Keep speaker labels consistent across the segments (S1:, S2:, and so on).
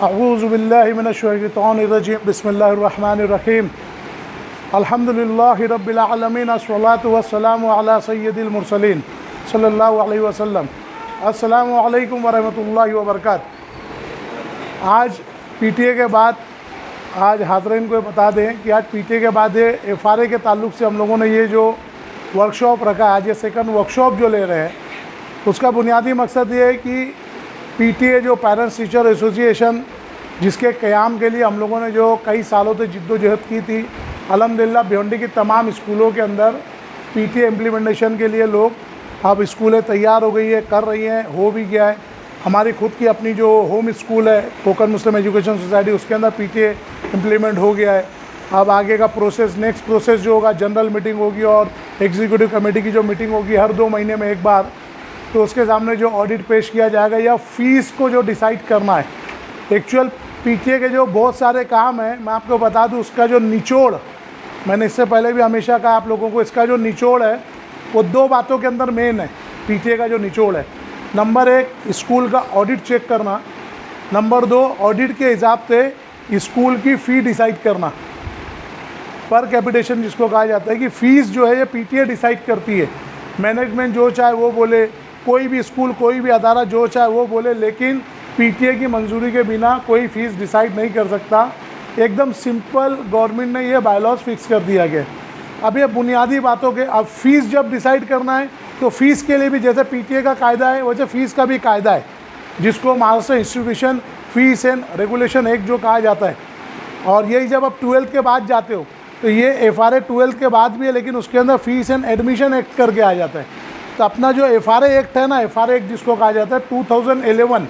S1: अऊज़ु बिल्लाहि मिनश्शैतानिर्रजीम बिस्मिल्लाहिर्रहमानिर्रहीम अल्हम्दुलिल्लाहि रब्बिल आलमीन अस्सलातु वस्सलामु अला सय्यिदिल मुरसलीन सल्लल्लाहु अलैहि वसल्लम। अस्सलामु अलैकुम वरहमतुल्लाहि वबरकातुहू। आज पीटीए के बाद आज हाज़रीन को बता दें कि आज पीटीए के बाद एफआरए के ताल्लुक़ से हम लोगों ने ये जो वर्कशॉप रखा, आज ये सेकंड वर्कशॉप जो ले रहे हैं, उसका बुनियादी मकसद ये है कि पीटीए जो पेरेंट्स टीचर एसोसिएशन जिसके क़याम के लिए हम लोगों ने जो कई सालों से जिद्दोजहद की थी, अल्हम्दुलिल्लाह भिवंडी की तमाम स्कूलों के अंदर पीटीए इम्प्लीमेंटेशन के लिए लोग अब स्कूलें तैयार हो गई है, कर रही हैं, हो भी गया है। हमारी खुद की अपनी जो होम स्कूल है कोकन मुस्लिम एजुकेशन सोसाइटी, उसके अंदर पीटीए इम्प्लीमेंट हो गया है। अब आगे का प्रोसेस, नेक्स्ट प्रोसेस जो होगा, जनरल मीटिंग होगी और एग्जीक्यूटिव कमेटी की जो मीटिंग होगी हर 2 महीने में एक बार, तो उसके सामने जो ऑडिट पेश किया जाएगा या फ़ीस को जो डिसाइड करना है। एक्चुअल पीटीए के जो बहुत सारे काम हैं, मैं आपको बता दूं, उसका जो निचोड़, मैंने इससे पहले भी हमेशा कहा आप लोगों को, इसका जो निचोड़ है वो 2 बातों के अंदर मेन है। पीटीए का जो निचोड़ है, नंबर 1 स्कूल का ऑडिट चेक करना, नंबर 2 ऑडिट के हिसाब से स्कूल की फ़ी डिसाइड करना। पर कैपिटेशन जिसको कहा जाता है कि फ़ीस जो है ये पीटीए डिसाइड करती है। मैनेजमेंट जो चाहे वो बोले, कोई भी स्कूल, कोई भी अदारा जो चाहे वो बोले, लेकिन पीटीए की मंजूरी के बिना कोई फ़ीस डिसाइड नहीं कर सकता। एकदम सिंपल गवर्नमेंट ने ये बायलॉज फिक्स कर दिया गया। अब ये बुनियादी बातों के, अब फ़ीस जब डिसाइड करना है तो फ़ीस के लिए भी जैसे पीटीए का कायदा है वैसे फ़ीस का भी कायदा है, जिसको Maharashtra institution fees and regulation act जो कहा जाता है। और यही जब आप 12th के बाद जाते हो तो ये एफआरए 12th के बाद भी है, लेकिन उसके अंदर फ़ीस एंड एडमिशन एक्ट करके आ जाता है। तो अपना जो एफआरए एक्ट है ना, एफआरए एक्ट जिसको कहा जाता है 2011,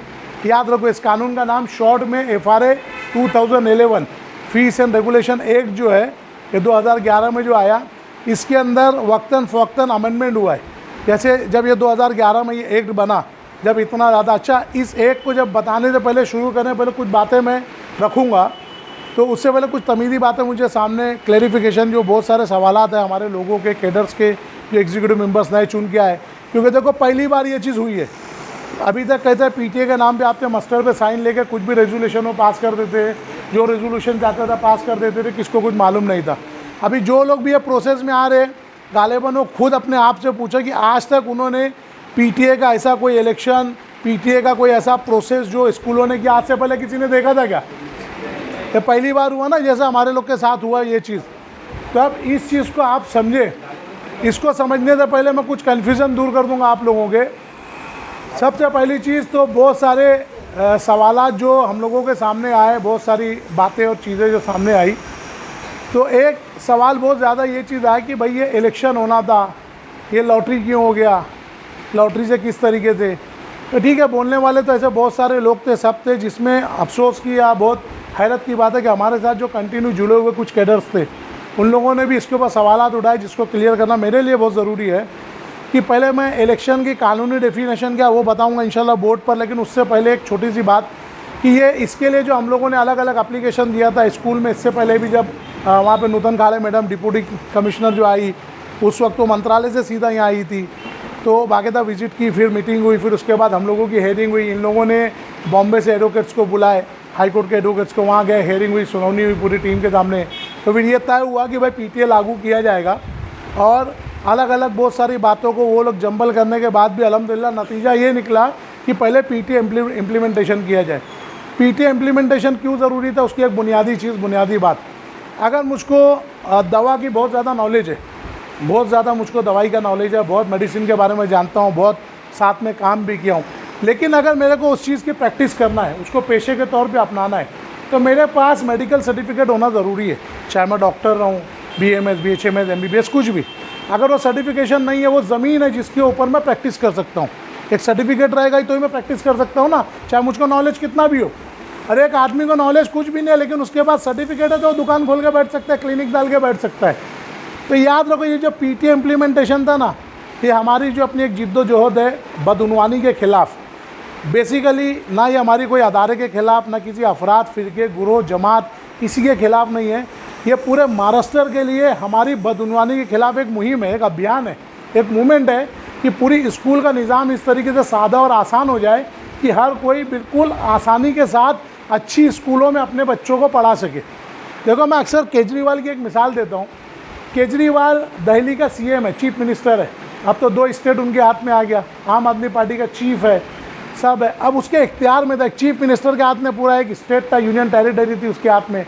S1: याद रखो इस कानून का नाम शॉर्ट में FRA 2011 fees and regulation act जो है, ये 2011 में जो आया, इसके अंदर वक्तन फ़वक्तन अमेंडमेंट हुआ है। जैसे जब ये 2011 में ये एक्ट बना, जब इतना ज़्यादा अच्छा, इस एक्ट को जब बताने से पहले, शुरू करने पहले कुछ बातें मैं रखूँगा, तो उससे पहले कुछ तमीदी बातें मुझे सामने क्लैरिफिकेशन, जो बहुत सारे सवालात हैं हमारे लोगों के, कैडर्स के, जो एग्जीक्यूटिव मेंबर्स नए चुन के आए, क्योंकि देखो पहली बार ये चीज़ हुई है। अभी तक कहते हैं पीटीए के नाम पे आपके मस्टर पे साइन लेके कुछ भी रेजोल्यूशन वो पास कर देते, जो रेजोल्यूशन चाहता था पास कर देते थे, किसको कुछ मालूम नहीं था। अभी जो लोग भी ये प्रोसेस में आ रहे हैं, गालिबन वो खुद अपने आप से पूछा कि आज तक उन्होंने पीटीए का ऐसा कोई इलेक्शन, पीटीए का कोई ऐसा प्रोसेस जो स्कूलों ने किया, आज से पहले किसी ने देखा था क्या? ये पहली बार हुआ ना, जैसा हमारे लोग के साथ हुआ ये चीज़। तो अब इस चीज़ को आप समझे, इसको समझने से पहले मैं कुछ कन्फ्यूज़न दूर कर दूंगा आप लोगों के। सबसे पहली चीज़ तो बहुत सारे सवालात जो हम लोगों के सामने आए, बहुत सारी बातें और चीज़ें जो सामने आई, तो एक सवाल बहुत ज़्यादा ये चीज़ आया कि भाई ये इलेक्शन होना था, ये लॉटरी क्यों हो गया, लॉटरी से किस तरीके से। तो ठीक है, बोलने वाले तो ऐसे बहुत सारे लोग थे, सब थे, जिसमें अफसोस किया, बहुत हैरत की बात है कि हमारे साथ जो कंटिन्यू जुड़े हुए कुछ कैडर्स थे, उन लोगों ने भी इसके ऊपर सवालात उठाए, जिसको क्लियर करना मेरे लिए बहुत ज़रूरी है। कि पहले मैं इलेक्शन की कानूनी डेफिनेशन क्या वो बताऊंगा इंशाल्लाह बोर्ड पर, लेकिन उससे पहले एक छोटी सी बात कि ये इसके लिए जो हम लोगों ने अलग अलग एप्लीकेशन दिया था स्कूल में, इससे पहले भी जब वहाँ पे नूतन खाले मैडम डिप्टी कमिश्नर जो आई, उस वक्त तो मंत्रालय से सीधा यहाँ आई थी, तो बाकायदा विजिट की, फिर मीटिंग हुई, फिर उसके बाद हम लोगों की हेयरिंग हुई। इन लोगों ने बॉम्बे से एडवोकेट्स को बुलाए, हाई कोर्ट के एडवोकेट्स को, वहाँ गए, हेयरिंग हुई, सुनवाई हुई पूरी टीम के सामने। तो फिर ये तय हुआ कि भाई पीटीए लागू किया जाएगा। और अलग अलग बहुत सारी बातों को वो लोग जंबल करने के बाद भी अल्हम्दुलिल्लाह नतीजा ये निकला कि पहले पीटीए इम्प्लीमेंटेशन किया जाए। पीटीए इम्प्लीमेंटेशन क्यों ज़रूरी था, उसकी एक बुनियादी चीज़, बुनियादी बात, अगर मुझको दवा की बहुत ज़्यादा नॉलेज है, बहुत ज़्यादा मुझको दवाई का नॉलेज है, बहुत मेडिसिन के बारे में जानता हूँ, बहुत साथ में काम भी किया हूँ, लेकिन अगर मेरे को उस चीज़ की प्रैक्टिस करना है, उसको पेशे के तौर पे अपनाना है, तो मेरे पास मेडिकल सर्टिफिकेट होना ज़रूरी है। चाहे मैं डॉक्टर रहूँ, बीएमएस, बीएचएमएस, एमबीबीएस, कुछ भी, अगर वो सर्टिफिकेशन नहीं है, वो ज़मीन है जिसके ऊपर मैं प्रैक्टिस कर सकता हूँ। एक सर्टिफिकेट रहेगा ही तो ही मैं प्रैक्टिस कर सकता हूँ ना, चाहे मुझको नॉलेज कितना भी हो। अरे एक आदमी को नॉलेज कुछ भी नहीं है, लेकिन उसके पास सर्टिफिकेट है तो दुकान खोल के बैठ सकता है, क्लिनिक डाल के बैठ सकता है। तो याद रखो, ये जो पीटीए इम्प्लीमेंटेशन था ना, ये हमारी जो अपनी एक जिद्दोजहद है बदउनवानी के ख़िलाफ़, बेसिकली ना ये हमारी कोई अदारे के ख़िलाफ़, ना किसी अफराद, फ़िरके, गुरोह, जमात, किसी के ख़िलाफ़ नहीं है। ये पूरे महाराष्ट्र के लिए हमारी बदउनवानी के ख़िलाफ़ एक मुहिम है, एक अभियान है, एक मूवमेंट है कि पूरी स्कूल का निज़ाम इस तरीके से सादा और आसान हो जाए कि हर कोई बिल्कुल आसानी के साथ अच्छी स्कूलों में अपने बच्चों को पढ़ा सके। देखो, मैं अक्सर केजरीवाल की एक मिसाल देता हूँ। केजरीवाल दिल्ली का सीएम है, चीफ मिनिस्टर है। अब तो 2 स्टेट उनके हाथ में आ गया, आम आदमी पार्टी का चीफ है, सब है। अब उसके इख्तियार में था, चीफ मिनिस्टर के हाथ में पूरा एक स्टेट था, यूनियन टेरिटरी थी उसके हाथ में।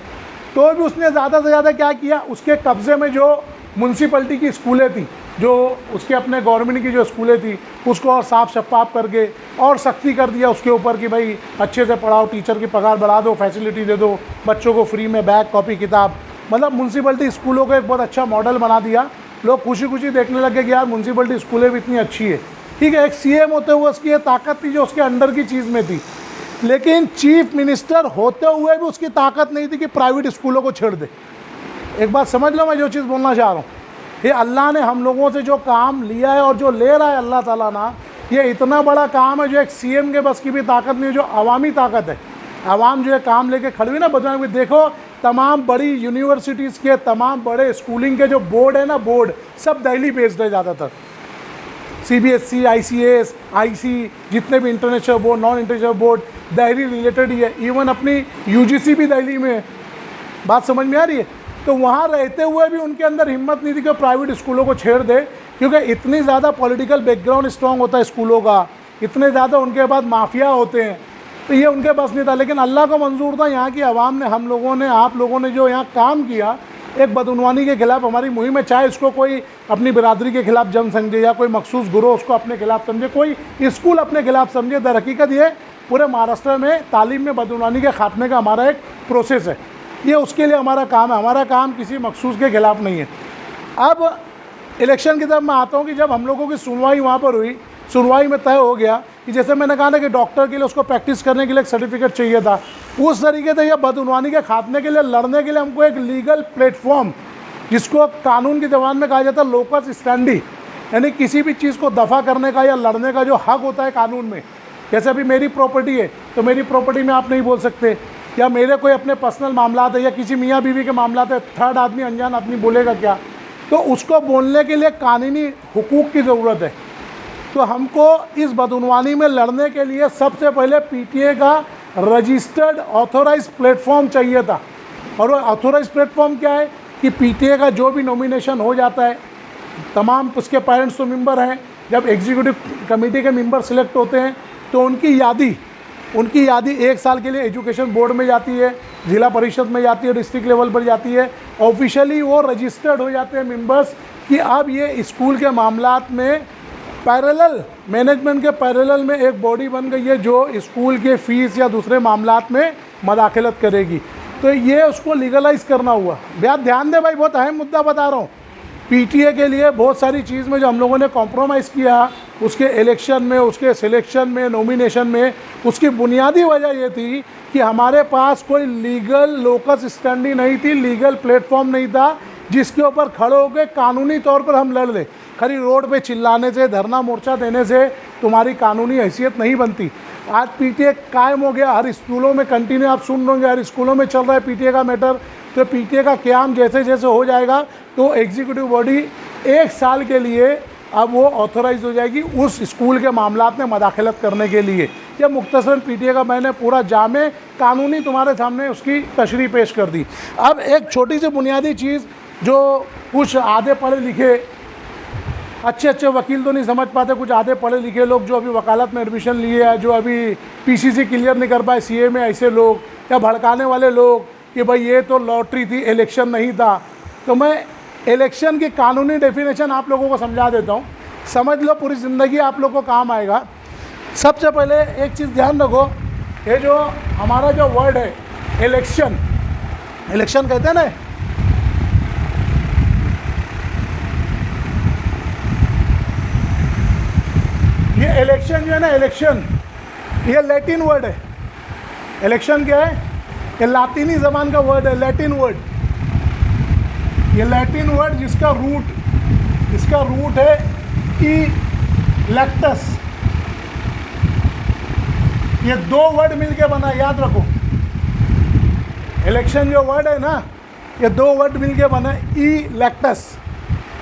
S1: तो भी उसने ज़्यादा से ज़्यादा क्या किया, उसके कब्ज़े में जो म्यूनसिपलिटी की स्कूलें थी, जो उसके अपने गवर्नमेंट की जो स्कूलें थी, उसको और साफ शफाफ करके और सख्ती कर दिया उसके ऊपर कि भाई अच्छे से पढ़ाओ, टीचर की पगार बढ़ा दो, फैसिलिटी दे दो, बच्चों को फ्री में बैग कॉपी किताब। मतलब म्यूनसिपलिटी स्कूलों को एक बहुत अच्छा मॉडल बना दिया। लोग खुशी खुशी देखने लगे कि यार म्यूनसिपलिटी स्कूलें भी इतनी अच्छी है। ठीक है, एक सीएम होते हुए उसकी ये ताकत थी जो उसके अंडर की चीज़ में थी, लेकिन चीफ मिनिस्टर होते हुए भी उसकी ताकत नहीं थी कि प्राइवेट स्कूलों को छेड़ दे। एक बात समझ लो, मैं जो चीज़ बोलना चाह रहा हूँ, ये अल्लाह ने हम लोगों से जो काम लिया है और जो ले रहा है अल्लाह ताला ना, ये इतना बड़ा काम है जो एक सीएम के बस की भी ताकत नहीं है, जो अवामी ताकत है। अवाम जो है काम लेके खड़ी हुई ना बदनाम में। देखो, तमाम बड़ी यूनिवर्सिटीज़ के, तमाम बड़े स्कूलिंग के जो बोर्ड है ना, बोर्ड सब दिल्ली बेस्ड है ज़्यादातर। CBSE, ICAS, IC, जितने भी international board, non international board Delhi related ही है। इवन अपनी UGC भी दिल्ली में है। बात समझ में आ रही है? तो वहाँ रहते हुए भी उनके अंदर हिम्मत नहीं थी कि प्राइवेट स्कूलों को छेड़ दे, क्योंकि इतनी ज़्यादा पॉलिटिकल बैकग्राउंड स्ट्रॉन्ग होता है स्कूलों का, इतने ज़्यादा उनके पास माफिया होते हैं, तो ये उनके पास नहीं था। लेकिन अल्लाह को मंजूर था, यहाँ की आवाम ने, हम लोगों ने, आप लोगों ने जो यहाँ काम किया एक बदउनवानी के खिलाफ हमारी मुहिम है, चाहे इसको कोई अपनी बिरादरी के खिलाफ जंग समझे या कोई मखसूस गुरोह उसको अपने खिलाफ समझे, कोई स्कूल अपने खिलाफ समझे। दर हकीकत ये पूरे महाराष्ट्र में तालीम में बदउनवानी के खात्मे का हमारा एक प्रोसेस है, ये उसके लिए हमारा काम है। हमारा काम किसी मखसूस के खिलाफ नहीं है। अब इलेक्शन की तरफ मैं आता हूँ कि जब हम लोगों की सुनवाई वहाँ पर हुई, सुनवाई में तय हो गया कि जैसे मैंने कहा ना कि डॉक्टर के लिए उसको प्रैक्टिस करने के लिए एक सर्टिफिकेट चाहिए था, उस तरीके से यह बदउनवानी के खात्मे के लिए लड़ने के लिए हमको एक लीगल प्लेटफॉर्म, जिसको कानून की ज़बान में कहा जाता है लोकस स्टैंडी, यानी किसी भी चीज़ को दफ़ा करने का या लड़ने का जो हक होता है कानून में। जैसे अभी मेरी प्रॉपर्टी है तो मेरी प्रॉपर्टी में आप नहीं बोल सकते, या मेरे कोई अपने पर्सनल मामला है या किसी मियाँ बीवी के मामला है, थर्ड आदमी, अनजान आदमी बोलेगा क्या, तो उसको बोलने के लिए कानूनी हुकूक की ज़रूरत है। तो हमको इस बदउनवानी में लड़ने के लिए सबसे पहले PTA का रजिस्टर्ड ऑथोराइज प्लेटफॉर्म चाहिए था। और वो ऑथोराइज प्लेटफॉर्म क्या है कि PTA का जो भी नॉमिनेशन हो जाता है, तमाम उसके पेरेंट्स तो मेंबर हैं, जब एग्जीक्यूटिव कमेटी के मेंबर सिलेक्ट होते हैं तो उनकी यादी 1 साल के लिए एजुकेशन बोर्ड में जाती है, ज़िला परिषद में जाती है, डिस्ट्रिक्ट लेवल पर जाती है। ऑफिशियली वो रजिस्टर्ड हो जाते हैं मेंबर्स कि अब ये स्कूल के मामलात में पैरेलल, मैनेजमेंट के पैरेलल में एक बॉडी बन गई है जो स्कूल के फ़ीस या दूसरे मामलात में मदाखलत करेगी। तो ये उसको लीगलाइज़ करना हुआ। ध्यान दे भाई, बहुत अहम मुद्दा बता रहा हूँ। PTA के लिए बहुत सारी चीज़ में जो हम लोगों ने कॉम्प्रोमाइज़ किया, उसके इलेक्शन में, उसके सिलेक्शन में, नॉमिनेशन में, उसकी बुनियादी वजह ये थी कि हमारे पास कोई लीगल लोकस स्टैंडी नहीं थी, लीगल प्लेटफॉर्म नहीं था जिसके ऊपर खड़े होकर कानूनी तौर पर हम लड़ लें। खरी रोड पे चिल्लाने से, धरना मोर्चा देने से तुम्हारी कानूनी हैसियत नहीं बनती। आज PTA कायम हो गया, हर स्कूलों में कंटिन्यू आप सुन लोगे, हर स्कूलों में चल रहा है PTA का मैटर। तो PTA का क़याम जैसे जैसे हो जाएगा तो एग्जीक्यूटिव बॉडी 1 साल के लिए अब वो ऑथोराइज हो जाएगी उस स्कूल के मामलात में मदाखलत करने के लिए। यह मुख्तसरन PTA का मैंने पूरा जामे कानूनी तुम्हारे सामने उसकी तशरीह पेश कर दी। अब एक छोटी सी बुनियादी चीज़ जो कुछ आधे पढ़े लिखे अच्छे वकील तो नहीं समझ पाते, कुछ आधे पढ़े लिखे लोग जो अभी वकालत में एडमिशन लिए हैं, जो अभी PCC क्लियर नहीं कर पाए CA में, ऐसे लोग, या भड़काने वाले लोग कि भाई ये तो लॉटरी थी, इलेक्शन नहीं था। तो मैं इलेक्शन की कानूनी डेफिनेशन आप लोगों को समझा देता हूँ, समझ लो, पूरी ज़िंदगी आप लोगों को काम आएगा। सबसे पहले एक चीज़ ध्यान रखो, ये जो हमारा जो वर्ड है इलेक्शन, इलेक्शन कहते हैं ना, ये इलेक्शन जो है ना, इलेक्शन ये लैटिन वर्ड है। इलेक्शन क्या है? ये लातीनी ज़बान का वर्ड है, लैटिन वर्ड। ये लैटिन वर्ड जिसका रूट है इलेक्टस। ये 2 वर्ड मिलके बना, याद रखो। इलेक्शन जो वर्ड है ना, ये 2 वर्ड मिलके बना, इलेक्टस।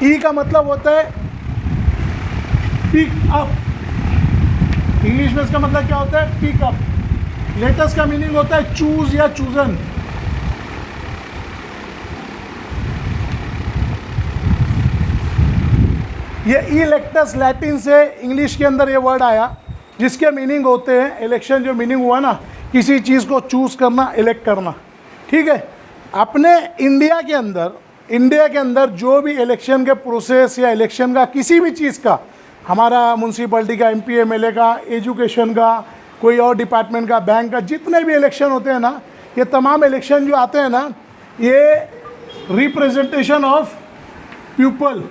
S1: ई का मतलब होता है पिक अप, इंग्लिश में इसका मतलब क्या होता है? Pick up. लेटस का मीनिंग होता है चूज या चूजन। ये इलेक्टस लैटिन से इंग्लिश के अंदर ये वर्ड आया, जिसके मीनिंग होते हैं इलेक्शन। जो मीनिंग हुआ ना, किसी चीज़ को चूज़ करना, इलेक्ट करना, ठीक है। अपने इंडिया के अंदर जो भी इलेक्शन के प्रोसेस या इलेक्शन का किसी भी चीज़ का, हमारा म्यूनसिपैलिटी का, MP MLA का, एजुकेशन का, कोई और डिपार्टमेंट का, बैंक का, जितने भी इलेक्शन होते हैं ना, ये तमाम इलेक्शन जो आते हैं ना, ये representation of people,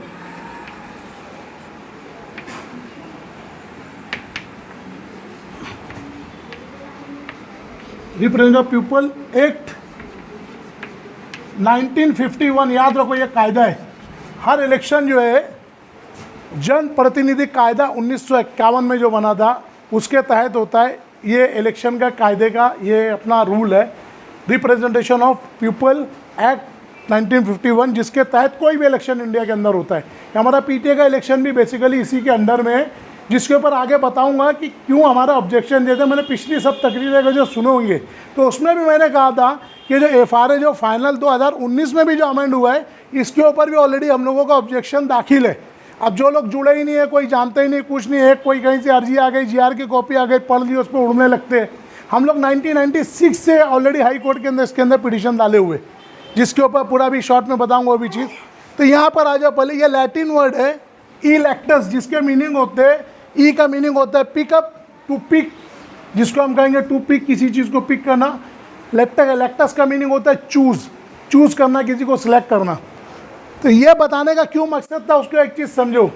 S1: representation of people act 1951, याद रखो ये कायदा है। हर इलेक्शन जो है जन प्रतिनिधि कायदा 1951 में जो बना था, उसके तहत होता है ये इलेक्शन का कायदे का ये अपना रूल है, रिप्रेजेंटेशन ऑफ पीपल एक्ट 1951, जिसके तहत कोई भी इलेक्शन इंडिया के अंदर होता है। हमारा PTA का इलेक्शन भी बेसिकली इसी के अंडर में है, जिसके ऊपर आगे बताऊंगा कि क्यों हमारा ऑब्जेक्शन देते। मैंने पिछली सब तकरीरें का जो सुने होंगे, तो उसमें भी मैंने कहा था कि जो FRA जो फाइनल 2019 में भी जो अमेंड हुआ है, इसके ऊपर भी ऑलरेडी हम लोगों का ऑब्जेक्शन दाखिल है। अब जो लोग जुड़े ही नहीं है, कोई जानते ही नहीं, कुछ नहीं है, कोई कहीं से अर्जी आ गई, GR की कॉपी आ गई, पढ़ ली, उस पर उड़ने लगते हैं। हम लोग 1996 से ऑलरेडी हाई कोर्ट के अंदर इसके अंदर पिटिशन डाले हुए, जिसके ऊपर पूरा भी शॉर्ट में बताऊँगा वो भी चीज़। तो यहाँ पर आ जाओ पहले, ये लैटिन वर्ड है इलेक्टस, जिसके मीनिंग होते हैं, ई का मीनिंग होता है पिकअप, टू पिक, जिसको हम कहेंगे टू पिक, किसी चीज़ को पिक करना। लेक्टस का मीनिंग होता है चूज़ करना, किसी को सिलेक्ट करना। तो ये बताने का क्यों मकसद था, उसको एक चीज़ समझो।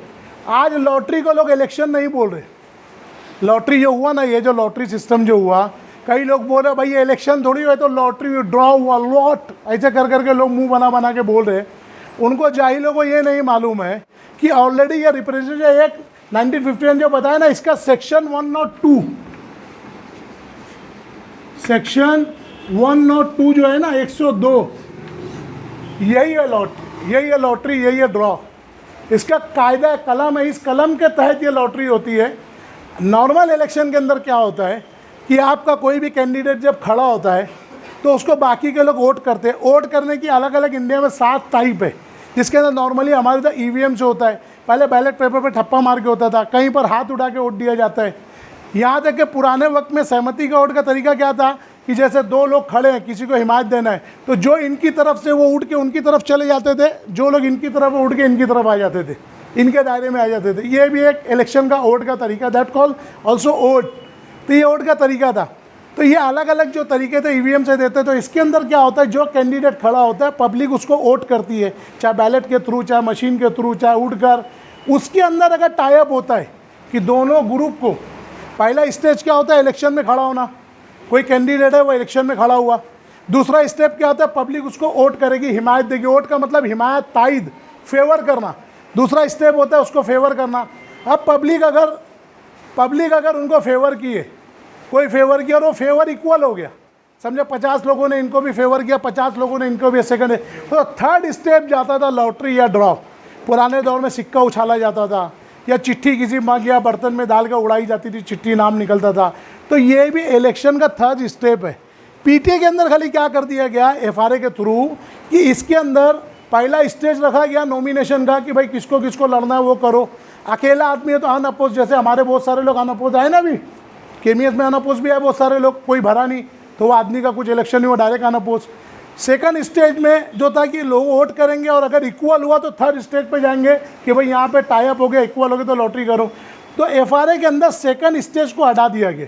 S1: आज लॉटरी को लोग इलेक्शन नहीं बोल रहे। लॉटरी जो हुआ ना, ये जो लॉटरी सिस्टम जो हुआ, कई लोग बोल रहे भाई ये इलेक्शन थोड़ी हुआ, तो लॉटरी ड्रॉ हुआ, लॉट, ऐसे कर करके लोग मुंह बना के बोल रहे। उनको जाहिलों को ये नहीं मालूम है कि ऑलरेडी ये रिप्रेजेंटेशन एक 1951 जो बताया ना, इसका सेक्शन 102, सेक्शन 102 जो है ना, 102, यही है लॉटरी, यही है ड्रॉ। इसका कायदा कलम है, इस कलम के तहत ये लॉटरी होती है। नॉर्मल इलेक्शन के अंदर क्या होता है कि आपका कोई भी कैंडिडेट जब खड़ा होता है तो उसको बाकी के लोग वोट करते हैं। वोट करने की अलग अलग इंडिया में 7 टाइप है, जिसके अंदर नॉर्मली हमारे इधर EVM से होता है। पहले बैलेट पेपर पे ठप्पा मार के होता था, कहीं पर हाथ उठा के वोट दिया जाता है। यहाँ तक कि पुराने वक्त में सहमति का वोट का तरीका क्या था कि जैसे 2 लोग खड़े हैं, किसी को हिमायत देना है, तो जो इनकी तरफ से वो उठ के उनकी तरफ चले जाते थे, जो लोग इनकी तरफ उठ के इनकी तरफ आ जाते थे, इनके दायरे में आ जाते थे। ये भी एक इलेक्शन का वोट का तरीका, दैट कॉल ऑल्सो वोट। तो ये वोट का तरीका था। तो ये अलग अलग जो तरीके थे EVM से देते। तो इसके अंदर क्या होता है, जो कैंडिडेट खड़ा होता है, पब्लिक उसको वोट करती है, चाहे बैलेट के थ्रू, चाहे मशीन के थ्रू, चाहे उठकर। उसके अंदर अगर टाइप होता है कि दोनों ग्रुप को, पहला स्टेज क्या होता है, इलेक्शन में खड़ा होना, कोई कैंडिडेट है वो इलेक्शन में खड़ा हुआ। दूसरा स्टेप क्या होता है, पब्लिक उसको वोट करेगी, हिमायत देगी। वोट का मतलब हिमायत, ताइद, फेवर करना। दूसरा स्टेप होता है उसको फेवर करना। अब पब्लिक अगर उनको फेवर किए, कोई फेवर किया और वो फेवर इक्वल हो गया, समझे 50 लोगों ने इनको भी फेवर किया, 50 लोगों ने इनको भी, सेकंड। तो थर्ड स्टेप जाता था लॉटरी या ड्रॉ। पुराने दौर में सिक्का उछाला जाता था, या चिट्ठी किसी मग या बर्तन में डाल कर उड़ाई जाती थी, चिट्ठी नाम निकलता था। तो ये भी इलेक्शन का थर्ड स्टेप है। PTA के अंदर खाली क्या कर दिया गया FRA के थ्रू कि इसके अंदर पहला स्टेज रखा गया नॉमिनेशन का, कि भाई किसको किसको लड़ना है वो करो। अकेला आदमी है तो अनअपोज, जैसे हमारे बहुत सारे लोग अनअपोज आए ना, अभी KMS में अनअपोज भी आए बहुत सारे लोग, कोई भरा नहीं, तो वो आदमी का कुछ इलेक्शन नहीं हुआ, डायरेक्ट अनअपोज। सेकंड स्टेज में जो था कि लोग वोट करेंगे, और अगर इक्वल हुआ तो थर्ड स्टेज पे जाएंगे कि भाई यहाँ पे टाई अप हो गया, इक्वल हो गया तो लॉटरी करो। तो FRA के अंदर सेकंड स्टेज को हटा दिया गया।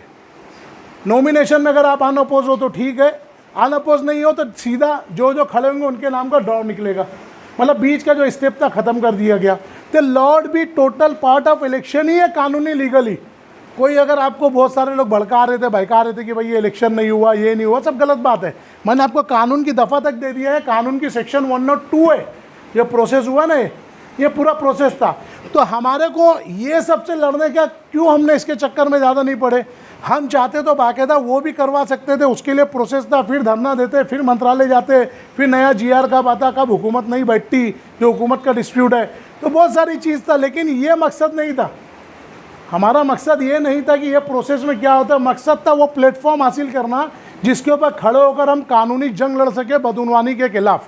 S1: नॉमिनेशन में अगर आप अनअपोज हो तो ठीक है, अनअपोज नहीं हो तो सीधा जो खड़े होंगे उनके नाम का ड्रॉ निकलेगा। मतलब बीच का जो स्टेप था ख़त्म कर दिया गया। तो लॉर्ड भी टोटल पार्ट ऑफ इलेक्शन ही है, कानूनी लीगली। कोई अगर आपको बहुत सारे लोग बहका रहे थे कि भाई ये इलेक्शन नहीं हुआ, ये नहीं हुआ, सब गलत बात है। मैंने आपको कानून की दफ़ा तक दे दिया है, कानून की सेक्शन 102 है। ये प्रोसेस हुआ ना, ये पूरा प्रोसेस था। तो हमारे को ये सबसे लड़ने का क्यों, हमने इसके चक्कर में ज़्यादा नहीं पड़े। हम चाहते तो बाकायदा वो भी करवा सकते थे, उसके लिए प्रोसेस था, फिर धरना देते, फिर मंत्रालय जाते, फिर नया GR कब आता, कब हुकूमत नहीं बैठती, जो हुकूमत का डिस्प्यूट है, तो बहुत सारी चीज़ था। लेकिन ये मकसद नहीं था। हमारा मकसद ये नहीं था कि ये प्रोसेस में क्या होता है, मकसद था वो प्लेटफॉर्म हासिल करना जिसके ऊपर खड़े होकर हम कानूनी जंग लड़ सके बदउनवानी के खिलाफ।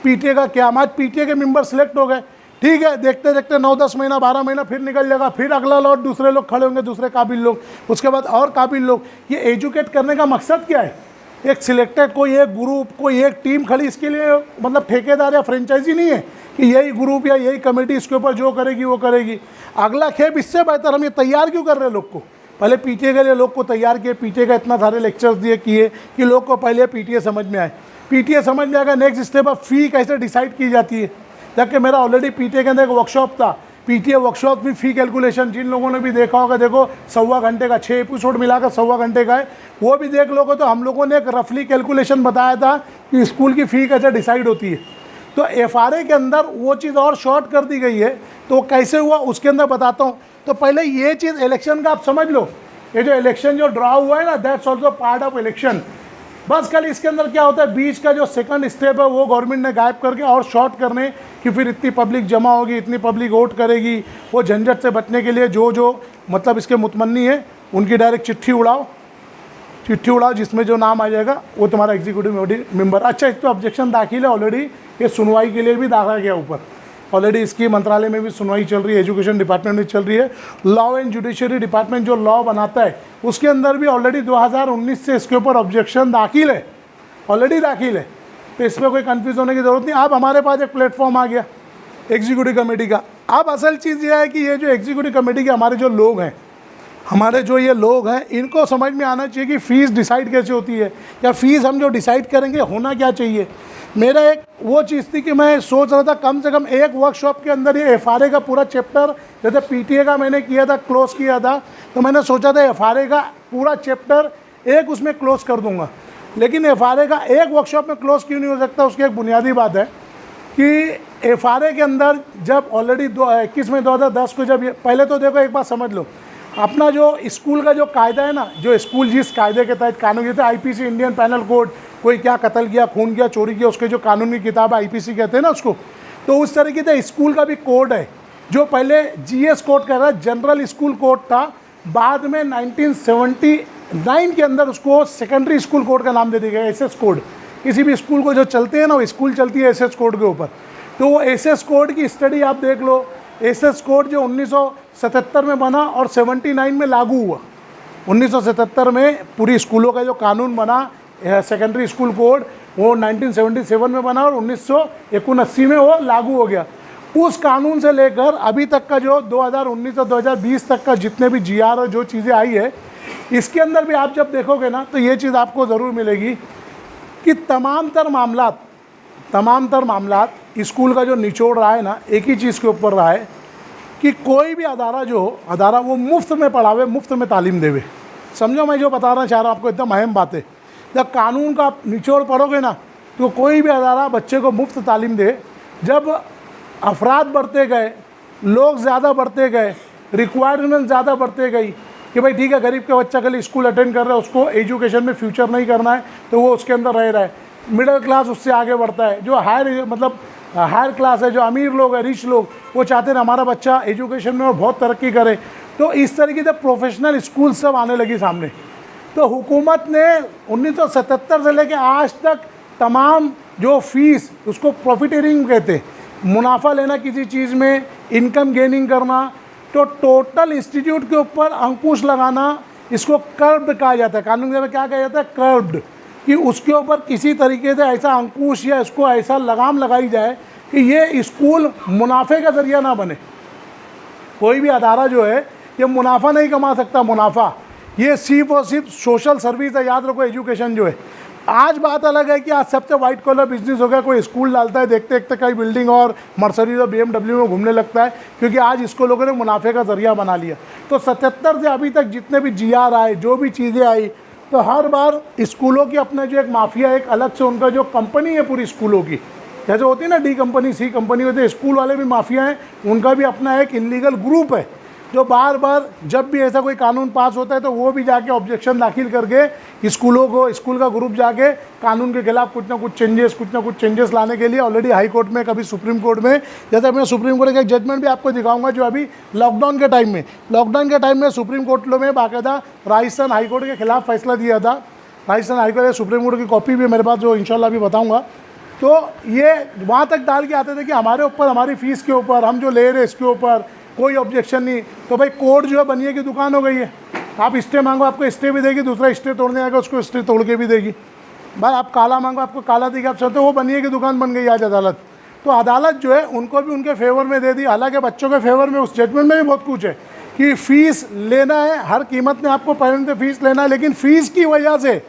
S1: पीटीए का क्या, आज पीटीए के मेंबर सिलेक्ट हो गए, ठीक है, देखते देखते 9-10 महीना 12 महीना फिर निकल जाएगा, फिर अगला लॉट दूसरे लोग खड़े होंगे, दूसरे काबिल लोग, उसके बाद और काबिल लोग। ये एजुकेट करने का मकसद क्या है? एक सिलेक्टेड कोई एक ग्रुप, कोई एक टीम खड़ी, इसके लिए मतलब ठेकेदार या फ्रेंचाइजी नहीं है कि यही ग्रुप या यही कमेटी इसके ऊपर जो करेगी वो करेगी। अगला खेप इससे बेहतर हम ये तैयार क्यों कर रहे हैं लोग को? पहले पीटीए के लिए लोग को तैयार किए, पीटीए का इतना सारे लेक्चर्स दिए किए कि लोग को पहले पीटीए समझ में आए। पीटीए समझ में आएगा, नेक्स्ट स्टेप ऑफ फी कैसे डिसाइड की जाती है। जबकि मेरा ऑलरेडी पीटीए के अंदर एक वर्कशॉप था, पीटीए वर्कशॉप में फ़ी कैलकुलेशन, जिन लोगों ने भी देखा होगा, देखो 1.25 घंटे का 6 एपिसोड मिलाकर 1.25 घंटे का है, वो भी देख लोगे तो हम लोगों ने एक रफली कैलकुलेशन बताया था कि स्कूल की फ़ी कैसे डिसाइड होती है। तो एफआरए के अंदर वो चीज़ और शॉर्ट कर दी गई है, तो कैसे हुआ उसके अंदर बताता हूँ। तो पहले ये चीज़ इलेक्शन का आप समझ लो, ये जो इलेक्शन जो ड्रा हुआ है ना, that's also part of election. बस कल इसके अंदर क्या होता है, बीच का जो सेकंड स्टेप है वो गवर्नमेंट ने गायब करके और शॉर्ट करने कि फिर इतनी पब्लिक जमा होगी, इतनी पब्लिक वोट करेगी, वो झंझट से बचने के लिए जो मतलब इसके मुतमन्नी है उनकी डायरेक्ट चिट्ठी उड़ाओ जिसमें जो नाम आ जाएगा वो तुम्हारा एग्जीक्यूटिव मेंबर। अच्छा, इस पर ऑब्जेक्शन दाखिल है ऑलरेडी, ये सुनवाई के लिए भी दाखिला गया ऊपर, ऑलरेडी इसकी मंत्रालय में भी सुनवाई चल रही है, एजुकेशन डिपार्टमेंट में चल रही है। लॉ एंड जुडिशरी डिपार्टमेंट जो लॉ बनाता है उसके अंदर भी ऑलरेडी 2019 से इसके ऊपर ऑब्जेक्शन दाखिल है, ऑलरेडी दाखिल है। तो इसमें कोई कन्फ्यूज़ होने की ज़रूरत नहीं। अब हमारे पास एक प्लेटफॉर्म आ गया एग्जीक्यूटिव कमेटी का। अब असल चीज़ ये है कि ये जो एग्जीक्यूटिव कमेटी के हमारे जो लोग हैं, हमारे जो ये लोग हैं, इनको समझ में आना चाहिए कि फ़ीस डिसाइड कैसे होती है, या फ़ीस हम जो डिसाइड करेंगे होना क्या चाहिए। मेरा एक वो चीज़ थी कि मैं सोच रहा था कम से कम एक वर्कशॉप के अंदर ये एफआरए का पूरा चैप्टर, जैसे पीटीए का मैंने किया था, क्लोज़ किया था, तो मैंने सोचा था एफआरए का पूरा चैप्टर एक उसमें क्लोज़ कर दूंगा। लेकिन एफआरए का एक वर्कशॉप में क्लोज़ क्यों नहीं हो सकता, उसकी एक बुनियादी बात है कि एफआरए के अंदर जब ऑलरेडी 21 में 2010 को जब पहले तो देखो एक बात समझ लो, अपना जो स्कूल का जो कायदा है ना, जो स्कूल जिस कायदे के तहत कानून, जैसे आईपीसी इंडियन पैनल कोड, कोई क्या कत्ल किया, खून किया, चोरी किया, उसके जो कानून की किताब है आईपीसी कहते हैं ना उसको, तो उस तरीके से स्कूल का भी कोड है जो पहले जीएस कोड कह रहा है, जनरल स्कूल कोड था, बाद में 1979 के अंदर उसको सेकेंडरी स्कूल कोड का नाम दे दिया गया, एसएस कोड। किसी भी स्कूल को जो चलते हैं ना, वो स्कूल चलती है एसएस कोड के ऊपर। तो वो एसएस कोड की स्टडी आप देख लो, एसएस कोड जो 1977 में बना और 79 में लागू हुआ। 1977 में पूरी स्कूलों का जो कानून बना सेकेंडरी स्कूल कोड, वो 1977 में बना और 1979 में वो लागू हो गया। उस कानून से लेकर अभी तक का जो 2019 और 2020 तक का जितने भी जीआर और जो चीज़ें आई है, इसके अंदर भी आप जब देखोगे ना तो ये चीज़ आपको ज़रूर मिलेगी कि तमाम तर मामलात स्कूल का जो निचोड़ रहा है ना, एक ही चीज़ के ऊपर रहा है कि कोई भी अदारा वो मुफ्त में पढ़ावे, मुफ्त में तालीम देवे। समझो मैं जो बता रहा चाह रहा हूँ आपको, एकदम अहम बात है। जब कानून का निचोड़ पढ़ोगे ना, तो कोई भी अदारा बच्चे को मुफ्त तालीम दे। जब अफराद बढ़ते गए, लोग ज़्यादा बढ़ते गए, रिक्वायरमेंट ज़्यादा बढ़ते गई कि भाई ठीक है, गरीब के बच्चा के लिए स्कूल अटेंड कर रहा है, उसको एजुकेशन में फ्यूचर नहीं करना है, तो वो उसके अंदर रह रहा है। मिडिल क्लास उससे आगे बढ़ता है, जो हायर क्लास है, जो अमीर लोग हैं, रिच लोग, वो चाहते हैं हमारा बच्चा एजुकेशन में और बहुत तरक्की करे। तो इस तरीके से प्रोफेशनल स्कूल सब आने लगी सामने। तो हुकूमत ने 1977 से लेकर आज तक तमाम जो फीस, उसको प्रॉफिटेरिंग कहते हैं, मुनाफा लेना किसी चीज़ में, इनकम गेनिंग करना, तो टोटल इंस्टीट्यूट के ऊपर अंकुश लगाना, इसको कर्ब्ड कहा जाता है। कानून में क्या कहा जाता है? कर्ब्ड, कि उसके ऊपर किसी तरीके से ऐसा अंकुश या इसको ऐसा लगाम लगाई जाए कि ये स्कूल मुनाफे का ज़रिया ना बने। कोई भी अदारा जो है ये मुनाफा नहीं कमा सकता। मुनाफा ये सिर्फ और सिर्फ सोशल सर्विस है। याद रखो, एजुकेशन जो है, आज बात अलग है कि आज सबसे वाइट कॉलर बिजनेस हो गया। कोई स्कूल डालता है, देखते देखते कई बिल्डिंग और मर्सिडीज और BMW में घूमने लगता है, क्योंकि आज इसको लोगों ने मुनाफे का ज़रिया बना लिया। तो 77 से अभी तक जितने भी GR आए, जो भी चीज़ें आई, तो हर बार स्कूलों की अपने जो एक माफिया, एक अलग से उनका जो कंपनी है पूरी स्कूलों की, जैसे होती है ना D कंपनी, C कंपनी होती है, स्कूल वाले भी माफिया हैं, उनका भी अपना एक इलीगल ग्रुप है। जो बार बार जब भी ऐसा कोई कानून पास होता है तो वो भी जाके ऑब्जेक्शन दाखिल करके स्कूलों को, स्कूल का ग्रुप जाके कानून के खिलाफ कुछ ना कुछ चेंजेस लाने के लिए ऑलरेडी हाई कोर्ट में, कभी सुप्रीम कोर्ट में, जैसे मैं सुप्रीम कोर्ट का एक जजमेंट भी आपको दिखाऊंगा जो अभी लॉकडाउन के टाइम में सुप्रीम कोर्ट में बाकायदा राजस्थान हाई कोर्ट के खिलाफ फैसला दिया था। Rajasthan high court supreme court की कॉपी भी मेरे पास, जो इंशाल्लाह अभी बताऊँगा। तो ये वहाँ तक डाल के आते थे कि हमारे ऊपर, हमारी फ़ीस के ऊपर, हम जो ले रहे इसके ऊपर कोई ऑब्जेक्शन नहीं। तो भाई कोर्ट जो है बनिए की दुकान हो गई है। आप स्टे मांगो, आपको स्टे भी देगी, दूसरा स्टे तोड़ने आएगा उसको स्टे तोड़ के भी देगी। भाई आप काला मांगो, आपको काला देगी। आप चाहते हो वो बनिए की दुकान बन गई आज अदालत। तो अदालत जो है उनको भी उनके फेवर में दे दी। हालांकि बच्चों के फेवर में उस जजमेंट में भी बहुत कुछ है कि फ़ीस लेना है, हर कीमत में आपको पेरेंट से फ़ीस लेना है, लेकिन फ़ीस की वजह से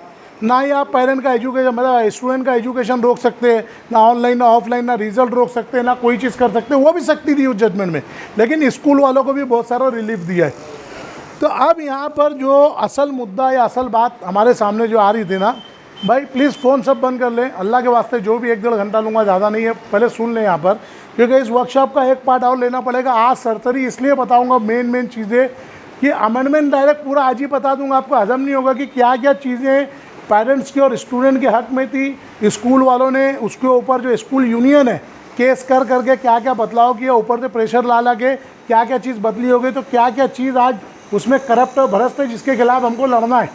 S1: ना ही आप पेरेंट का एजुकेशन, मतलब स्टूडेंट का एजुकेशन रोक सकते हैं, ना ऑनलाइन ना ऑफलाइन, ना रिजल्ट रोक सकते हैं, ना कोई चीज़ कर सकते हैं। वो भी सख्ती दी उस जजमेंट में, लेकिन स्कूल वालों को भी बहुत सारा रिलीफ दिया है। तो अब यहाँ पर जो असल मुद्दा या असल बात हमारे सामने जो आ रही थी ना, भाई प्लीज़ फ़ोन सब बंद कर लें अल्लाह के वास्ते। जो भी 1-1.5 घंटा लूँगा, ज़्यादा नहीं है, पहले सुन लें यहाँ पर, क्योंकि इस वर्कशॉप का एक पार्ट और लेना पड़ेगा। आज सरसरी इसलिए बताऊँगा मेन चीज़ें कि अमेंडमेंट डायरेक्ट पूरा आज ही बता दूँगा, आपको हजम नहीं होगा कि क्या क्या चीज़ें पेरेंट्स की और स्टूडेंट के हक में थी। स्कूल वालों ने उसके ऊपर, जो स्कूल यूनियन है, केस कर करके क्या क्या बदलाव किया, ऊपर से प्रेशर ला के क्या क्या चीज़ बदली हो गई। तो क्या क्या चीज़ आज उसमें करप्ट और भ्रष्ट है जिसके खिलाफ हमको लड़ना है,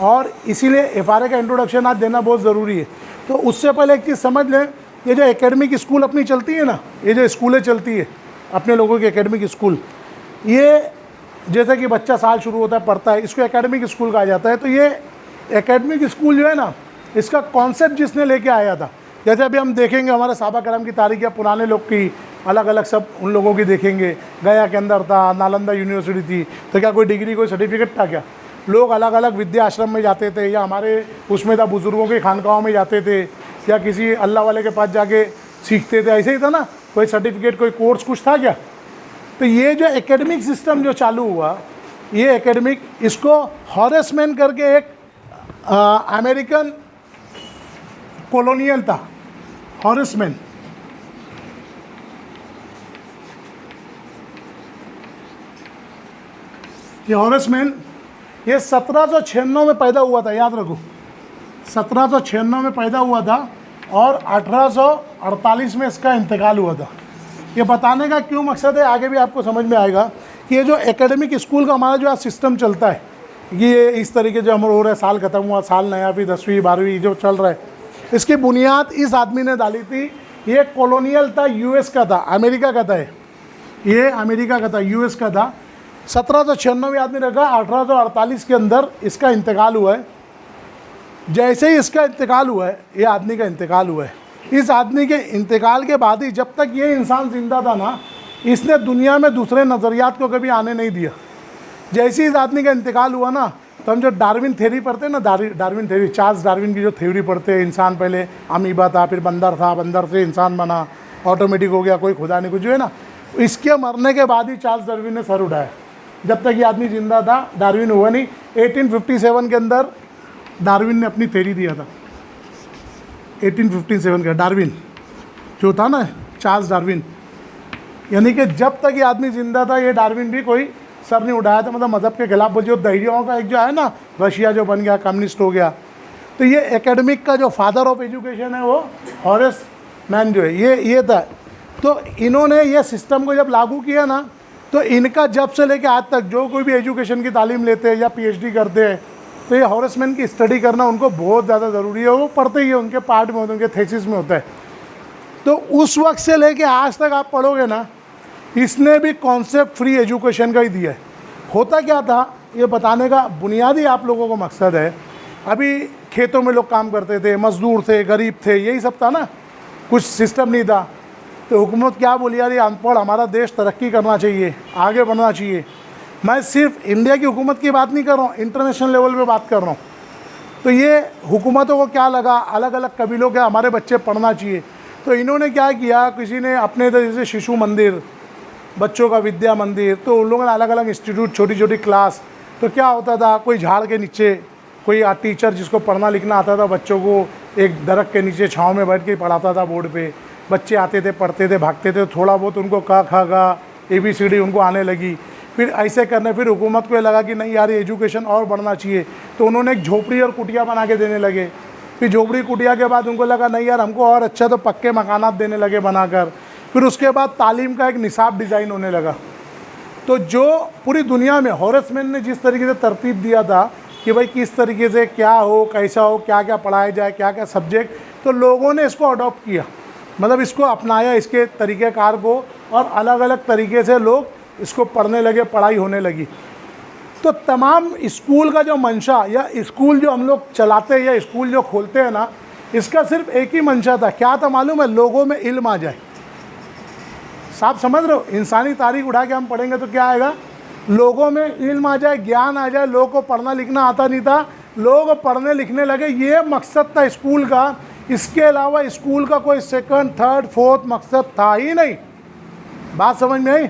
S1: और इसीलिए FRA का इंट्रोडक्शन आज देना बहुत ज़रूरी है। तो उससे पहले एक चीज़ समझ लें, ये जो एकेडमिक स्कूल अपनी चलती है ना, ये जो स्कूलें चलती है अपने लोगों की एकेडमिक स्कूल, ये जैसे कि बच्चा साल शुरू होता है, पढ़ता है, इसको एकेडमिक स्कूल कहा जाता है। तो ये एकेडमिक स्कूल जो है ना, इसका कॉन्सेप्ट जिसने लेके आया था, जैसे अभी हम देखेंगे हमारे साहबा करम की तारीख या पुराने लोग की अलग अलग सब उन लोगों की देखेंगे। गया के अंदर था, नालंदा यूनिवर्सिटी थी, तो क्या कोई डिग्री कोई सर्टिफिकेट था क्या? लोग अलग अलग विद्या आश्रम में जाते थे, या हमारे उसमें था बुज़ुर्गों के खानकाहों में जाते थे, या किसी अल्लाह वाले के पास जाके सीखते थे। ऐसे ही था ना, कोई सर्टिफिकेट, कोई कोर्स कुछ था क्या? तो ये जो एकेडमिक सिस्टम जो चालू हुआ, ये एकेडमिक, इसको हॉरेसमैन करके एक अमेरिकन कॉलोनियल था, हॉरेसमैन। ये हॉरेसमैन ये 1796 में पैदा हुआ था, याद रखो 1796 में पैदा हुआ था, और 1848 में इसका इंतकाल हुआ था। ये बताने का क्यों मकसद है, आगे भी आपको समझ में आएगा कि ये जो एकेडमिक स्कूल का हमारा जो आज सिस्टम चलता है, ये इस तरीके जो हमारा हो रहा है, साल ख़त्म हुआ, साल नया, फिर 10वीं 12वीं जो चल रहा है, इसकी बुनियाद इस आदमी ने डाली थी। ये कॉलोनियल था, US का था, अमेरिका का था, ये अमेरिका का था, US का था। 1796 आदमी रखा, 1848 के अंदर इसका इंतकाल हुआ है। जैसे ही इसका इंतकाल हुआ है, ये आदमी का इंतकाल हुआ है, इस आदमी के इंतकाल के बाद ही, जब तक ये इंसान जिंदा था ना, इसने दुनिया में दूसरे नज़रियात को कभी आने नहीं दिया। जैसे ही इस आदमी का इंतकाल हुआ ना, तो हम जो डार्विन थ्योरी पढ़ते हैं ना, डार्विन थ्योरी, चार्ल्स डार्विन की जो थ्योरी पढ़ते हैं, इंसान पहले अमीबा था, फिर बंदर था, बंदर से इंसान बना, ऑटोमेटिक हो गया, कोई खुदा नहीं कुछ, जो है ना, इसके मरने के बाद ही चार्ल्स डार्विन ने सर उठाया। जब तक ये आदमी जिंदा था डार्विन हुआ नहीं। 1857 के अंदर डार्विन ने अपनी थ्योरी दिया था। 1857 का डार्विन जो था ना, चार्ल्स डार्विन, यानी कि जब तक ये आदमी जिंदा था, ये डार्विन भी कोई सर नहीं उठाया था, मतलब मज़हब के खिलाफ। जो दहियों का एक जो है ना, रशिया जो बन गया, कम्युनिस्ट हो गया। तो ये एकेडमिक का जो फादर ऑफ एजुकेशन है, वो हॉरेस मैन जो है, ये था। तो इन्होंने ये सिस्टम को जब लागू किया ना, तो इनका जब से लेके आज तक जो कोई भी एजुकेशन की तालीम लेते हैं या PhD करते हैं, तो ये हॉरेसमैन की स्टडी करना उनको बहुत ज़्यादा ज़रूरी है। वो पढ़ते ही है, उनके पार्ट में होता है, उनके थेसिस में होता है। तो उस वक्त से लेके आज तक आप पढ़ोगे ना, इसने भी कॉन्सेप्ट फ्री एजुकेशन का ही दिया है। होता क्या था, ये बताने का बुनियादी आप लोगों को मकसद है। अभी खेतों में लोग काम करते थे, मजदूर थे, गरीब थे, यही सब था ना, कुछ सिस्टम नहीं था। तो हुकूमत क्या बोली, यार ये अनपढ़, हमारा देश तरक्की करना चाहिए, आगे बढ़ना चाहिए। मैं सिर्फ इंडिया की हुकूमत की बात नहीं कर रहा हूँ, इंटरनेशनल लेवल पे बात कर रहा हूँ। तो ये हुकूमतों को क्या लगा, अलग अलग कबीलों के हमारे बच्चे पढ़ना चाहिए। तो इन्होंने क्या किया, किसी ने अपने जैसे शिशु मंदिर, बच्चों का विद्या मंदिर, तो उन लोगों ने अलग अलग इंस्टीट्यूट, छोटी छोटी क्लास। तो क्या होता था, कोई झाड़ के नीचे कोई टीचर जिसको पढ़ना लिखना आता था, बच्चों को एक दरख्त के नीचे छाँव में बैठ के पढ़ाता था बोर्ड पे। बच्चे आते थे, पढ़ते थे, भागते थे, थोड़ा बहुत उनको क ख ग ABCD उनको आने लगी। फिर ऐसे करने, फिर हुकूमत को ये लगा कि नहीं यार ये एजुकेशन और बढ़ना चाहिए, तो उन्होंने एक झोपड़ी और कुटिया बना के देने लगे। फिर झोपड़ी कुटिया के बाद उनको लगा नहीं यार हमको और अच्छा, तो पक्के मकानात देने लगे बनाकर। फिर उसके बाद तालीम का एक निसाब डिज़ाइन होने लगा। तो जो पूरी दुनिया में होरेस मैन ने जिस तरीके से तरतीब दिया था कि भाई किस तरीके से क्या हो, कैसा हो, क्या क्या पढ़ाया जाए, क्या क्या सब्जेक्ट, तो लोगों ने इसको अडॉप्ट किया, मतलब इसको अपनाया, इसके तरीक़ेकार को, और अलग अलग तरीके से लोग इसको पढ़ने लगे, पढ़ाई होने लगी। तो तमाम स्कूल का जो मंशा या स्कूल जो हम लोग चलाते हैं या स्कूल जो खोलते हैं ना, इसका सिर्फ एक ही मंशा था, क्या था मालूम है? लोगों में इल्म आ जाए। साहब समझ रहे हो, इंसानी तारीख उठा के हम पढ़ेंगे तो क्या आएगा? लोगों में इल्म आ जाए, ज्ञान आ जाए। लोगों को पढ़ना लिखना आता नहीं था, लोग पढ़ने लिखने लगे, ये मकसद था स्कूल का। इसके अलावा स्कूल का कोई सेकंड, थर्ड, फोर्थ मकसद था ही नहीं। बात समझ में आई?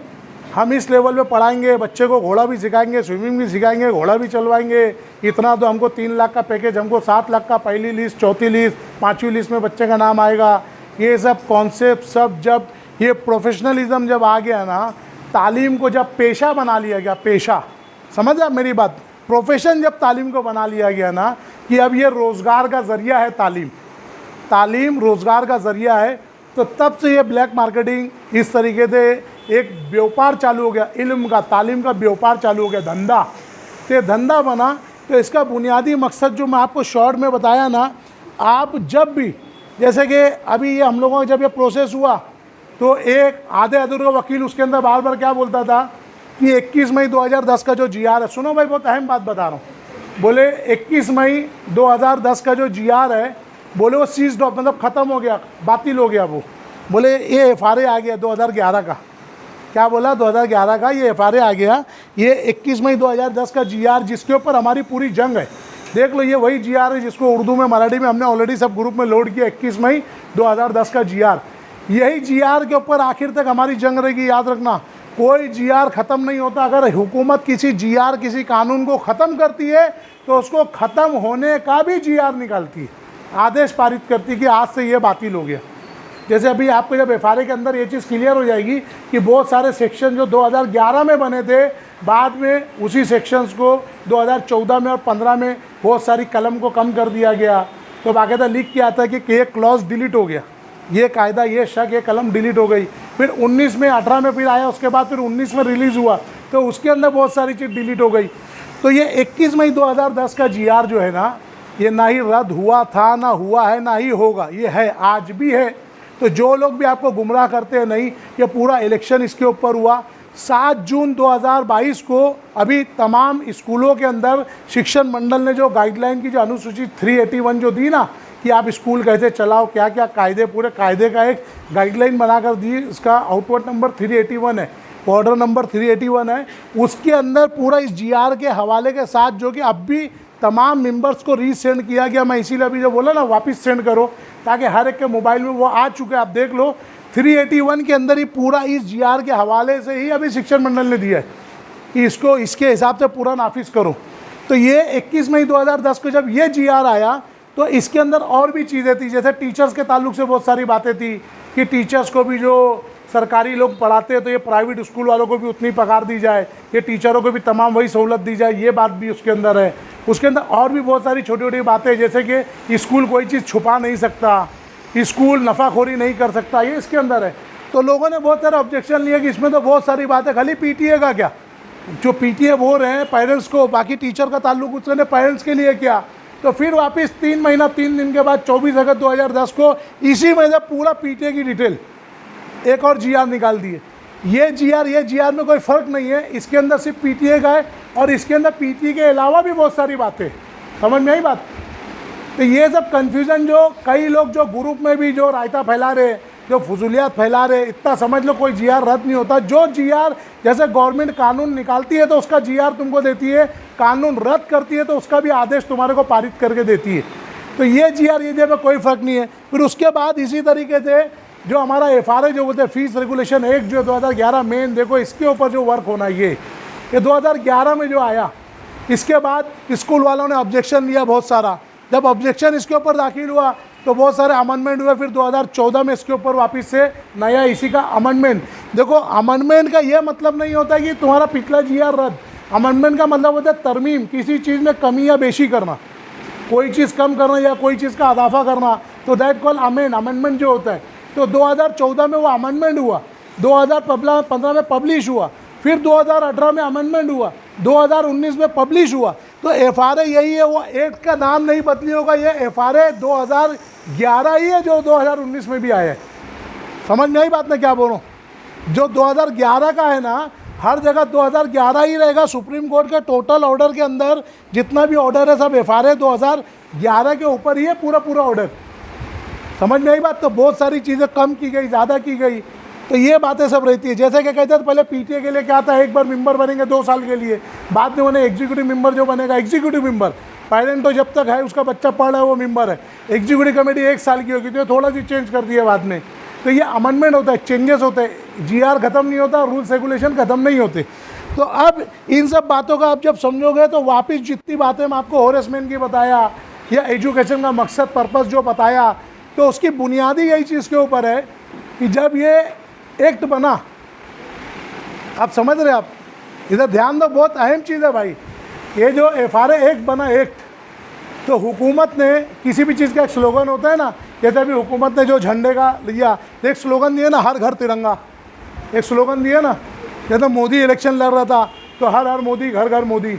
S1: हम इस लेवल पे पढ़ाएंगे, बच्चे को घोड़ा भी सिखाएंगे, स्विमिंग भी सिखाएंगे, घोड़ा भी चलवाएंगे, इतना तो हमको 3 लाख का पैकेज, हमको 7 लाख का पहली लिस्ट, चौथी लिस्ट, 5वीं लिस्ट में बच्चे का नाम आएगा। ये सब कॉन्सेप्ट सब, जब ये प्रोफेशनलिज्म जब आ गया ना, तालीम को जब पेशा बना लिया गया, पेशा, समझ आप मेरी बात? प्रोफेशन जब तालीम को बना लिया गया ना कि अब ये रोज़गार का ज़रिया है, तालीम रोज़गार का ज़रिया है, तो तब से ये ब्लैक मार्केटिंग इस तरीके से एक व्यापार चालू हो गया, इल्म का, तालीम का व्यापार चालू हो गया, धंधा। तो ये धंधा बना। तो इसका बुनियादी मकसद जो मैं आपको शॉर्ट में बताया ना, आप जब भी, जैसे कि अभी ये हम लोगों का जब ये प्रोसेस हुआ, तो एक आधे अधूरा वकील उसके अंदर बार बार क्या बोलता था कि 21 मई 2010 का जो GR है, सुनो भाई बहुत अहम बात बता रहा हूँ, बोले 21 मई 2010 का जो GR है, बोले वो सीज्ड ऑफ, मतलब ख़त्म हो गया, बातिल हो गया वो। बोले ये FRA आ गया 2011 का, क्या बोला? 2011 का ये FRA आ गया, ये 21 मई 2010 का GR, जिसके ऊपर हमारी पूरी जंग है। देख लो, ये वही GR है जिसको उर्दू में, मराठी में हमने ऑलरेडी सब ग्रुप में लोड किया। 21 मई 2010 का GR, यही GR के ऊपर आखिर तक हमारी जंग रहेगी। याद रखना, कोई GR ख़त्म नहीं होता। अगर हुकूमत किसी GR, किसी कानून को ख़त्म करती है तो उसको ख़त्म होने का भी GR निकालती है, आदेश पारित करती है कि आज से ये बातिल हो गया। जैसे अभी आपको जब FRA के अंदर ये चीज़ क्लियर हो जाएगी कि बहुत सारे सेक्शन जो 2011 में बने थे, बाद में उसी सेक्शंस को 2014 में और 15 में बहुत सारी कलम को कम कर दिया गया। तो बाकायदा लिख के आता है कि ये क्लॉज डिलीट हो गया, ये कायदा, ये शक, ये कलम डिलीट हो गई। फिर 19 में, 18 में फिर आया, उसके बाद फिर 19 में रिलीज़ हुआ, तो उसके अंदर बहुत सारी चीज़ डिलीट हो गई। तो ये 21 मई 2010 का GR जो है ना, ये ना ही रद्द हुआ था, ना हुआ है, ना ही होगा, ये है, आज भी है। तो जो लोग भी आपको गुमराह करते हैं, नहीं, ये पूरा इलेक्शन इसके ऊपर हुआ। 7 जून 2022 को अभी तमाम स्कूलों के अंदर शिक्षण मंडल ने जो गाइडलाइन की जो अनुसूची 381 जो दी ना, कि आप स्कूल कैसे चलाओ, क्या क्या कायदे, पूरे कायदे का एक गाइडलाइन बनाकर दी। इसका आउटवर्ड नंबर 381 है, ऑर्डर नंबर 381 है। उसके अंदर पूरा इस GR के हवाले के साथ, जो कि अब भी तमाम मेंबर्स को रीसेंड किया गया, मैं इसीलिए अभी जो बोला ना वापस सेंड करो, ताकि हर एक के मोबाइल में वो आ चुके हैं। आप देख लो, 381 के अंदर ही पूरा इस GR के हवाले से ही अभी शिक्षण मंडल ने दिया है कि इसको इसके हिसाब से पूरा नाफिज करो। तो ये 21 मई 2010 को जब ये GR आया, तो इसके अंदर और भी चीज़ें थी। जैसे टीचर्स के ताल्लुक से बहुत सारी बातें थी कि टीचर्स को भी, जो सरकारी लोग पढ़ाते हैं तो ये प्राइवेट स्कूल वालों को भी उतनी पगार दी जाए, ये टीचरों को भी तमाम वही सहूलत दी जाए, ये बात भी उसके अंदर है। उसके अंदर और भी बहुत सारी छोटी छोटी बातें, जैसे कि स्कूल कोई चीज़ छुपा नहीं सकता, स्कूल नफ़ाखोरी नहीं कर सकता, ये इसके अंदर है। तो लोगों ने बहुत सारे ऑब्जेक्शन लिए कि इसमें तो बहुत सारी बातें, खाली PTA का क्या, जो PTA बोल रहे हैं पेरेंट्स को, बाकी टीचर का ताल्लुक उसने पेरेंट्स के लिए क्या। तो फिर वापस 3 महीना 3 दिन के बाद 24 अगस्त 2010 को इसी में से पूरा PTA की डिटेल एक और GR निकाल दिए। ये GR में कोई फ़र्क नहीं है, इसके अंदर सिर्फ PTA का है, और इसके अंदर PTA के अलावा भी बहुत सारी बातें, समझ में आई बात? तो ये सब कन्फ्यूज़न, जो कई लोग जो ग्रुप में भी जो रायता फैला रहे, जो फजूलियात फैला रहे, इतना समझ लो कोई GR रद्द नहीं होता। जो GR, जैसे गवर्नमेंट कानून निकालती है तो उसका GR तुमको देती है, कानून रद्द करती है तो उसका भी आदेश तुम्हारे को पारित करके देती है। तो ये GR ये में कोई फ़र्क नहीं है। फिर उसके बाद इसी तरीके से जो हमारा FRA जो बोलते हैं, फीस रेगुलेशन एक्ट जो 2011 मेन, देखो इसके ऊपर जो वर्क होना, ये 2011 में जो आया, इसके बाद स्कूल वालों ने ऑब्जेक्शन लिया बहुत सारा। जब ऑब्जेक्शन इसके ऊपर दाखिल हुआ तो बहुत सारे अमेंडमेंट हुए। फिर 2014 में इसके ऊपर वापस से नया इसी का अमेंडमेंट, देखो अमेंडमेंट का ये मतलब नहीं होता कि तुम्हारा पिछला जीआर रद्द। अमेंडमेंट का मतलब होता है तरमीम, किसी चीज़ में कमी या बेशी करना, कोई चीज़ कम करना या कोई चीज़ का अदाफा करना, तो दैट कॉल अमेंडमेंट जो होता है। तो 2014 में वो अमेंडमेंट हुआ, 2015 में पब्लिश हुआ, फिर 2018 में अमेंडमेंट हुआ, 2019 में पब्लिश हुआ। तो FRA यही है, वो एक्ट का नाम नहीं बदली होगा, ये FRA 2011 ही है जो 2019 में भी आया है। समझ में आई बात मैं क्या बोल रहा हूँ? जो 2011 का है ना, हर जगह 2011 ही रहेगा। सुप्रीम कोर्ट के टोटल ऑर्डर के अंदर जितना भी ऑर्डर है सब FRA 2011 के ऊपर ही है, पूरा ऑर्डर। समझ में आई बात? तो बहुत सारी चीज़ें कम की गई, ज़्यादा की गई, तो ये बातें सब रहती है। जैसे कि कहते थे पहले PTA के लिए क्या था, एक बार मेंबर बनेंगे 2 साल के लिए, बाद में उन्हें एग्जीक्यूटिव मेंबर जो बनेगा, एग्जीक्यूटिव मेंबर पेरेंट तो जब तक है उसका बच्चा पढ़ रहा है वो मेंबर है, एग्जीक्यूटिव कमेटी 1 साल की होगी, तो थोड़ा सी चेंज कर दिया बाद में। तो ये अमेंडमेंट होता है, चेंजेस होते हैं, GR ख़त्म नहीं होता, रूल्स रेगुलेशन ख़त्म नहीं होते। तो अब इन सब बातों का आप जब समझोगे तो वापस जितनी बातें मैं आपको हॉरेसमेंट की बताया या एजुकेशन का मकसद पर्पस जो बताया, तो उसकी बुनियादी यही चीज़ के ऊपर है कि जब ये एक्ट बना, आप समझ रहे, आप इधर ध्यान दो, बहुत अहम चीज़ है भाई। ये जो FRA एक्ट बना, एक्ट, तो हुकूमत ने किसी भी चीज़ का एक स्लोगन होता है ना, जैसे अभी हुकूमत ने जो झंडे का लिया, एक स्लोगन दिया ना, हर घर तिरंगा, एक स्लोगन दिया ना। जैसे मोदी इलेक्शन लड़ रहा था तो हर हर मोदी, घर घर मोदी,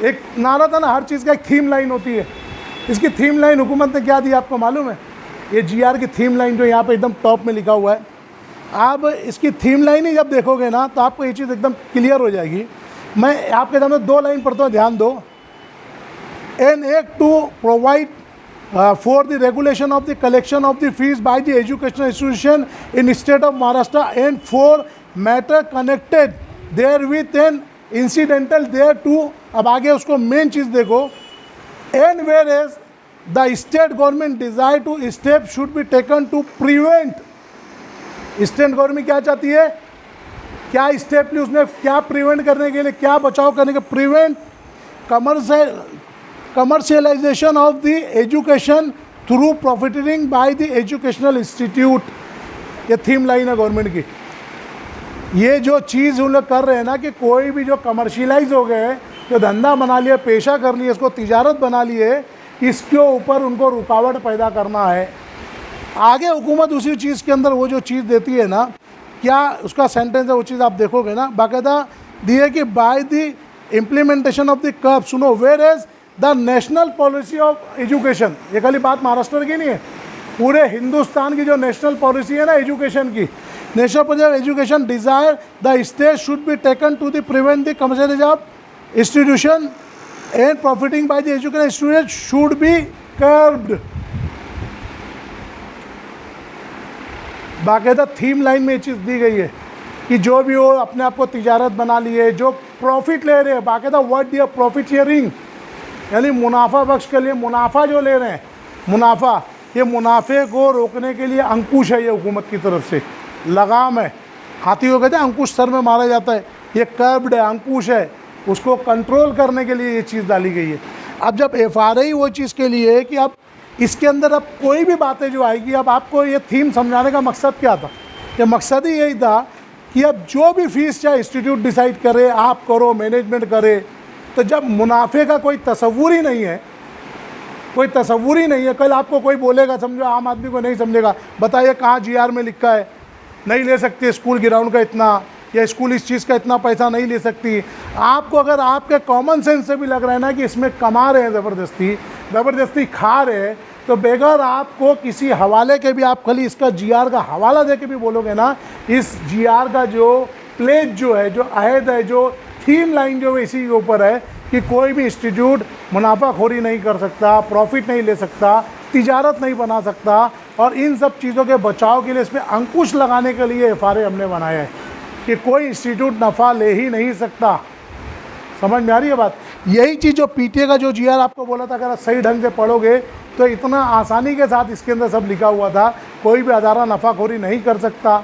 S1: एक नारा था ना। हर चीज़ का एक थीम लाइन होती है। इसकी थीम लाइन हुकूमत ने क्या दी आपको मालूम है? ये GR की थीम लाइन जो यहाँ पे एकदम टॉप में लिखा हुआ है, आप इसकी थीम लाइन ही जब देखोगे ना तो आपको ये चीज़ एकदम क्लियर हो जाएगी। मैं आपके सामने 2 लाइन पढ़ता हूँ, ध्यान दो। An act to provide for the regulation of the collection of the fees by the educational institution in state of Maharashtra and for matter connected therewith and incidental thereto। अब आगे उसको मेन चीज़ देखो, and whereas the state government desire to step should be taken to prevent। State government क्या चाहती है, क्या step ली उसने, क्या प्रिवेंट करने के लिए, क्या बचाव करने के, prevent commercialisation of the education through profiting by the educational institute. ये थीम लाइन है गवर्नमेंट की। ये जो चीज़ उन लोग कर रहे हैं ना कि कोई भी जो कमर्शियलाइज हो गए, जो धंधा बना लिए, पेशा कर लिए, इसको तिजारत बना लिए, इसके ऊपर उनको रुकावट पैदा करना है। आगे हुकूमत उसी चीज़ के अंदर वो जो चीज़ देती है ना, क्या उसका सेंटेंस है, वो चीज़ आप देखोगे ना, बाकायदा दी है कि by the implementation of the curve, सुनो, whereas the national policy of education. ये खाली बात महाराष्ट्र की नहीं है, पूरे हिंदुस्तान की जो नेशनल पॉलिसी है ना एजुकेशन की, national policy of education desire the state should be taken to the prevent the commercialization of institution and profiting by the education student should be curbed. बाकायदा थीम लाइन में ये चीज़ दी गई है कि जो भी हो अपने आप को तिजारत बना लिए, जो प्रॉफिट ले रहे हैं, बाकायदा वर्ड दिया प्रॉफिट शेयरिंग, यानी मुनाफा बख्श के लिए मुनाफा जो ले रहे हैं, मुनाफा, ये मुनाफे को रोकने के लिए अंकुश है, ये हुकूमत की तरफ से लगाम है। हाथी को कहते हैं अंकुश सर में मारा जाता है, ये कर्ब्ड है, अंकुश है, उसको कंट्रोल करने के लिए ये चीज़ डाली गई है। अब जब FRA ही वो चीज़ के लिए है कि अब इसके अंदर अब कोई भी बातें जो आएगी, अब आपको ये थीम समझाने का मकसद क्या था? ये मकसद ही यही था कि अब जो भी फीस चाहे इंस्टीट्यूट डिसाइड करे, आप करो, मैनेजमेंट करे, तो जब मुनाफे का कोई तसव्वुर ही नहीं है, कोई तसव्वुर ही नहीं है, कल आपको कोई बोलेगा, समझो आम आदमी को नहीं समझेगा, बताइए कहाँ GR में लिखा है नहीं ले सकती स्कूल ग्राउंड का इतना, या स्कूल इस चीज़ का इतना पैसा नहीं ले सकती। आपको अगर आपके कॉमन सेंस से भी लग रहा है ना कि इसमें कमा रहे हैं, ज़बरदस्ती खा रहे हैं, तो बगैर आपको किसी हवाले के भी आप खाली इसका GR का हवाला दे के भी बोलोगे ना, इस GR का जो प्लेज जो है, जो अहद है, जो थीम लाइन जो है इसी के ऊपर है कि कोई भी इंस्टीट्यूट मुनाफाखोरी नहीं कर सकता, प्रॉफिट नहीं ले सकता, तिजारत नहीं बना सकता, और इन सब चीज़ों के बचाव के लिए इसमें अंकुश लगाने के लिए FRA हमने बनाया है कि कोई इंस्टीट्यूट नफ़ा ले ही नहीं सकता। समझ में आ रही है बात? यही चीज़ जो PTA का जो GR आपको बोला था, अगर आप सही ढंग से पढ़ोगे तो इतना आसानी के साथ इसके अंदर सब लिखा हुआ था, कोई भी अदारा नफ़ाखोरी नहीं कर सकता,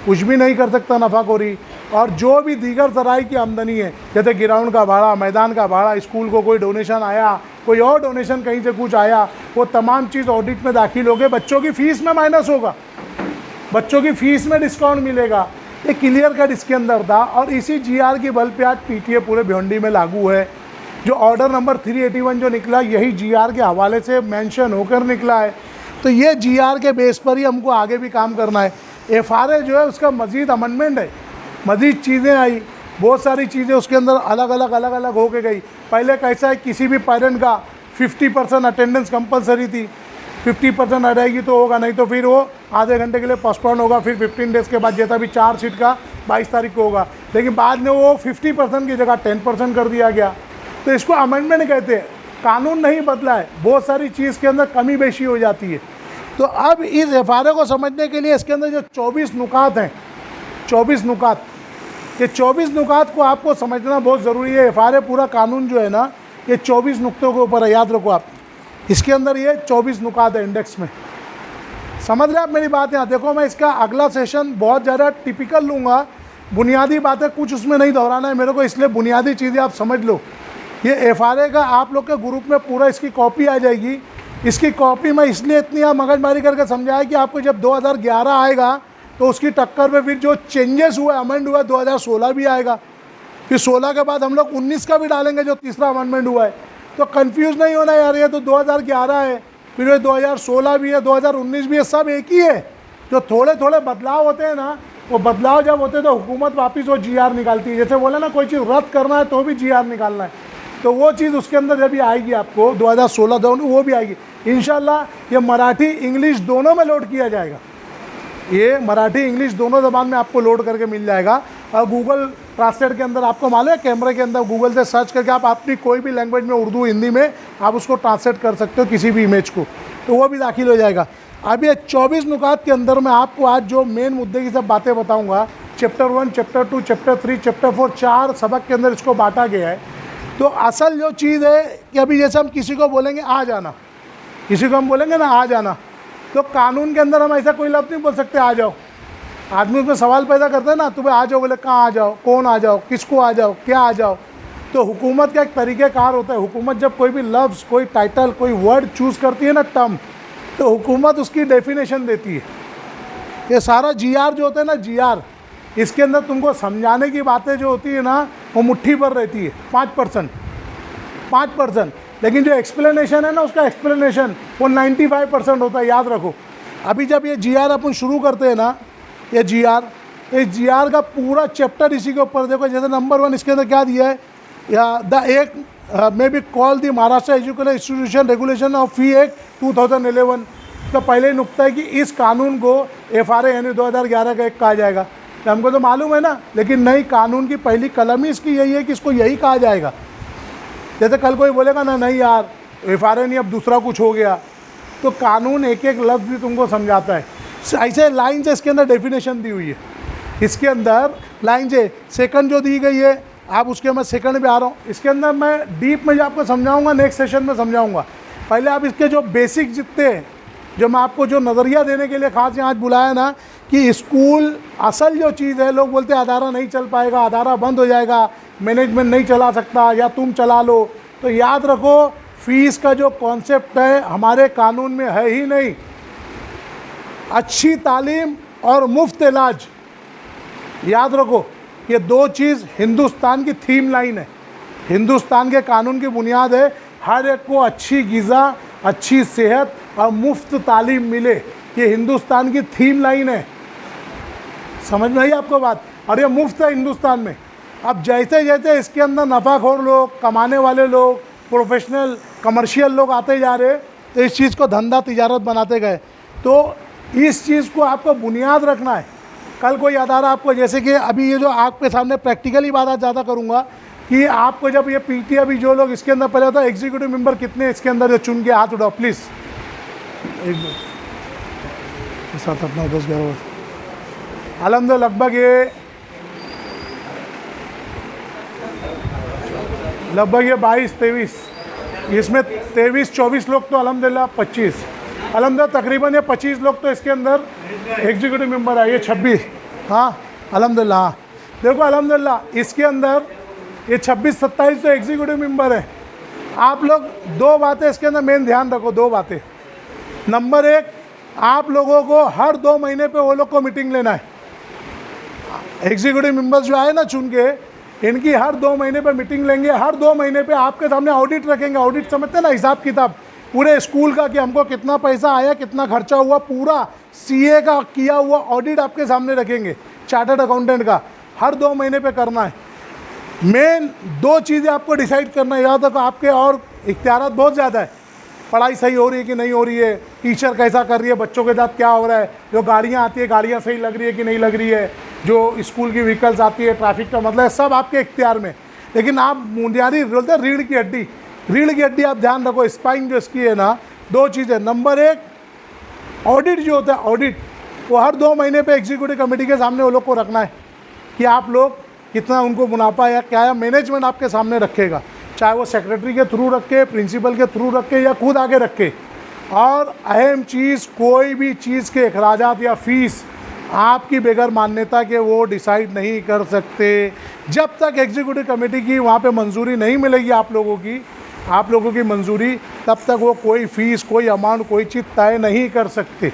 S1: कुछ भी नहीं कर सकता नफ़ाखोरी। और जो भी दीगर ज़राई की आमदनी है, जैसे ग्राउंड का भाड़ा, मैदान का भाड़ा, स्कूल को कोई डोनेशन आया, कोई और डोनेशन कहीं से कुछ आया, वो तमाम चीज़ ऑडिट में दाखिल हो गए, बच्चों की फ़ीस में माइनस होगा, बच्चों की फ़ीस में डिस्काउंट मिलेगा, ये क्लियर कट इसके अंदर था। और इसी GR की बल पे आज PTA पूरे भिवंडी में लागू है। जो ऑर्डर नंबर 381 जो निकला यही GR के हवाले से मेंशन होकर निकला है। तो ये GR के बेस पर ही हमको आगे भी काम करना है। FRA जो है उसका मज़ीद अमेंडमेंट है, मज़ीद चीज़ें आई, बहुत सारी चीज़ें उसके अंदर अलग अलग हो के गई। पहले कैसा है, किसी भी पेरेंट का 50% अटेंडेंस कंपलसरी थी, 50% आ रहेगी तो होगा, नहीं तो फिर वो आधे घंटे के लिए पोस्टपोन होगा। फिर 15 डेज़ के बाद जैसा भी 4 सीट का 22 तारीख को होगा। लेकिन बाद में वो 50% की जगह 10% कर दिया गया। तो इसको अमेंडमेंट कहते हैं, कानून नहीं बदला है, बहुत सारी चीज़ के अंदर कमी बेशी हो जाती है। तो अब इस FRA को समझने के लिए इसके अंदर जो 24 नुकात हैं, 24 नुकात, ये 24 नुकात को आपको समझना बहुत ज़रूरी है। FRA पूरा कानून जो है ना ये 24 नुक्तों के ऊपर है, याद रखो आप। इसके अंदर ये 24 नुकात है इंडेक्स में। समझ रहे आप मेरी बात? यहाँ देखो, मैं इसका अगला सेशन बहुत ज़्यादा टिपिकल लूँगा, बुनियादी बातें कुछ उसमें नहीं दोहराना है मेरे को, इसलिए बुनियादी चीज़ें आप समझ लो। ये FRA का आप लोग के ग्रुप में पूरा इसकी कॉपी आ जाएगी। इसकी कॉपी मैं इसलिए इतनी मगजमारी करके समझाया कि आपको जब 2011 आएगा तो उसकी टक्कर पे फिर जो चेंजेस हुए, अमेंड हुआ, 2016 भी आएगा। फिर 16 के बाद हम लोग 19 का भी डालेंगे जो तीसरा अमेंडमेंट हुआ है। तो कंफ्यूज नहीं होना यार, ये तो 2011 है, फिर ये 2016 भी है, 2019 भी है, सब एक ही है। जो थोड़े थोड़े बदलाव होते हैं ना, वो बदलाव जब होते हैं तो हुकूमत वापस वो GR निकालती है। जैसे बोला ना, कोई चीज़ रद्द करना है तो भी GR निकालना है, तो वो चीज़ उसके अंदर जब भी आएगी आपको 2016 वो भी आएगी इंशाल्लाह। ये मराठी इंग्लिश दोनों में लोड किया जाएगा, ये मराठी इंग्लिश दोनों ज़बान में आपको लोड करके मिल जाएगा। और गूगल ट्रांसलेट के अंदर आपको मालूम है, कैमरे के अंदर गूगल से सर्च करके आप अपनी कोई भी लैंग्वेज में, उर्दू हिंदी में, आप उसको ट्रांसलेट कर सकते हो किसी भी इमेज को, तो वो भी दाखिल हो जाएगा। अब ये 24 नुकात के अंदर मैं आपको आज जो मेन मुद्दे की सब बातें बताऊँगा, चैप्टर 1, चैप्टर 2, चैप्टर 3, चैप्टर 4, 4 सबक के अंदर इसको बांटा गया है। तो असल जो चीज़ है कि अभी जैसे हम किसी को बोलेंगे आ जाना, किसी को हम बोलेंगे ना आ जाना, तो कानून के अंदर हम ऐसा कोई लफ्ज़ नहीं बोल सकते आ जाओ। आदमी उसमें सवाल पैदा करता है ना, तुम्हें आ जाओ, बोले कहाँ आ जाओ, कौन आ जाओ, किसको आ जाओ, क्या आ जाओ। तो हुकूमत का एक तरीक़ेकार होता है। हुकूमत जब कोई भी लफ्ज़, कोई टाइटल, कोई वर्ड चूज़ करती है ना, टर्म, तो हुकूमत उसकी डेफिनेशन देती है। ये सारा GR जो होता है ना, GR, इसके अंदर तुमको समझाने की बातें जो होती है ना, वो मुट्ठी भर रहती है, 5%। लेकिन जो एक्सप्लेनेशन है ना, उसका एक्सप्लेनेशन वो 95% होता है, याद रखो। अभी जब ये GR अपन शुरू करते हैं ना, ये GR, तो इस GR का पूरा चैप्टर इसी के ऊपर देखो। जैसे नंबर 1 इसके अंदर क्या दिया है, या the act may be call the Maharashtra education institution regulation of fee act 2011। तो पहले ही नुकता है कि इस कानून को FRA यानी 2011 का एक कहा जाएगा। तो हमको तो मालूम है ना, लेकिन नई कानून की पहली कलम ही इसकी यही है कि इसको यही कहा जाएगा। जैसे कल कोई बोलेगा ना, नहीं यार FRA नहीं, अब दूसरा कुछ हो गया, तो कानून एक एक लफ्ज़ भी तुमको समझाता है। ऐसे लाइन से इसके अंदर डेफिनेशन दी हुई है, इसके अंदर लाइन से सेकंड जो दी गई है, आप उसके मैं सेकंड पे आ रहा हूँ। इसके अंदर मैं डीप में जो आपको समझाऊंगा, नेक्स्ट सेशन में समझाऊंगा। पहले आप इसके जो बेसिक जितने हैं, जो मैं आपको जो नज़रिया देने के लिए ख़ास यहाँ आज बुलाया ना, कि स्कूल असल जो चीज़ है, लोग बोलते हैं अदारा नहीं चल पाएगा, अदारा बंद हो जाएगा, मैनेजमेंट नहीं चला सकता, या तुम चला लो। तो याद रखो, फीस का जो कॉन्सेप्ट है हमारे कानून में है ही नहीं। अच्छी तालीम और मुफ्त इलाज, याद रखो, ये दो चीज़ हिंदुस्तान की थीम लाइन है, हिंदुस्तान के कानून की बुनियाद है। हर एक को अच्छी ग़िज़ा, अच्छी सेहत और मुफ्त तालीम मिले, ये हिंदुस्तान की थीम लाइन है। समझ में आई आपको बात? और ये मुफ्त है हिंदुस्तान में। अब जैसे जैसे इसके अंदर नफ़ाखोर लोग, कमाने वाले लोग, प्रोफेशनल कमर्शियल लोग आते जा रहे, तो इस चीज़ को धंधा तिजारत बनाते गए। तो इस चीज़ को आपको बुनियाद रखना है। कल कोई अदारा आपको, जैसे कि अभी ये जो आपके सामने प्रैक्टिकली बात ज़्यादा करूँगा, कि आपको जब ये PT अभी जो लोग इसके अंदर पहले होता है एग्जीक्यूटिव मेंबर कितने इसके अंदर जो चुन के हाथ उठाओ प्लीज़, एक दो 7 8 9 10 11 अलहमदुलिल्लाह लगभग ये 22 23, इसमें 23 24 लोग तो अल्हम्दुलिल्लाह 25 अल्हम्दुलिल्लाह तकरीबन ये 25 लोग तो इसके अंदर एग्जीक्यूटिव मेंबर है, ये 26, हाँ अल्हम्दुलिल्लाह। हाँ देखो अल्हम्दुलिल्लाह इसके अंदर ये 26 27 तो एग्जीक्यूटिव मेंबर है। आप लोग दो बातें इसके अंदर मेन ध्यान रखो, दो बातें। नंबर 1, आप लोगों को हर 2 महीने पे वो लोग को मीटिंग लेना है। एग्जीक्यूटिव मेंबर्स जो आए ना चुन के, इनकी हर 2 महीने पे मीटिंग लेंगे, हर 2 महीने पे आपके सामने ऑडिट रखेंगे। ऑडिट समझते हैं ना, हिसाब किताब पूरे स्कूल का कि हमको कितना पैसा आया, कितना खर्चा हुआ, पूरा सीए का किया हुआ ऑडिट आपके सामने रखेंगे, चार्टर्ड अकाउंटेंट का, हर 2 महीने पे करना है। मेन 2 चीज़ें आपको डिसाइड करना है, याद रखो। आपके और इख्तियारात बहुत ज़्यादा है, पढ़ाई सही हो रही है कि नहीं हो रही है, टीचर कैसा कर रही है, बच्चों के साथ क्या हो रहा है, जो गाड़ियाँ आती है गाड़ियाँ सही लग रही है कि नहीं लग रही है, जो स्कूल की व्हीकल्स आती है, ट्रैफिक का मतलब है, सब आपके इख्तियार में। लेकिन आप बुनियादी बोलते हैं रीढ़ की हड्डी, रीढ़ की हड्डी आप ध्यान रखो, स्पाइन जो इसकी है ना, 2 चीज़ें। नंबर 1 ऑडिट जो होता है, ऑडिट वो हर 2 महीने पे एग्जीक्यूटिव कमेटी के सामने वो लोग को रखना है कि आप लोग कितना उनको मुनाफा या क्या है, मैनेजमेंट आपके सामने रखेगा, चाहे वो सेक्रेटरी के थ्रू रखे, प्रिंसिपल के थ्रू रखे या खुद आगे रखे। और अहम चीज़, कोई भी चीज़ के अखराजात या फीस आपकी बगैर मान्यता के वो डिसाइड नहीं कर सकते। जब तक एग्जीक्यूटिव कमेटी की वहाँ पे मंजूरी नहीं मिलेगी आप लोगों की मंजूरी, तब तक वो कोई फ़ीस, कोई अमाउंट, कोई चीज़ तय नहीं कर सकते।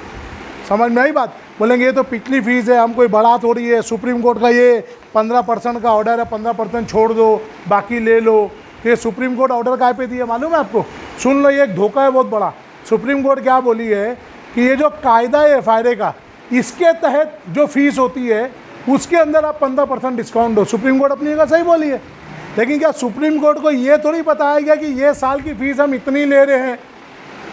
S1: समझ में आई बात? बोलेंगे ये तो पिछली फ़ीस है, हम कोई बढ़ा थोड़ी है, सुप्रीम कोर्ट का ये 15% का ऑर्डर है, 15% छोड़ दो, बाकी ले लो। ये सुप्रीम कोर्ट ऑर्डर काय पे दिया मालूम है आपको? सुन लो, ये एक धोखा है बहुत बड़ा। सुप्रीम कोर्ट क्या बोली है कि ये जो कायदा है FIRA का, इसके तहत जो फीस होती है उसके अंदर आप 15% डिस्काउंट दो। सुप्रीम कोर्ट अपनी जगह सही बोली है, लेकिन क्या सुप्रीम कोर्ट को ये थोड़ी बताया गया कि ये साल की फ़ीस हम इतनी ले रहे हैं,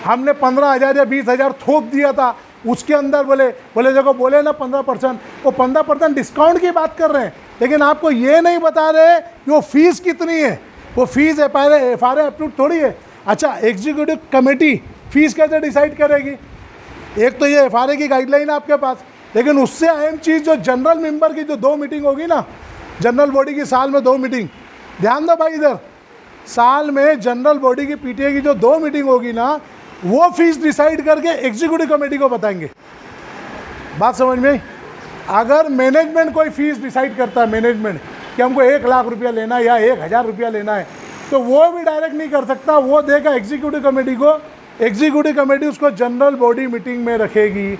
S1: हमने 15,000 या 20,000 थोक दिया था, उसके अंदर बोले जगह बोले ना 15%, वो 15% डिस्काउंट की बात कर रहे हैं, लेकिन आपको ये नहीं बता रहे कि वो फीस कितनी है। वो फीस FIRA अप्रूव थोड़ी है। अच्छा, एग्जीक्यूटिव कमेटी फीस कैसे डिसाइड करेगी? एक तो ये FIRA की गाइडलाइन है आपके पास, लेकिन उससे अहम चीज़ जो जनरल मेंबर की जो 2 मीटिंग होगी ना, जनरल बॉडी की साल में 2 मीटिंग, ध्यान दो भाई इधर, साल में जनरल बॉडी की PTA की जो 2 मीटिंग होगी ना, वो फीस डिसाइड करके एग्जीक्यूटिव कमेटी को बताएंगे। बात समझ में? अगर मैनेजमेंट कोई फीस डिसाइड करता है, मैनेजमेंट कि हमको 1 लाख रुपया लेना है या 1,000 रुपया लेना है, तो वो भी डायरेक्ट नहीं कर सकता, वो देगा एग्जीक्यूटिव कमेटी को। एग्जीक्यूटिव कमेटी उसको जनरल बॉडी मीटिंग में रखेगी।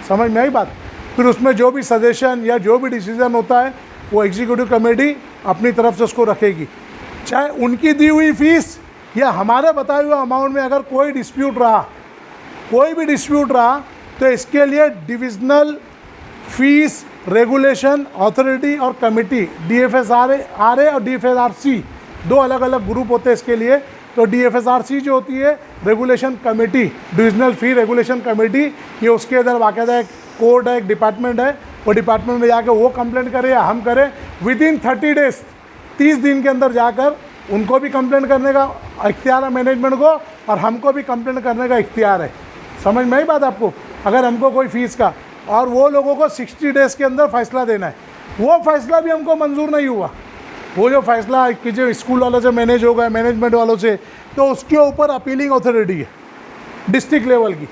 S1: समझ में आई बात? फिर उसमें जो भी सजेशन या जो भी डिसीजन होता है वो एग्जीक्यूटिव कमेटी अपनी तरफ से उसको रखेगी। चाहे उनकी दी हुई फीस या हमारे बताए हुए अमाउंट में अगर कोई डिस्प्यूट रहा, तो इसके लिए डिविजनल फीस रेगुलेशन अथॉरिटी और कमेटी, DFSRA और DFSRC 2 अलग अलग ग्रुप होते हैं इसके लिए। तो DFSRC जो होती है रेगुलेशन कमेटी, डिविजनल फी रेगुलेशन कमेटी, ये उसके अंदर बाकायदा एक कोर्ट है, एक डिपार्टमेंट है, वो डिपार्टमेंट में जाकर वो कंप्लेंट करे या हम करें, विदिन 30 डेज 30 दिन के अंदर जाकर उनको भी कंप्लेंट करने का इख्तियार है मैनेजमेंट को, और हमको भी कंप्लेंट करने का इख्तियार है। समझ में आई बात आपको? अगर हमको कोई फ़ीस का, और वो लोगों को 60 डेज़ के अंदर फ़ैसला देना है, वो फ़ैसला भी हमको मंजूर नहीं हुआ, वो जो फ़ैसला कि जो स्कूल वालों से मैनेज होगा, मैनेजमेंट वालों से, तो उसके ऊपर अपीलिंग अथॉरिटी है डिस्ट्रिक्ट लेवल की,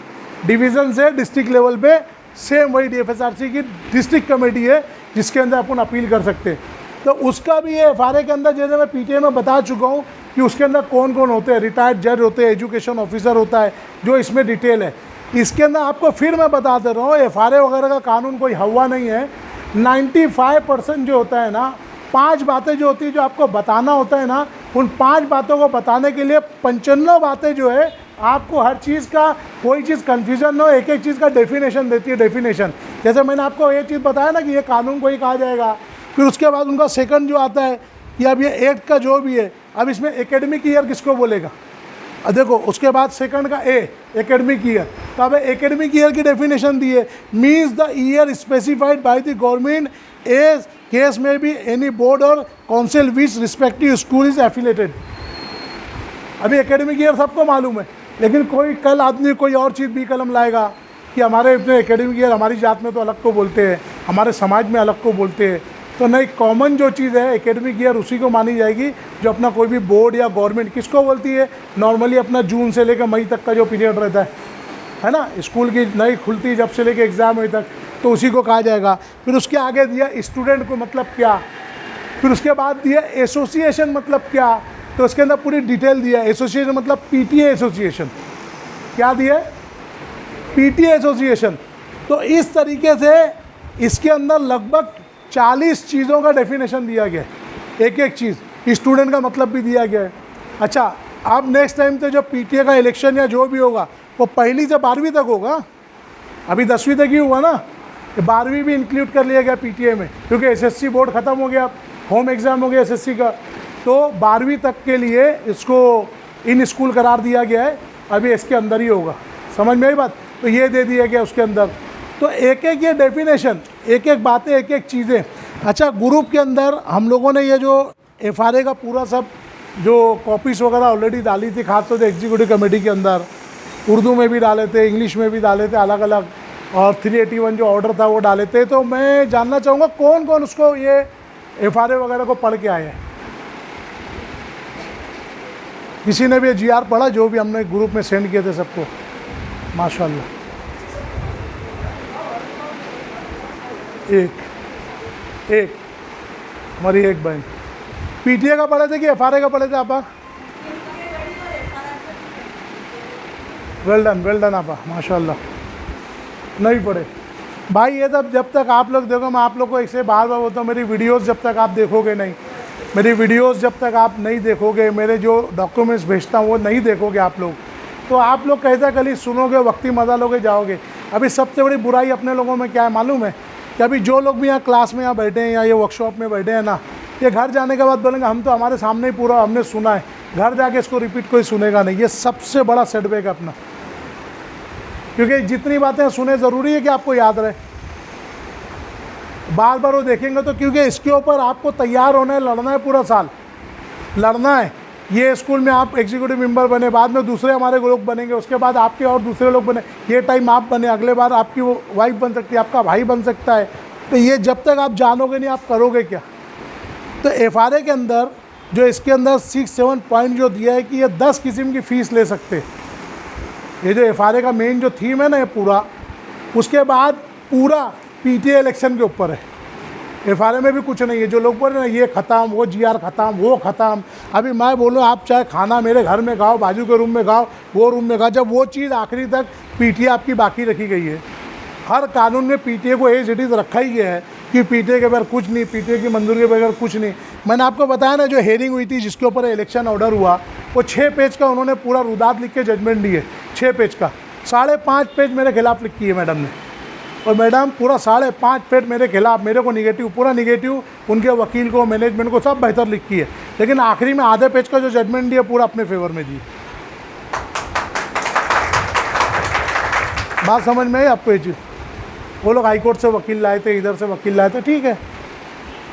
S1: डिवीज़न से डिस्ट्रिक्ट लेवल पे सेम वही DFSRC की डिस्ट्रिक्ट कमेटी है जिसके अंदर अपन अपील कर सकते हैं। तो उसका भी ये FIRA के अंदर, जैसे मैं PTA में बता चुका हूँ कि उसके अंदर कौन कौन होते हैं, रिटायर्ड जज होते हैं, एजुकेशन ऑफिसर होता है, जो इसमें डिटेल है। इसके अंदर आपको फिर मैं बता दे रहा हूँ, FIRA वगैरह का कानून कोई हवा नहीं है। 95% जो होता है ना, 5 बातें जो होती है जो आपको बताना होता है ना, उन 5 बातों को बताने के लिए 95 बातें जो है आपको हर चीज़ का कोई चीज़ कन्फ्यूजन न हो, एक एक चीज़ का डेफिनेशन देती है। डेफिनेशन जैसे मैंने आपको ये चीज़ बताया ना कि ये कानून को ही कहा जाएगा, फिर उसके बाद उनका सेकंड जो आता है कि अब ये एक्ट का जो भी है, अब इसमें एकेडमिक ईयर किसको बोलेगा, अब देखो उसके बाद सेकंड का एकेडमिक ईयर, तो अब एकेडमिक ईयर की डेफिनेशन दी है, means the year specified by the government as case में बी एनी बोर्ड और council which respective school is affiliated. अभी एकेडमिक ईयर सबको मालूम है, लेकिन कोई कल आदमी कोई और चीज़ भी कलम लाएगा कि हमारे अपने एकेडमिक ईयर हमारी जात में तो अलग को बोलते हैं, हमारे समाज में अलग को बोलते हैं, तो नहीं, कॉमन जो चीज़ है एकेडमिक ईयर उसी को मानी जाएगी जो अपना कोई भी बोर्ड या गवर्नमेंट किसको बोलती है, नॉर्मली अपना जून से लेकर मई तक का जो पीरियड रहता है ना, स्कूल की नई खुलती जब से लेकर एग्ज़ाम मई तक, तो उसी को कहा जाएगा। फिर उसके आगे दिया स्टूडेंट को मतलब क्या, फिर उसके बाद दिया एसोसिएशन मतलब क्या, तो उसके अंदर पूरी डिटेल दिया। एसोसिएशन मतलब PTA एसोसिएशन, क्या दिया, PTA एसोसिएशन। तो इस तरीके से इसके अंदर लगभग 40 चीज़ों का डेफिनेशन दिया गया है, एक एक चीज़, स्टूडेंट का मतलब भी दिया गया है। अच्छा, अब नेक्स्ट टाइम तो जो पीटीए का इलेक्शन या जो भी होगा वो 1ली से 12वीं तक होगा। अभी 10वीं तक ही हुआ ना, 12वीं भी इंक्लूड कर लिया गया पीटीए में, क्योंकि एसएससी बोर्ड ख़त्म हो गया, होम एग्ज़ाम हो गया एसएससी का, तो 12वीं तक के लिए इसको इन स्कूल करार दिया गया है, अभी इसके अंदर ही होगा। समझ में आई बात? तो ये दे दिया गया उसके अंदर। तो एक एक ये डेफिनेशन, एक एक बातें, एक एक चीज़ें। अच्छा, ग्रुप के अंदर हम लोगों ने ये जो एफआरए का पूरा सब जो कॉपीज़ वगैरह ऑलरेडी डाली थी, खासतौर से एग्जीक्यूटिव कमेटी के अंदर, उर्दू में भी डाले थे, इंग्लिश में भी डाले थे, अलग अलग, और 381 जो ऑर्डर था वो डाले थे। तो मैं जानना चाहूँगा कौन कौन उसको ये एफआरए वगैरह को पढ़ के आए हैं। किसी ने भी जीआर पढ़ा जो भी हमने ग्रुप में सेंड किए थे सबको? माशाल्लाह। एक हमारी एक बहन पीटीए का पढ़े थे कि एफआरए का पढ़े थे आपा? वेल डन आपा, माशाल्लाह। नहीं पढ़े भाई, ये तब जब तक आप लोग देखो, मैं आप लोग को एक से बार बोलता हूँ, मेरी वीडियोस जब तक आप देखोगे नहीं, मेरी वीडियोस जब तक आप नहीं देखोगे, मेरे जो डॉक्यूमेंट्स भेजता हूँ वो नहीं देखोगे आप लोग, तो आप लोग कैसा कल सुनोगे, वक्ती मज़ा लोगे, जाओगे। अभी सबसे बड़ी बुराई अपने लोगों में क्या है मालूम है? कि अभी जो लोग भी यहाँ क्लास में यहाँ बैठे हैं या ये वर्कशॉप में बैठे हैं ना, ये घर जाने के बाद बोलेंगे हम तो हमारे सामने ही पूरा हमने सुना है, घर जाके इसको रिपीट कोई सुनेगा नहीं। ये सबसे बड़ा सेटबैक है अपना, क्योंकि जितनी बातें सुने ज़रूरी है कि आपको याद रहे, बार बार वो देखेंगे तो, क्योंकि इसके ऊपर आपको तैयार होना है, लड़ना है, पूरा साल लड़ना है। ये स्कूल में आप एग्जीक्यूटिव मेंबर बने, बाद में दूसरे हमारे लोग बनेंगे, उसके बाद आपके और दूसरे लोग बने, ये टाइम आप बने, अगले बार आपकी वो वाइफ बन सकती है, आपका भाई बन सकता है। तो ये जब तक आप जानोगे नहीं, आप करोगे क्या? तो एफआरए के अंदर जो इसके अंदर 6-7 पॉइंट जो दिया है कि ये 10 किस्म की फ़ीस ले सकते हैं। ये जो एफआरए का मेन जो थीम है ना ये पूरा, उसके बाद पूरा पीटीए इलेक्शन के ऊपर है। एफआरए में भी कुछ नहीं है, जो लोग बोल रहे हैं ये ख़त्म, वो जीआर ख़त्म, वो ख़त्म। अभी मैं बोलूँ आप चाहे खाना मेरे घर में खाओ, बाजू के रूम में खाओ, वो रूम में खाओ, जब वो चीज़ आखिरी तक पीटीए आपकी बाकी रखी गई है। हर कानून में पीटीए को एज इट इज़ रखा ही गया है कि पीटीए के बगैर कुछ नहीं, पीटीए की मंजूरी के बगैर कुछ नहीं। मैंने आपको बताया ना, जो हेयरिंग हुई थी जिसके ऊपर इलेक्शन ऑर्डर हुआ, वो 6 पेज का उन्होंने पूरा रुदात लिख के जजमेंट दिए, 6 पेज का। 5.5 पेज मेरे खिलाफ लिखी है मैडम ने, और मैडम पूरा 5.5 पेज मेरे खिलाफ, मेरे को निगेटिव, पूरा निगेटिव, उनके वकील को, मैनेजमेंट को, सब बेहतर लिखी है, लेकिन आखिरी में आधे पेज का जो जजमेंट दिया पूरा अपने फेवर में दी। बात समझ में आई आपको? ये चीज़ वो लोग हाईकोर्ट से वकील लाए थे, इधर से वकील लाए थे, ठीक है,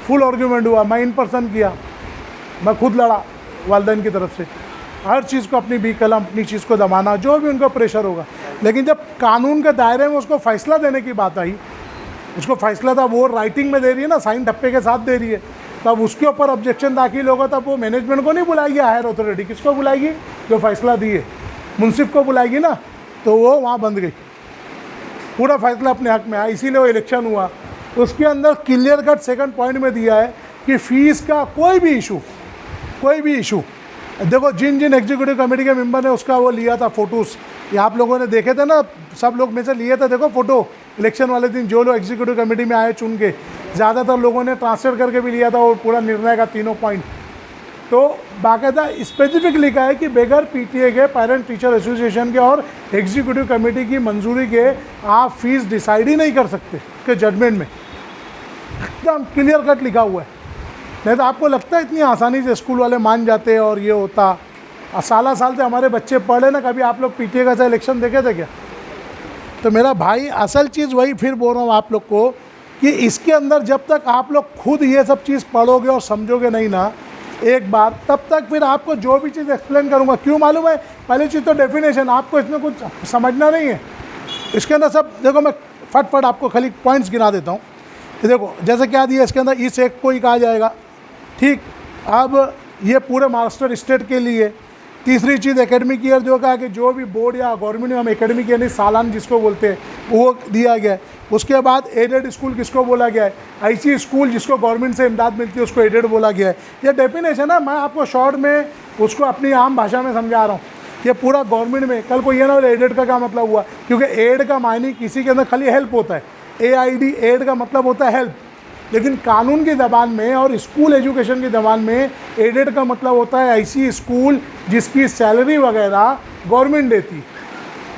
S1: फुल आर्ग्यूमेंट हुआ, मैं इन पर्सन किया, मैं खुद लड़ा वालिदैन की तरफ से, हर चीज़ को अपनी बी कलम, अपनी चीज़ को दबाना, जो भी उनका प्रेशर होगा। लेकिन जब कानून के दायरे में उसको फैसला देने की बात आई, उसको फैसला था, वो राइटिंग में दे रही है ना, साइन ठप्पे के साथ दे रही है, तब उसके ऊपर ऑब्जेक्शन दाखिल होगा, तब वो मैनेजमेंट को नहीं बुलाएगी, हायर अथॉरिटी किसको बुलाएगी? जो फैसला दिए, मुंसिफ को बुलाएगी ना, तो वो वहाँ बंद गई, पूरा फैसला अपने हक में आया, इसीलिए वो इलेक्शन हुआ। उसके अंदर क्लियर कट 2nd पॉइंट में दिया है कि फ़ीस का कोई भी इशू, देखो जिन जिन एग्जीक्यूटिव कमेटी के मेंबर ने उसका वो लिया था फ़ोटोज़, ये आप लोगों ने देखे थे ना, सब लोग में से लिए थे, देखो फ़ोटो इलेक्शन वाले दिन जो लोग एग्जीक्यूटिव कमेटी में आए चुन के, ज़्यादातर लोगों ने ट्रांसफर करके भी लिया था, और पूरा निर्णय का 3 पॉइंट तो बाकायदा स्पेसिफिक लिखा है कि बगैर पीटीए के, पेरेंट टीचर एसोसिएशन के और एग्जीक्यूटिव कमेटी की मंजूरी के आप फीस डिसाइड ही नहीं कर सकते के जजमेंट में, एकदम क्लियर कट लिखा हुआ है। नहीं तो आपको लगता है इतनी आसानी से स्कूल वाले मान जाते हैं और ये होता? साल से हमारे बच्चे पढ़े ना, कभी आप लोग पीटीए का इलेक्शन देखे थे क्या? तो मेरा भाई असल चीज़ वही फिर बोल रहा हूँ आप लोग को कि इसके अंदर जब तक आप लोग खुद ये सब चीज़ पढ़ोगे और समझोगे नहीं ना एक बार, तब तक फिर आपको जो भी चीज़ एक्सप्लेन करूँगा, क्यों मालूम है? पहली चीज़ तो डेफिनेशन, आपको इसमें कुछ समझना नहीं है, इसके अंदर सब देखो, मैं फटफट आपको खाली पॉइंट्स गिना देता हूँ। देखो जैसे क्या दिया इसके अंदर, इस एक को ही कहा जाएगा, ठीक। अब ये पूरे महाराष्ट्र स्टेट के लिए। तीसरी चीज़ एकेडमिक ईयर जो कहा कि जो भी बोर्ड या गवर्नमेंट में हम एकेडमिक ईयर नहीं सालाना जिसको बोलते हैं वो दिया गया है। उसके बाद एडेड स्कूल किसको बोला गया है? ऐसी स्कूल जिसको गवर्नमेंट से इमदाद मिलती है उसको एडेड बोला गया है। ये डेफिनेशन है, मैं आपको शॉर्ट में उसको अपनी आम भाषा में समझा रहा हूँ। ये पूरा गवर्नमेंट में, कल को ये ना एडेड का क्या मतलब हुआ, क्योंकि एड का मायने किसी के अंदर खाली हेल्प होता है। AID एड का मतलब होता है हेल्प, लेकिन कानून की ज़बान में और स्कूल एजुकेशन की ज़बान में एडेड का मतलब होता है ऐसी स्कूल जिसकी सैलरी वगैरह गवर्नमेंट देती है।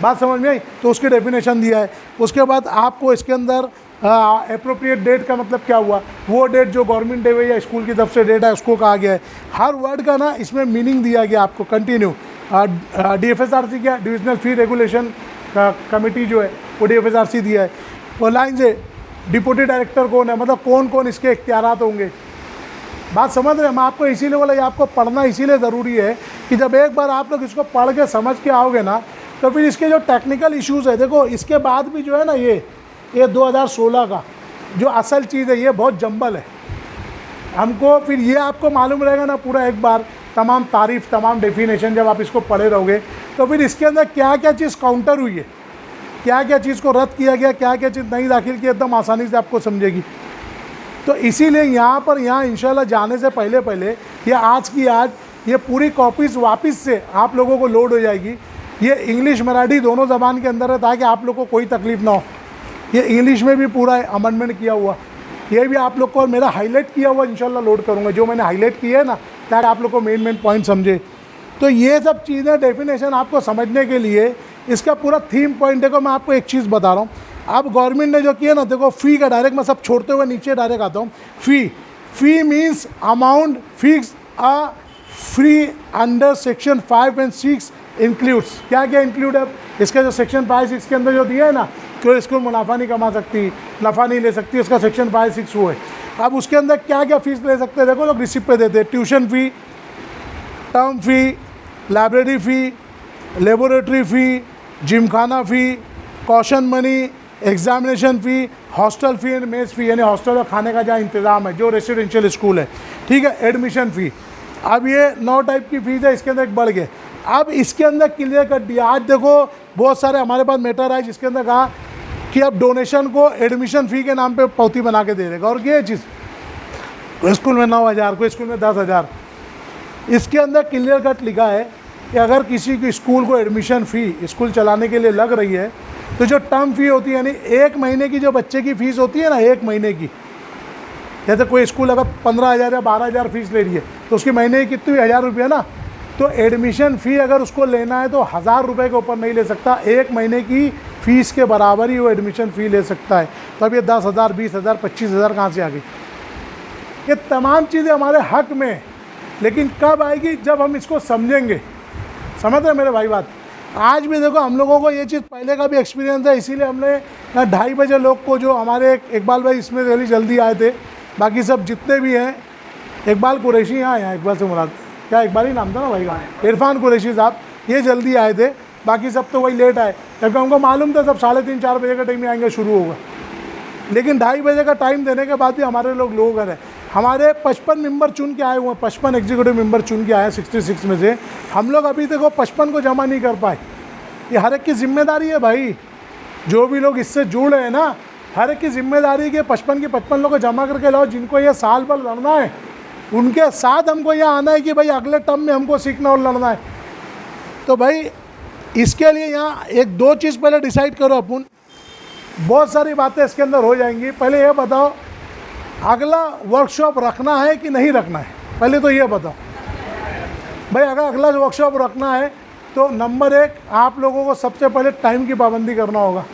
S1: बात समझ में आई? तो उसकी डेफिनेशन दिया है। उसके बाद आपको इसके अंदर एप्रोप्रिएट डेट का मतलब क्या हुआ, वो डेट जो गवर्नमेंट दे हुई या स्कूल की तरफ से डेट है उसको कहा गया है। हर वर्ड का ना इसमें मीनिंग दिया गया आपको। कंटिन्यू DFSRC क्या, डिविजनल फी रेगुलेशन कमेटी जो है वो DFSRC दिया है। और लाइन से डिप्टी डायरेक्टर कौन है, मतलब कौन कौन इसके इख्तियारात होंगे। बात समझ रहे हैं? मैं आपको इसीलिए बोला, ये आपको पढ़ना इसीलिए ज़रूरी है कि जब एक बार आप लोग इसको पढ़ के समझ के आओगे ना, तो फिर इसके जो टेक्निकल इश्यूज़ है, देखो इसके बाद भी जो है ना ये 2016 का जो असल चीज़ है ये बहुत जंबल है हमको। फिर ये आपको मालूम रहेगा ना पूरा एक बार, तमाम तारीफ़, तमाम डेफिनेशन जब आप इसको पढ़े रहोगे, तो फिर इसके अंदर क्या क्या चीज़ काउंटर हुई है, क्या क्या चीज़ को रद्द किया गया, क्या क्या चीज़ नहीं दाखिल की, एकदम आसानी से आपको समझेगी। तो इसीलिए यहाँ इंशाल्लाह जाने से पहले ये आज की आज ये पूरी कॉपीज़ वापस से आप लोगों को लोड हो जाएगी। ये इंग्लिश मराठी दोनों ज़बान के अंदर है ताकि आप लोग को कोई तकलीफ़ ना हो। ये इंग्लिश में भी पूरा है, अमेंडमेंट किया हुआ, ये भी आप लोग को मेरा हाईलाइट किया हुआ इंशाल्लाह लोड करूँगा, जो मैंने हाईलाइट किया है ना, ताकि आप लोग को मेन पॉइंट समझे। तो ये सब चीज़ें डेफिनेशन आपको समझने के लिए इसका पूरा थीम पॉइंट। देखो मैं आपको एक चीज़ बता रहा हूँ, अब गवर्नमेंट ने जो किया ना, देखो फ़ी का डायरेक्ट मैं सब छोड़ते हुए नीचे डायरेक्ट आता हूँ। Fee means amount fix a free under section 5 and 6 includes. क्या क्या इंक्लूड है इसका, जो सेक्शन 5-6 के अंदर जो दिया है ना, तो इसको मुनाफा नहीं कमा सकती, नफ़ा नहीं ले सकती, इसका सेक्शन 5-6 वो है। अब उसके अंदर क्या क्या फ़ीस ले सकते हैं, देखो लोग रिसिप्ट पे देते हैं। Tuition fee, term fee, library fee, laboratory fee, gymkhana fee, caution money, examination fee, hostel fee and mess fee, यानी हॉस्टल और खाने का जहाँ इंतज़ाम है जो रेसिडेंशियल स्कूल है, ठीक है। एडमिशन फ़ी, अब ये 9 टाइप की फ़ीस है, इसके अंदर एक बढ़ गए। अब इसके अंदर क्लियर कर दिया, आज देखो बहुत सारे हमारे पास मैटर आए जिसके अंदर कहा कि अब डोनेशन को एडमिशन फ़ी के नाम पे पावती बना के दे देगा। और ये चीज़ कोई स्कूल में 9,000, कोई स्कूल में 10,000, इसके अंदर क्लियर कट लिखा है कि अगर किसी की स्कूल को एडमिशन फ़ी स्कूल चलाने के लिए लग रही है, तो जो टर्म फ़ी होती है, यानी 1 महीने की जो बच्चे की फ़ीस होती है ना, 1 महीने की, जैसे कोई स्कूल अगर 15,000 या 12,000 फ़ीस ले रही है, तो उसकी महीने की कितनी 1,000 रुपये ना, तो एडमिशन फ़ी अगर उसको लेना है तो 1,000 रुपये के ऊपर नहीं ले सकता, 1 महीने की फ़ीस के बराबर ही वो एडमिशन फ़ी ले सकता है। तो अब ये 10,000, 20,000, 25,000 कहाँ से आ गई? ये तमाम चीज़ें हमारे हक़ में, लेकिन कब आएगी, जब हम इसको समझेंगे। समझ रहे मेरे भाई बात? आज भी देखो हम लोगों को ये चीज़ पहले का भी एक्सपीरियंस है, इसीलिए हमने 2:30 बजे लोग को, जो हमारे इकबाल भाई इसमें जल्दी जल्दी आए थे, बाकी सब जितने भी हैं, इकबाल कुरैशी यहाँ आए हैं, इकबाल से मुराद क्या इकबाल ही नाम था ना भाई का, इरफान कुरैशी साहब, ये जल्दी आए थे, बाकी सब तो वही लेट आए, क्योंकि हमको मालूम था सब 3:30-4 बजे का टाइम में आएंगे, शुरू होगा। लेकिन 2:30 बजे का टाइम देने के बाद भी हमारे लोग हैं, हमारे 55 मेंबर चुन के आए हुए हैं, 55 एग्जीक्यूटिव मेंबर चुन के आए हैं 66 में से। हम लोग अभी तक वो 55 को जमा नहीं कर पाए। ये हर एक की जिम्मेदारी है भाई, जो भी लोग इससे जुड़ रहे हैं ना, हर एक की जिम्मेदारी के 55 के 55 लोग को जमा करके लाओ, जिनको ये साल भर लड़ना है, उनके साथ हमको यहाँ आना है कि भाई अगले टर्म में हमको सीखना और लड़ना है। तो भाई इसके लिए यहाँ 1-2 चीज़ पहले डिसाइड करो अपन, बहुत सारी बातें इसके अंदर हो जाएंगी। पहले ये बताओ अगला वर्कशॉप रखना है कि नहीं रखना है, पहले तो ये बताओ भाई। अगर अगला वर्कशॉप रखना है तो नंबर 1 आप लोगों को सबसे पहले टाइम की पाबंदी करना होगा,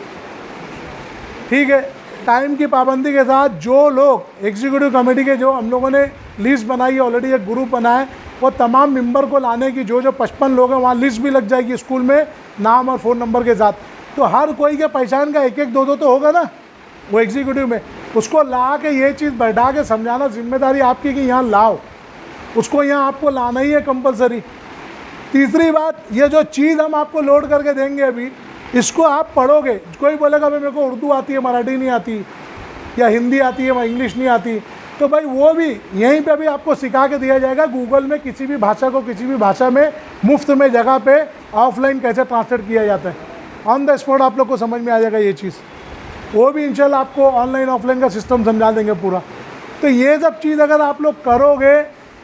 S1: ठीक है। टाइम की पाबंदी के साथ जो लोग एग्जीक्यूटिव कमेटी के, जो हम लोगों ने लिस्ट बनाई है ऑलरेडी, एक ग्रुप बना है, वो तमाम मेंबर को लाने की, जो 55 लोग हैं, वहाँ लिस्ट भी लग जाएगी स्कूल में, नाम और फ़ोन नंबर के साथ। तो हर कोई के पहचान का 1-1, 2-2 तो होगा ना वो एग्जीक्यूटिव में, उसको ला के ये चीज़ बैठा के समझाना जिम्मेदारी आपकी कि यहाँ लाओ, उसको यहाँ आपको लाना ही है कंपलसरी। तीसरी बात, ये जो चीज़ हम आपको लोड करके देंगे अभी, इसको आप पढ़ोगे। कोई बोलेगा भाई मेरे को उर्दू आती है, मराठी नहीं आती, या हिंदी आती है, इंग्लिश नहीं आती, तो भाई वो भी यहीं पे भी आपको सिखा के दिया जाएगा। गूगल में किसी भी भाषा को किसी भी भाषा में मुफ्त में जगह पे ऑफलाइन कैसे ट्रांसलेट किया जाता है, ऑन द स्पॉट आप लोग को समझ में आ जाएगा ये चीज़। वो भी इंशाल्लाह आपको ऑनलाइन ऑफलाइन का सिस्टम समझा देंगे पूरा। तो ये सब चीज़ अगर आप लोग करोगे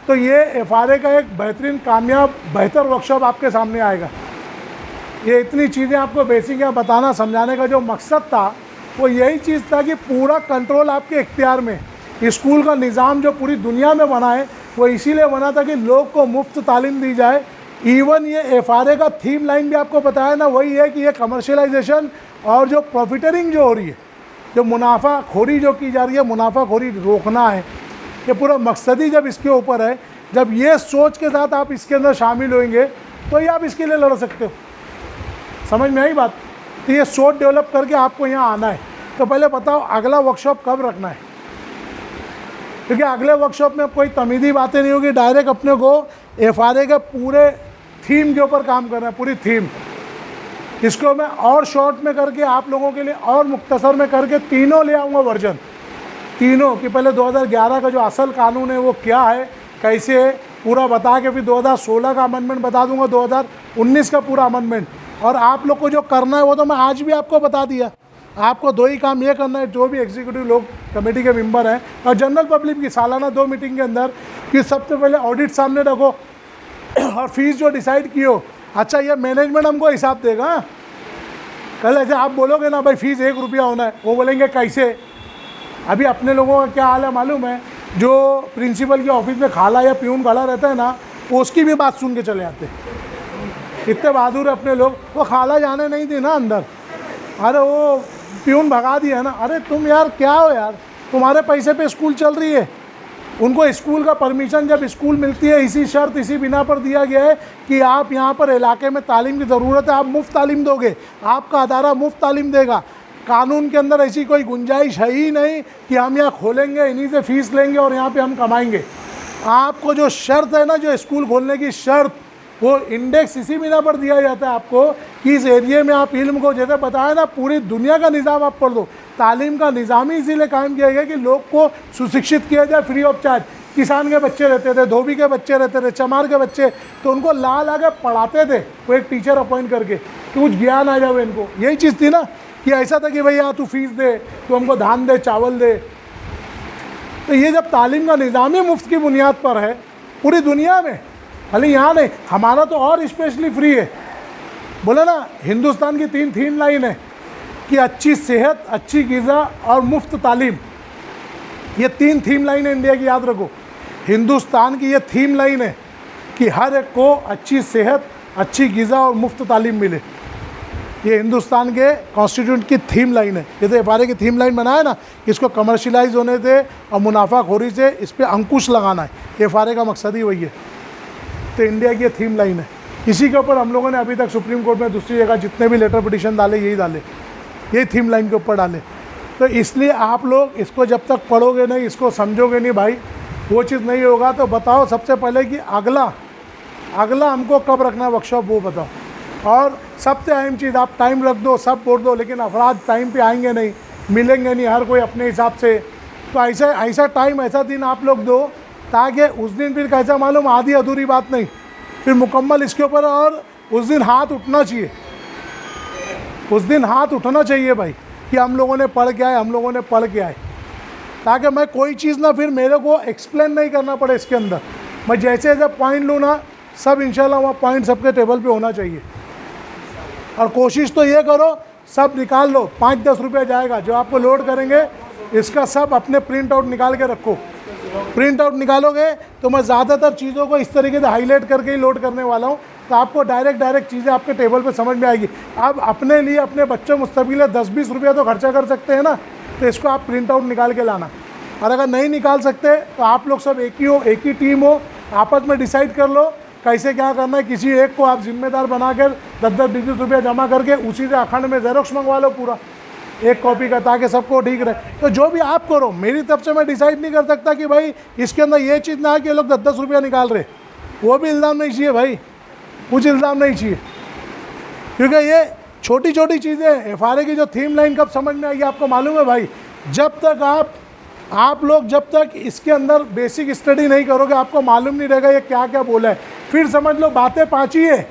S1: तो ये FRA का एक बेहतरीन, कामयाब, बेहतर वर्कशॉप आपके सामने आएगा। ये इतनी चीज़ें आपको बेसिक या बताना, समझाने का जो मकसद था वो यही चीज़ था कि पूरा कंट्रोल आपके इख्तियार में, स्कूल का निज़ाम जो पूरी दुनिया में बना है वो इसीलिए बना था कि लोग को मुफ्त तालीम दी जाए। इवन ये FRA का थीम लाइन भी आपको बताया ना, वही है कि ये कमर्शियलाइजेशन और जो प्रॉफिटरिंग जो हो रही है, जो मुनाफाखोरी जो की जा रही है, मुनाफाखोरी रोकना है, ये पूरा मकसद ही जब इसके ऊपर है। जब ये सोच के साथ आप इसके अंदर शामिल होंगे तो ही आप इसके लिए लड़ सकते हो। समझ में आई बात? तो ये सोच डेवलप करके आपको यहाँ आना है। तो पहले बताओ अगला वर्कशॉप कब रखना है, क्योंकि अगले वर्कशॉप में कोई तमीदी बातें नहीं होगी, डायरेक्ट अपने को FRA के पूरे थीम के ऊपर काम करना है, पूरी थीम। इसको मैं और शॉर्ट में करके आप लोगों के लिए और मुख्तसर में करके तीनों ले आऊँगा वर्जन, तीनों कि पहले 2011 का जो असल कानून है वो क्या है, कैसे है, पूरा बता के फिर 2016 का अमेंडमेंट बता दूंगा, 2019 का पूरा अमेंडमेंट। और आप लोग को जो करना है वो तो मैं आज भी आपको बता दिया। आपको 2 ही काम ये करना है, जो भी एग्जीक्यूटिव लोग कमेटी के मेंबर हैं और जनरल पब्लिक की सालाना 2 मीटिंग के अंदर, कि सबसे पहले ऑडिट सामने रखो और फीस जो डिसाइड की हो, अच्छा ये मैनेजमेंट हमको हिसाब देगा। कल ऐसे आप बोलोगे ना भाई फीस 1 रुपया होना है, वो बोलेंगे कैसे। अभी अपने लोगों का क्या हाल है मालूम है, जो प्रिंसिपल के ऑफिस में खाला या प्यून खड़ा रहता है ना, वो उसकी भी बात सुन के चले आते। इतने बहादुर है अपने लोग। वो खाला जाने नहीं दी ना अंदर, अरे वो प्यून भगा दिया ना। अरे तुम यार क्या हो यार, तुम्हारे पैसे पे स्कूल चल रही है। उनको स्कूल का परमिशन जब स्कूल मिलती है इसी शर्त इसी बिना पर दिया गया है कि आप यहाँ पर इलाके में तालीम की ज़रूरत है, आप मुफ्त तालीम दोगे, आपका अदारा मुफ्त तालीम देगा। कानून के अंदर ऐसी कोई गुंजाइश है ही नहीं कि हम यहाँ खोलेंगे, इन्हीं से फीस लेंगे और यहाँ पे हम कमाएंगे। आपको जो शर्त है ना, जो स्कूल खोलने की शर्त, वो इंडेक्स इसी बिना पर दिया जाता है आपको कि इस एरिए में आप इल्म को, जैसे बताया ना, पूरी दुनिया का निज़ाम आप पढ़ दो। तालीम का निज़ाम ही इसीलिए कायम किया गया कि लोग को सुशिक्षित किया जाए फ्री ऑफ चार्ज। किसान के बच्चे रहते थे, धोबी के बच्चे रहते थे, चमार के बच्चे, तो उनको ला ला के पढ़ाते थे वो एक टीचर अपॉइंट करके, कि कुछ ज्ञान आ जाए इनको। यही चीज़ थी ना, कि ऐसा था कि भैया तू फीस दे, तू हमको धान दे, चावल दे। तो ये जब तालीम का निज़ाम ही मुफ्त की बुनियाद पर है पूरी दुनिया में, खाली यहाँ नहीं, हमारा तो और स्पेशली फ्री है। बोले ना हिंदुस्तान की 3 थीम लाइन है कि अच्छी सेहत, अच्छी ग़िज़ा और मुफ्त तालीम। ये 3 थीम लाइन है इंडिया की, याद रखो। हिंदुस्तान की ये थीम लाइन है कि हर एक को अच्छी सेहत, अच्छी ग़िज़ा और मुफ्त तालीम मिले। ये हिंदुस्तान के कॉन्स्टिट्यूशन की थीम लाइन है। जैसे FRA की थीम लाइन बनाया ना, इसको कमर्शियलाइज होने से और मुनाफाखोरी से इस पर अंकुश लगाना है। FRA का मकसद ही वही है। तो इंडिया की ये थीम लाइन है। इसी के ऊपर हम लोगों ने अभी तक सुप्रीम कोर्ट में दूसरी जगह जितने भी लेटर पिटिशन डाले, यही डाले, यही थीम लाइन के ऊपर डाले। तो इसलिए आप लोग इसको जब तक पढ़ोगे नहीं, इसको समझोगे नहीं भाई, वो चीज़ नहीं होगा। तो बताओ सबसे पहले कि अगला हमको कब रखना है वर्कशॉप, वो बताओ। और सबसे अहम चीज़, आप टाइम रख दो, सब बोल दो, लेकिन अफराद टाइम पे आएंगे नहीं, मिलेंगे नहीं, हर कोई अपने हिसाब से। तो ऐसा टाइम, ऐसा दिन आप लोग दो ताकि उस दिन फिर कैसा मालूम, आधी अधूरी बात नहीं, फिर मुकम्मल इसके ऊपर। और उस दिन हाथ उठना चाहिए, उस दिन हाथ उठना चाहिए भाई कि हम लोगों ने पढ़ के आए, हम लोगों ने पढ़ के आए, ताकि मैं कोई चीज़ ना फिर मेरे को एक्सप्लेन नहीं करना पड़े इसके अंदर। मैं जैसे जैसे पॉइंट लूँ ना, सब इंशाल्लाह वहाँ पॉइंट सबके टेबल पे होना चाहिए। और कोशिश तो ये करो सब निकाल लो, 5-10 रुपये जाएगा जो आपको लोड करेंगे, इसका सब अपने प्रिंट आउट निकाल के रखो। प्रिंट आउट निकालोगे तो मैं ज़्यादातर चीज़ों को इस तरीके से हाईलाइट करके ही लोड करने वाला हूँ, तो आपको डायरेक्ट चीज़ें आपके टेबल पे समझ में आएगी। अब अपने लिए, अपने बच्चों मुस्तक़बिल 10-20 रुपये तो खर्चा कर सकते हैं ना, तो इसको आप प्रिंट आउट निकाल के लाना। और अगर नहीं निकाल सकते तो आप लोग सब एक ही टीम हो, आपस में डिसाइड कर लो कैसे क्या करना है। किसी एक को आप जिम्मेदार बनाकर 10-20 रुपये जमा करके उसी से अखंड में ज़ेरॉक्स मंगवा लो पूरा एक कॉपी का, ताकि सबको ठीक रहे। तो जो भी आप करो, मेरी तरफ से मैं डिसाइड नहीं कर सकता कि भाई इसके अंदर ये चीज़ ना है कि लोग 10-10 रुपया निकाल रहे, वो भी इल्ज़ाम नहीं चाहिए भाई, कुछ इल्ज़ाम नहीं चाहिए, क्योंकि ये छोटी छोटी चीज़ें। FRA की जो थीम लाइन कब समझ में आएगी आपको मालूम है भाई, जब तक आप लोग जब तक इसके अंदर बेसिक स्टडी नहीं करोगे, आपको मालूम नहीं रहेगा ये क्या क्या बोला है। फिर समझ लो बातें 5 ही है,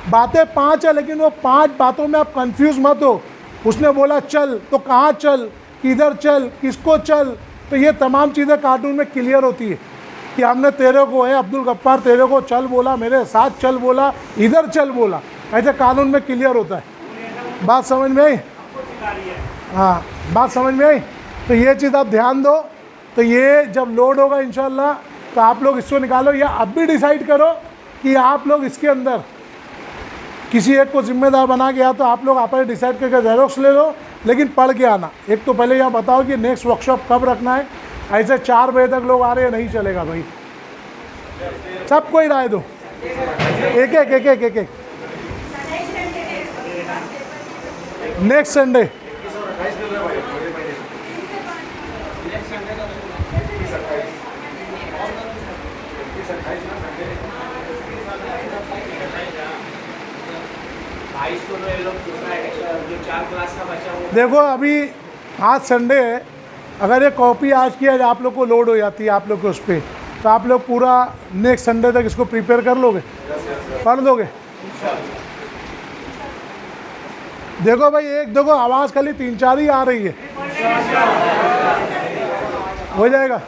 S1: बातें 5 है, लेकिन वो 5 बातों में आप कंफ्यूज मत हो। उसने बोला चल, तो कहाँ चल, किधर चल, किसको चल, तो ये तमाम चीज़ें कार्टून में क्लियर होती है कि हमने तेरे को है अब्दुल गफ्फार, तेरे को चल बोला, मेरे साथ चल बोला, इधर चल बोला, ऐसे कानून में क्लियर होता है। बात समझ में आई? हाँ, बात समझ में आई? तो ये चीज़ आप ध्यान दो। तो तो ये जब लोड होगा इंशाल्लाह तो आप लोग इसको निकालो, या अब भी डिसाइड करो कि आप लोग इसके अंदर किसी एक को जिम्मेदार बना के, या तो आप लोग आपस डिसाइड करके ज़ेरोक्स ले लो, लेकिन पढ़ के आना। एक तो पहले यह बताओ कि नेक्स्ट वर्कशॉप कब रखना है। ऐसे 4 बजे तक लोग आ रहे हैं, नहीं चलेगा भाई, सबको ही राय दो, एक एक नेक्स्ट संडे। देखो अभी आज संडे है, अगर ये कॉपी आज की आज आप लोग को लोड हो जाती है आप लोग के उस पर, तो आप लोग पूरा नेक्स्ट संडे तक इसको प्रिपेयर कर लोगे, पढ़ लोगे। देखो भाई एक देखो आवाज़ खाली 3-4 ही आ रही है, हो जाएगा।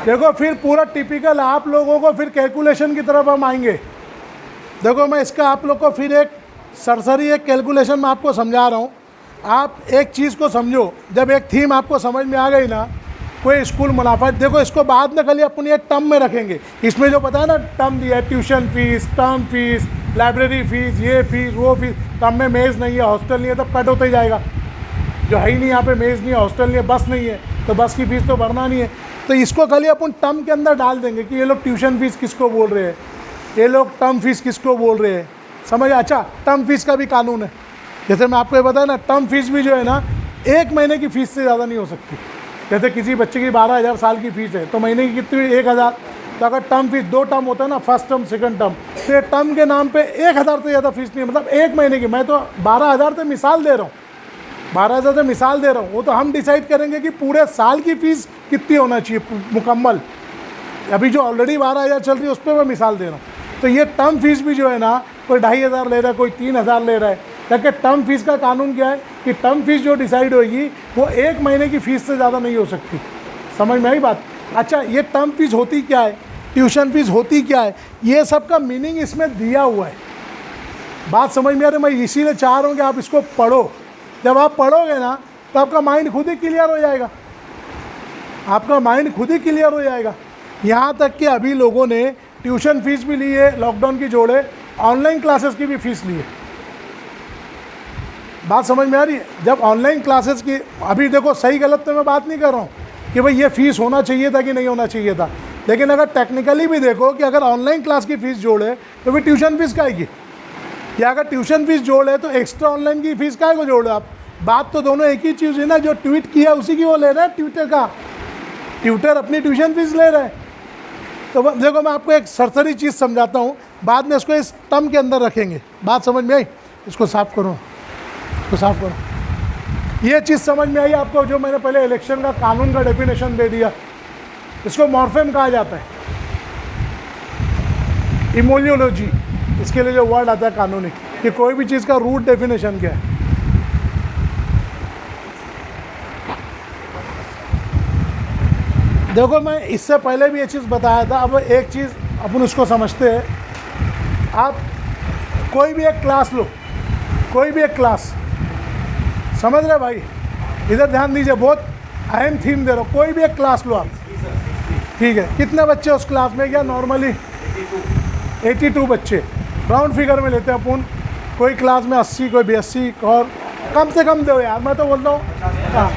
S1: देखो फिर पूरा टिपिकल आप लोगों को फिर कैलकुलेशन की तरफ हम आएंगे। देखो मैं इसका आप लोग को फिर एक सरसरी एक कैलकुलेशन में आपको समझा रहा हूँ। आप एक चीज़ को समझो, जब एक थीम आपको समझ में आ गई ना, कोई स्कूल मुनाफा, देखो इसको बाद में खाली अपन एक टर्म में रखेंगे। इसमें जो पता है ना टर्म दिया है, tuition fees, term fees, library fees, ये फीस वो फीस, टर्म में मेज़ नहीं है, हॉस्टल नहीं है, तब कट होता ही जाएगा। जो है ही नहीं यहाँ पे, मेज़ नहीं है, हॉस्टल नहीं है, बस नहीं है, तो बस की फ़ीस तो भरना नहीं है। तो इसको खाली अपन टर्म के अंदर डाल देंगे कि ये लोग ट्यूशन फीस किसको बोल रहे हैं, ये लोग टर्म फीस किसको बोल रहे हैं, समझ। अच्छा टर्म फीस का भी कानून है, जैसे मैं आपको ये बताया ना, टर्म फीस भी जो है ना 1 महीने की फ़ीस से ज़्यादा नहीं हो सकती। जैसे किसी बच्चे की 12,000 साल की फ़ीस है, तो महीने की कितनी 1,000। तो अगर टर्म फीस 2 टर्म होता है ना, फर्स्ट टर्म सेकंड टर्म, तो ये टर्म के नाम पे 1,000 से ज़्यादा फीस नहीं है, मतलब 1 महीने की। मैं तो 12,000 से मिसाल दे रहा हूँ, 12,000 से मिसाल दे रहा हूँ। वो तो हम डिसाइड करेंगे कि पूरे साल की फ़ीस कितनी होना चाहिए मुकम्मल। अभी जो ऑलरेडी 12,000 चल रही है उस पर मैं मिसाल दे रहा हूँ। तो ये टर्म फीस भी जो है ना, कोई 2,500 ले रहा है, कोई 3,000 ले रहा है। ताकि टर्म फीस का कानून क्या है कि टर्म फीस जो डिसाइड होगी वो 1 महीने की फ़ीस से ज़्यादा नहीं हो सकती। समझ में आई बात। अच्छा ये टर्म फीस होती क्या है, ट्यूशन फीस होती क्या है, ये सब का मीनिंग इसमें दिया हुआ है। बात समझ में आ रही है। मैं इसीलिए चाह रहा हूँ कि आप इसको पढ़ो। जब आप पढ़ोगे ना तो आपका माइंड खुद ही क्लियर हो जाएगा, आपका माइंड खुद ही क्लियर हो जाएगा। यहाँ तक कि अभी लोगों ने ट्यूशन फीस भी ली है, लॉकडाउन की जोड़े ऑनलाइन क्लासेस की भी फ़ीस ली है। बात समझ में आ रही है। जब ऑनलाइन क्लासेस की, अभी देखो सही गलत तो मैं बात नहीं कर रहा हूँ कि भाई ये फ़ीस होना चाहिए था कि नहीं होना चाहिए था, लेकिन अगर टेक्निकली भी देखो कि अगर ऑनलाइन क्लास की फ़ीस जोड़े तो फिर ट्यूशन फीस का आएगी, या अगर ट्यूशन फीस जोड़े तो एक्स्ट्रा ऑनलाइन की फ़ीस का को जोड़ो आप। बात तो दोनों एक ही चीज़ है ना, जो ट्वीट किया उसी की वो ले रहा है ट्विटर का, ट्यूटर अपनी ट्यूशन फीस ले रहा है। तो देखो मैं आपको एक सरसरी चीज़ समझाता हूँ, बाद में इसको इस टर्म के अंदर रखेंगे। बात समझ में आई। इसको साफ़ करो, इसको साफ़ करो। ये चीज़ समझ में आई आपको, जो मैंने पहले इलेक्शन का कानून का डेफिनेशन दे दिया, इसको मॉर्फेम कहा जाता है, इमोलियोलॉजी, इसके लिए जो वर्ड आता है कानूनी, कि कोई भी चीज़ का रूट डेफिनेशन क्या है। देखो मैं इससे पहले भी ये चीज़ बताया था, अब एक चीज़ अपन उसको समझते हैं। आप कोई भी एक क्लास लो, कोई भी एक क्लास, समझ रहे भाई, इधर ध्यान दीजिए, बहुत अहम थीम दे रहा हूँ। कोई भी एक क्लास लो आप, ठीक है, कितने बच्चे उस क्लास में, क्या नॉर्मली 82 बच्चे, राउंड फिगर में लेते हैं अपन। कोई क्लास में 80, कोई 82, और कम से कम दो यार, मैं तो बोल रहा हूँ। हाँ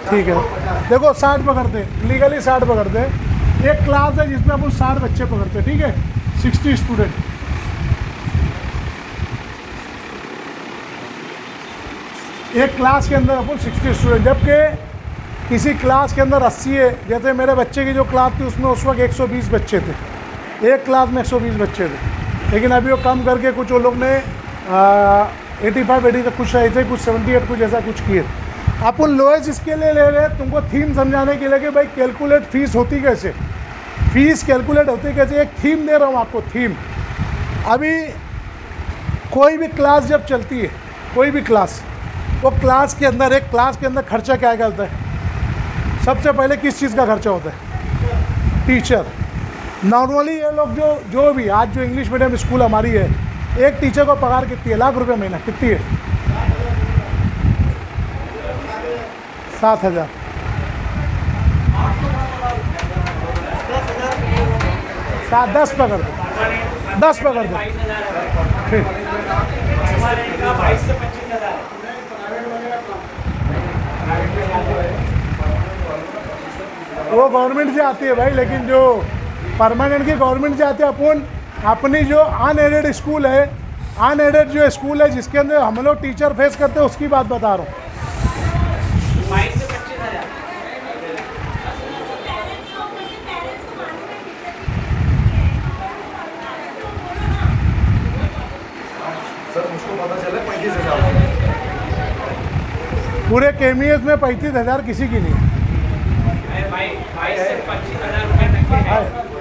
S1: ठीक है, देखो 60 पकड़ते हैं, लीगली 60 पकड़ते हैं। एक क्लास है जिसमें अपन 60 बच्चे पकड़ते हैं, ठीक है, 60 स्टूडेंट। एक क्लास के अंदर अपन 60 स्टूडेंट, जबकि किसी क्लास के अंदर 80 है। जैसे मेरे बच्चे की जो क्लास थी उसमें उस वक्त 120 बच्चे थे, एक क्लास में 120 बच्चे थे। लेकिन अभी वो कम करके कुछ वो लोग ने 85 80 तक कुछ ऐसे, कुछ 78 कुछ ऐसा कुछ किए। अपन लोएस्ट इसके लिए ले रहे हैं तुमको थीम समझाने के लिए कि भाई कैलकुलेट फीस होती कैसे, फीस कैलकुलेट होती कैसे। एक थीम दे रहा हूँ आपको, थीम। अभी कोई भी क्लास जब चलती है, कोई भी क्लास, वो क्लास के अंदर, एक क्लास के अंदर खर्चा क्या करता है? सबसे पहले किस चीज़ का खर्चा होता है? टीचर। नॉर्मली ये लोग जो भी आज जो इंग्लिश मीडियम स्कूल हमारी है, एक टीचर को पगार कितनी है? लाख रुपये महीना। कितनी है? 7,000। 10 पकड़ दो, 10 पकड़ दो। ठीक, वो गवर्नमेंट से आती है भाई, लेकिन जो परमानेंट की गवर्नमेंट से आती है। अपन अपनी जो अनएडेड स्कूल है, अनएडेड जो स्कूल है जिसके अंदर हम लोग टीचर फेस करते हैं, उसकी बात बता रहा हूँ।
S2: सर मुझको पता चला 35,000
S1: पूरे केमीएस में 35,000 किसी की नहीं है।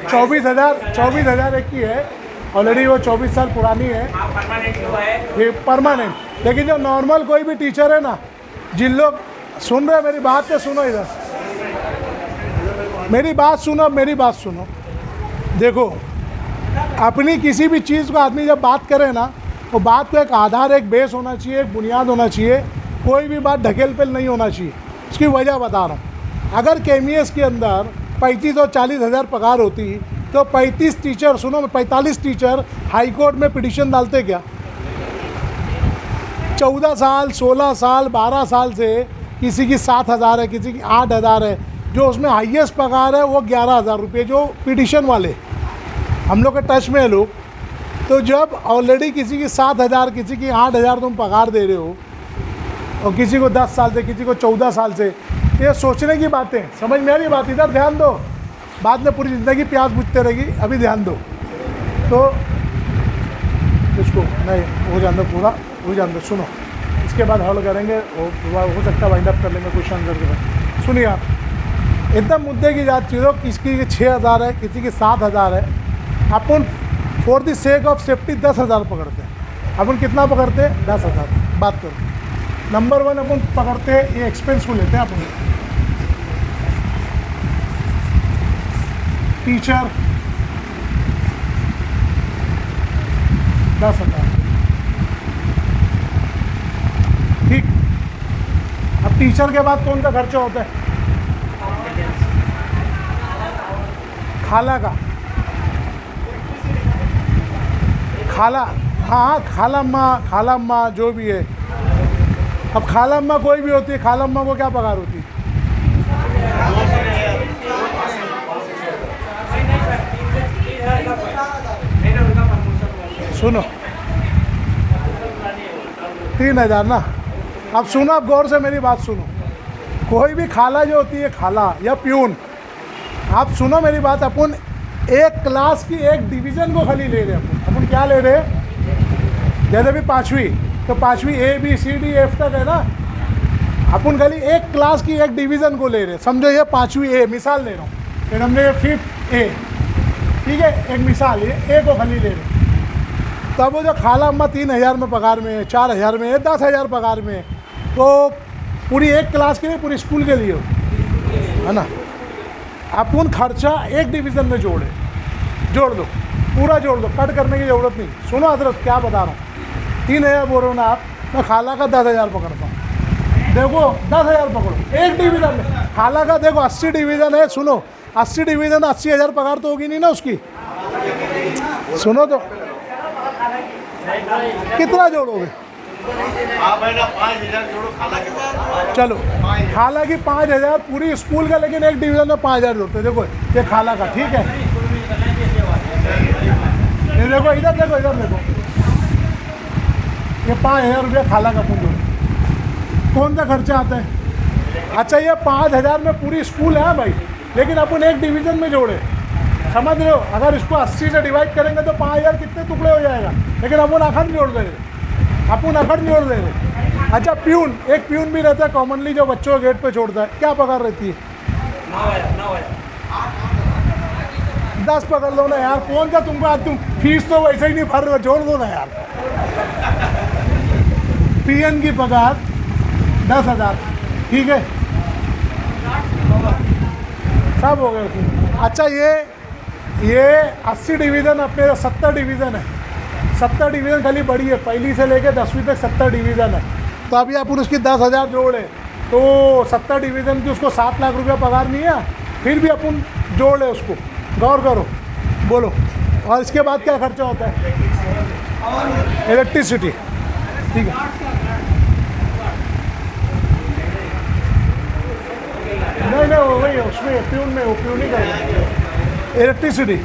S1: 24,000 एक की है ऑलरेडी, वो 24 साल पुरानी है ये परमानेंट। लेकिन जो नॉर्मल कोई भी टीचर है ना, जिन लोग सुन रहे मेरी बात तो सुनो, इधर मेरी बात सुनो, मेरी बात सुनो। देखो, अपनी किसी भी चीज़ को आदमी जब बात करे ना, वो बात को एक आधार, एक बेस होना चाहिए, एक बुनियाद होना चाहिए। कोई भी बात ढकेल पेल नहीं होना चाहिए। उसकी वजह बता रहा हूँ। अगर केमीएस के अंदर 35 और 40,000 पगार होती तो 35 टीचर, सुनो, 45 टीचर हाई कोर्ट में पिटीशन डालते क्या? 14 साल, 16 साल, 12 साल से किसी की 7,000 है, किसी की 8,000 है। जो उसमें हाईएस्ट पगार है वो 11,000 रुपये, जो पिटीशन वाले हम लोग के टच में है लोग। तो जब ऑलरेडी किसी की 7,000, किसी की 8,000 तुम पगार दे रहे हो, और किसी को 10 साल से, किसी को 14 साल से, ये सोचने की बातें, समझ में आ रही बात? इधर ध्यान दो, बाद में पूरी ज़िंदगी प्यास बुझते रहेगी, अभी ध्यान दो। तो इसको नहीं हो जान दो, पूरा हो जान दो, सुनो। इसके बाद हल करेंगे, हो सकता है वाइंड अप कर लेंगे क्वेश्चन आंसर के बाद। सुनिए आप, एकदम मुद्दे की बात चीज़ों, किसी की 6,000 है, किसी की 7,000 है। अपन for the sake of safety 10,000 पकड़ते हैं। अपन कितना पकड़ते हैं? 10,000। बात करो, नंबर 1 अपन पकड़ते हैं, ये एक्सपेंस को लेते हैं अपन। टीचर 10,000, ठीक। अब टीचर के बाद कौन सा खर्चा होता है? खाला का, खाला, हाँ, खाला अम्मा जो भी है। अब खाला अम्मा कोई भी होती है, खाला अम्मा को क्या पगार होती है? सुनो, 3,000 ना। अब सुनो, अब गौर से मेरी बात सुनो। कोई भी खाला जो होती है, खाला या प्यून, आप सुनो मेरी बात। अपन एक क्लास की एक डिवीज़न को खाली ले रहे हैं। अपन क्या ले रहे हैं? जैसे भी 5वीं, तो 5वीं ABCDF तक है ना। अपन खाली एक क्लास की एक डिवीज़न को ले रहे हैं। समझो ये 5वीं A, मिसाल ले रहा हूँ। फिर हमने 5th A, ठीक है, एक मिसाल, ये A को खाली ले रहे हैं। तब वो जो खाला अम्मा 3,000 में पगार में है, 4,000 में है, 10,000 पगार में है, तो पूरी एक क्लास के लिए, पूरी स्कूल के लिए है ना। अपन खर्चा एक डिवीज़न में जोड़ दो, पूरा जोड़ दो, कट करने की ज़रूरत नहीं। सुनो हजरत, क्या बता रहा हूँ। 3,000 बोल रहे हो ना आप, मैं खाला का 10,000 पकड़ता हूँ। देखो 10,000 पकड़ो एक डिवीज़न में। खाला का देखो 80 डिवीज़न है, सुनो 80 डिवीज़न, 80,000 पगार तो होगी नहीं ना उसकी। सुनो तो कितना जोड़ोगे? चलो, खाला की 5,000 पूरी स्कूल का, लेकिन एक डिवीज़न में 5,000 जोड़ते हैं। देखो ये खाला का, ठीक है। ये देखो, इधर देखो, इधर देखो, ये 5,000 रुपया खाला का पूंजी। कौन सा खर्चा आता है? अच्छा, ये 5,000 में पूरी स्कूल है भाई, लेकिन अपन एक डिवीज़न में जोड़े, समझ रहे हो? अगर इसको 80 से डिवाइड करेंगे तो 5,000 कितने टुकड़े हो जाएगा, लेकिन अपन अखंड जोड़ दे रहे, अपन अखंड जोड़ दे रहे। अच्छा, प्यून, एक प्यून भी रहता है कॉमनली, जो बच्चों के गेट पे छोड़ता है, क्या पगार रहती है? 10 पकड़ लो ना यार, कौन सा तुमको, आज तुम फीस तो वैसे ही नहीं भर रहे, जोड़ दो ना यार। पीएन की पगार 10,000, ठीक है, सब हो गए उसमें। अच्छा, ये 80 डिवीज़न, अपने 70 डिवीज़न है। 70 डिवीज़न खाली बड़ी है, पहली से लेकर 10वीं तक 70 डिवीज़न है। तो अभी अपन उसकी 10,000 जोड़े, तो 70 डिवीज़न की उसको 7 लाख रुपया पगार नहीं है, फिर भी अपन जोड़ ले उसको। गौर करो, बोलो। और इसके बाद क्या खर्चा होता है? इलेक्ट्रिसिटी, ठीक है। नहीं वो वही है, उसमें प्यून में वो प्यून ही करेगा। इलेक्ट्रिसिटी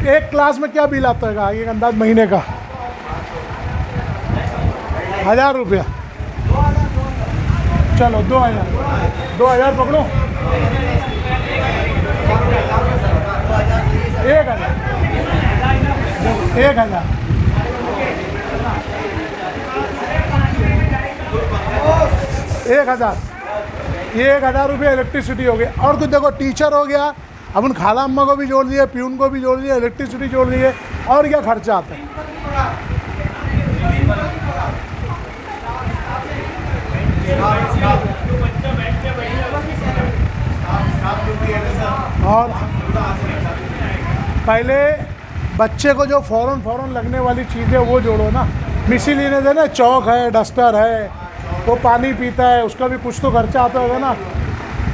S1: एक क्लास में क्या बिल आता है एक अंदाज महीने का? 1000 रुपया। चलो 2000 पकड़ो। 1000 ये 1000 रुपये इलेक्ट्रिसिटी हो गया। और कुछ देखो, टीचर हो गया, अपन खाला अम्मा को भी जोड़ लिए, प्यून को भी जोड़ लिए, इलेक्ट्रिसिटी जोड़ लिए, और क्या खर्चा आता है? और पहले बच्चे को जो फ़ौरन लगने वाली चीज़ें वो जोड़ो ना। मिसलेनियस है ना, चौक है, डस्टर है, वो पानी पीता है, उसका भी कुछ तो खर्चा आता होगा ना।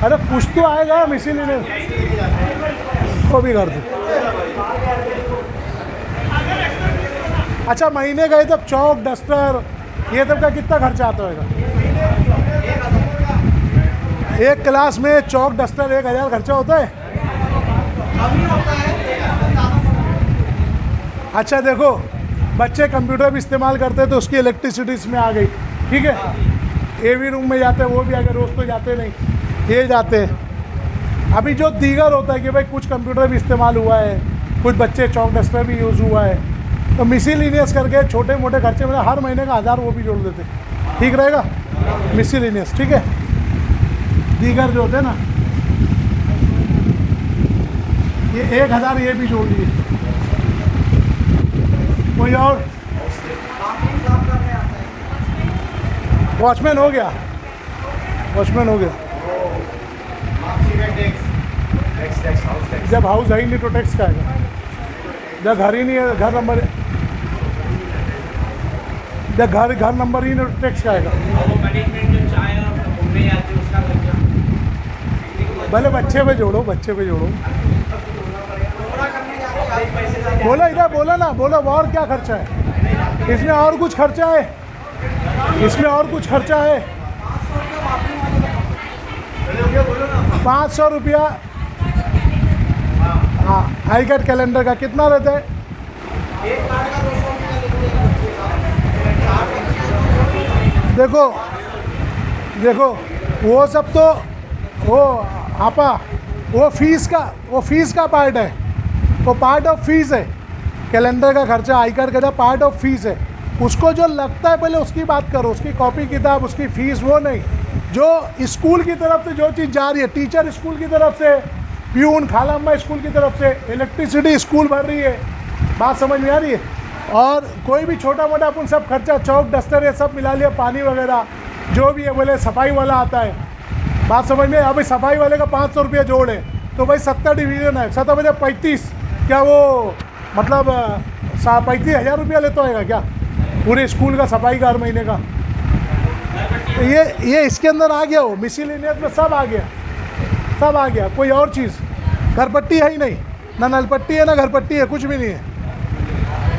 S1: अरे कुछ तो आएगा मिसलेनियस, वो भी कर दो। अच्छा महीने का ये तब चौक डस्टर ये तब का कितना खर्चा आता होगा? एक क्लास में चौक डस्टर 1000 खर्चा होता है। अच्छा देखो, बच्चे कंप्यूटर भी इस्तेमाल करते हैं तो उसकी इलेक्ट्रिसिटी इसमें आ गई, ठीक है। एवी रूम में जाते हैं, वो भी अगर रोज़ तो जाते नहीं, ये जाते हैं। अभी जो दीगर होता है कि भाई कुछ कंप्यूटर भी इस्तेमाल हुआ है, कुछ बच्चे चौक डस्टर भी यूज़ हुआ है, तो मिसलेनियस करके छोटे मोटे खर्चे में हर महीने का 1000 वो भी जोड़ देते, ठीक रहेगा। मिसलेनियस, ठीक है। दीगर जो होते हैं ना, ये 1000 ये भी जोड़ दिए। कोई और? वॉचमैन हो गया, वॉचमैन हो गया। जब हाउस है ही नहीं तो टैक्स का आएगा। जब घर ही नहीं है, घर नंबर, जब घर नंबर ही नहीं तो टैक्स का आएगा। भले बच्चे पे जोड़ो, बच्चे पे जोड़ो। बोला इधर, बोला ना, बोला और क्या खर्चा है इसमें? और कुछ खर्चा है इसमें? और कुछ खर्चा है? 500 रुपया। हाँ, आई कार्ड कैलेंडर का कितना रहता है? देखो देखो, वो सब तो वो आपा वो फीस का पार्ट है, वो पार्ट ऑफ फीस है। कैलेंडर का खर्चा, आई कार्ड का पार्ट ऑफ फीस है। उसको जो लगता है पहले उसकी बात करो, उसकी कॉपी किताब, उसकी फ़ीस, वो नहीं। जो स्कूल की तरफ से जो चीज़ जा रही है, टीचर स्कूल की तरफ से, प्यून खाला अम्मा स्कूल की तरफ से, इलेक्ट्रिसिटी स्कूल भर रही है, बात समझ में आ रही है। और कोई भी छोटा मोटा अपन सब खर्चा, चौक डस्टर ये सब मिला लिया, पानी वगैरह जो भी है, बोले सफाई वाला आता है, बात समझ में। अब सफाई वाले का 500 रुपया जोड़ है, तो भाई 70 डिवीज़न है, 7 बजे 35, क्या वो मतलब 35,000 रुपया लेता होगा क्या पूरे स्कूल का सफाई का हर महीने का? ये इसके अंदर आ गया, वो मिसलेनियस में सब आ गया, सब आ गया। कोई और चीज़, घरपट्टी है ही नहीं, ना नलपट्टी है ना घरपट्टी है, कुछ भी नहीं है।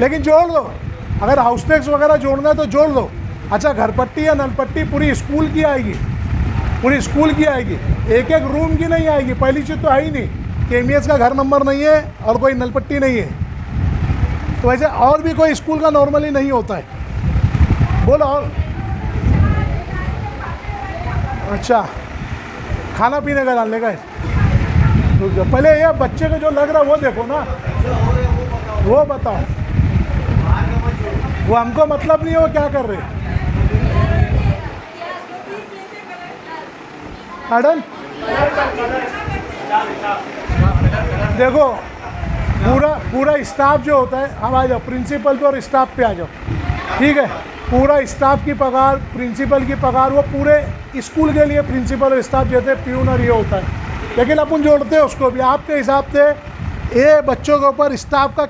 S1: लेकिन जोड़ दो, अगर हाउस टैक्स वगैरह जोड़ना है तो जोड़ दो। अच्छा, घरपट्टी या नलपट्टी पूरी स्कूल की आएगी, पूरी स्कूल की आएगी, एक एक रूम की नहीं आएगी। पहली चीज़ तो है ही नहीं कि एमईएस का घर नंबर नहीं है और कोई नलपट्टी नहीं है, तो वैसे और भी कोई स्कूल का नॉर्मली नहीं होता है। बोलो और। अच्छा, खाना पीने का डालने का है, रुक जाओ पहले, ये बच्चे को जो लग रहा है वो देखो ना, वो बताओ। वो हमको मतलब नहीं हो क्या कर रहे। अडन देखो, पूरा स्टाफ जो होता है, हम आ जाओ प्रिंसिपल पे और स्टाफ पे आ जाओ, ठीक है। पूरा स्टाफ की पगार, प्रिंसिपल की पगार, वो पूरे स्कूल के लिए प्रिंसिपल और स्टाफ जैसे प्यून और ये होता है। लेकिन अपन जोड़ते हैं उसको भी आपके हिसाब से। ये बच्चों के ऊपर स्टाफ का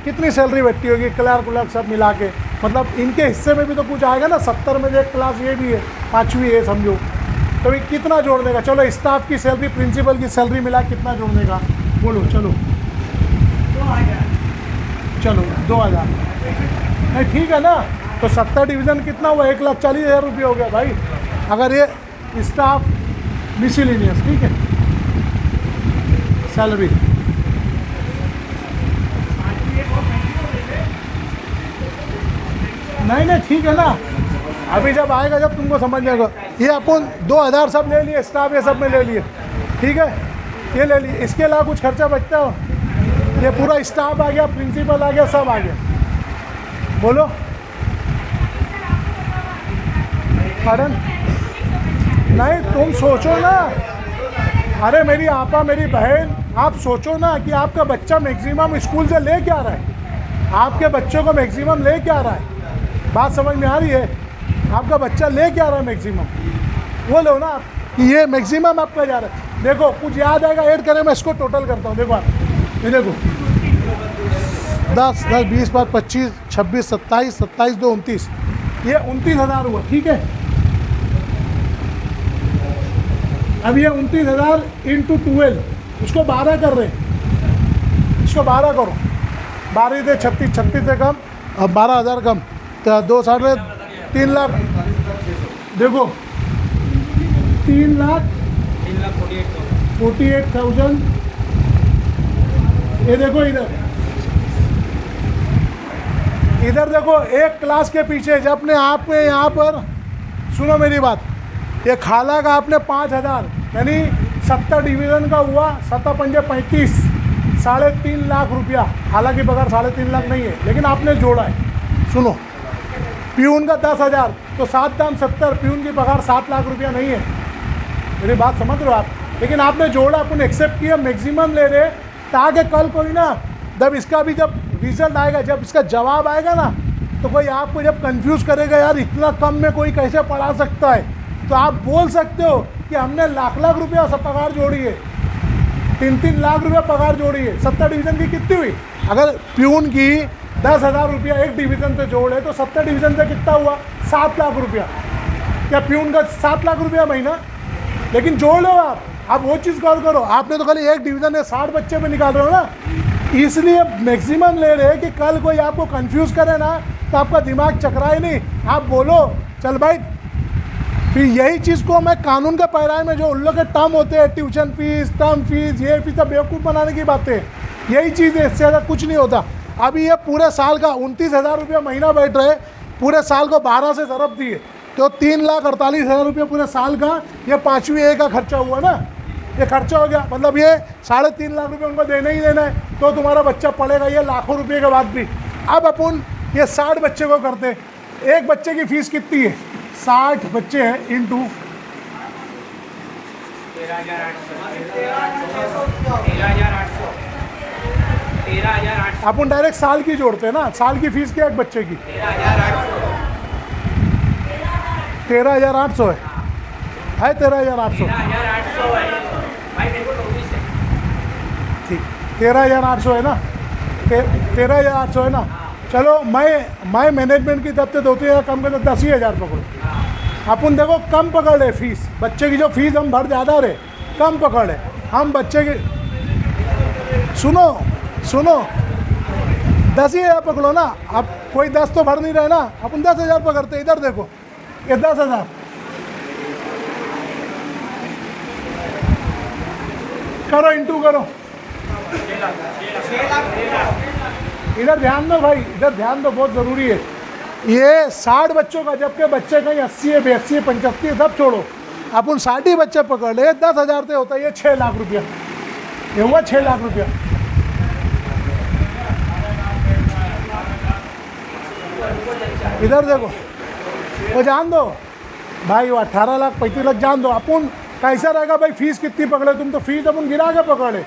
S1: कितनी सैलरी बैठती होगी, क्लर्क सब मिला के, मतलब इनके हिस्से में भी तो कुछ आएगा ना। 70 में एक क्लास ये भी है, 5वीं है समझो, तो ये कितना जोड़ने का? चलो स्टाफ की सैलरी, प्रिंसिपल की सैलरी मिला कितना जोड़ने का बोलो? चलो चलो 2000 नहीं, ठीक है ना? तो 70 डिवीज़न कितना हुआ? 1,40,000 रुपये हो गया भाई, अगर ये स्टाफ मिसलिनियस, ठीक है, सैलरी। नहीं नहीं ठीक है ना, अभी जब आएगा जब तुमको समझ जाएगा। ये अपन 2000 सब ले लिए, स्टाफ ये सब में ले लिए, ठीक है, ये ले लिए। इसके अलावा कुछ खर्चा बचता हो? ये पूरा स्टाफ आ गया, प्रिंसिपल आ गया, सब आ गया, बोलो पढ़न। नहीं तुम सोचो ना, अरे मेरी आपा, मेरी बहन, आप सोचो ना कि आपका बच्चा मैक्सिमम स्कूल से ले क्या रहा है, आपके बच्चों को मैक्सिमम ले क्या रहा है, बात समझ में आ रही है? आपका बच्चा ले क्या रहा है मैक्सिमम, वो लो ना आप कि ये मैक्सिमम आपका जा रहा है। देखो कुछ याद आएगा ऐड करें, मैं इसको टोटल करता हूँ। देखो आप ये देखो 10, 10, 20, 25, 26, 27, 27, 2, 29, ये 29,000 हुआ, ठीक है। अब ये 29,000 इंटू 12, उसको 12 कर रहे हैं, इसको 12 करो, 12 से 36, 36 से कम, अब 12,000 कम, तो 2 साढ़े 3 लाख, देखो 3,48,000। ये देखो इधर देखो, एक क्लास के पीछे जब अपने आप में यहाँ पर, सुनो मेरी बात, ये खाला का आपने 5,000 यानी 70 डिवीज़न का हुआ, 7 पंजे 35, 3.5 लाख रुपया। हालांकि पगार 3.5 लाख नहीं है, लेकिन आपने जोड़ा है। सुनो, प्यून का 10,000, तो 7 दाम 70, प्यून की पगार 7 लाख रुपया नहीं है, मेरी बात समझ रहे हो आप? लेकिन आपने जोड़ा, अपन एक्सेप्ट किया, मैक्सिमम ले रहे, ताकि कल कोई ना, जब इसका भी जब रिजल्ट आएगा, जब इसका जवाब आएगा ना, तो कोई आपको जब कंफ्यूज करेगा, यार इतना कम में कोई कैसे पढ़ा सकता है, तो आप बोल सकते हो कि हमने लाख लाख रुपया सब पगार जोड़ी है, 3-3 लाख रुपया पगार जोड़ी है। 70 डिवीज़न की कितनी हुई? अगर प्यून की 10,000 रुपया एक डिवीज़न से जोड़े तो 70 डिवीज़न से कितना हुआ? 7 लाख रुपया। क्या प्यून का 7 लाख रुपया महीना? लेकिन जोड़ लो आप वो चीज़ गौर करो, आपने तो खाली एक डिवीज़न में 60 बच्चे में निकाल रहे हो ना, इसलिए मैक्सिमम ले रहे कि कल कोई आपको कंफ्यूज करे ना तो आपका दिमाग चकराए नहीं, आप बोलो चल भाई। फिर यही चीज़ को मैं कानून के पैराए में जो उन लोग के टर्म होते हैं, ट्यूशन फीस, टर्म फीस, ये फीस, सब बेवकूफ़ बनाने की बातें, यही चीज़ है, इससे ज़्यादा कुछ नहीं होता। अभी ये पूरे साल का 29,000 रुपया महीना बैठ रहे, पूरे साल को 12 से ज़रब दिए तो 3,48,000 रुपया पूरे साल का, ये 5वीं ए का खर्चा हुआ ना, ये खर्चा हो गया। मतलब ये 3.5 लाख रुपये उनको देना ही देना है, तो तुम्हारा बच्चा पढ़ेगा ये लाखों रुपये के बाद भी। अब अपन ये 60 बच्चे को करते, एक बच्चे की फ़ीस कितनी है? 60 बच्चे हैं इंटू 13,800, अपन डायरेक्ट साल की जोड़ते हैं ना, साल की फ़ीस क्या है एक बच्चे की? 13,800 है, 13,800 ठीक, 13,800 है ना, 13,800 है ना। चलो मैं मैनेजमेंट की तरफ से 2-3 कम कर, 10,000 पकड़ो। अपन देखो कम पकड़े फीस, बच्चे की जो फीस हम भर ज़्यादा रहे, कम पकड़े हम बच्चे की। सुनो 10,000 पकड़ो ना, अब कोई 10 तो भर नहीं रहे ना, अपन 10,000 पकड़ते। इधर देखो ये 10,000, करो इंटू करो, इधर ध्यान दो भाई, इधर ध्यान दो, बहुत ज़रूरी है। ये 60 बच्चों का, जबकि बच्चे कहीं 80 है, 82 है, 85 सब छोड़ो, अपन 60 ही बच्चे पकड़ ले, 10,000 से होता है ये 6 लाख रुपया, ये हुआ 6 लाख रुपया। इधर देखो, वो जान दो भाई, वो 18 लाख 35 लाख जान दो। अपन कैसा रहेगा भाई, फीस कितनी पकड़े तुम, तो फीस अपन गिरा के पकड़े,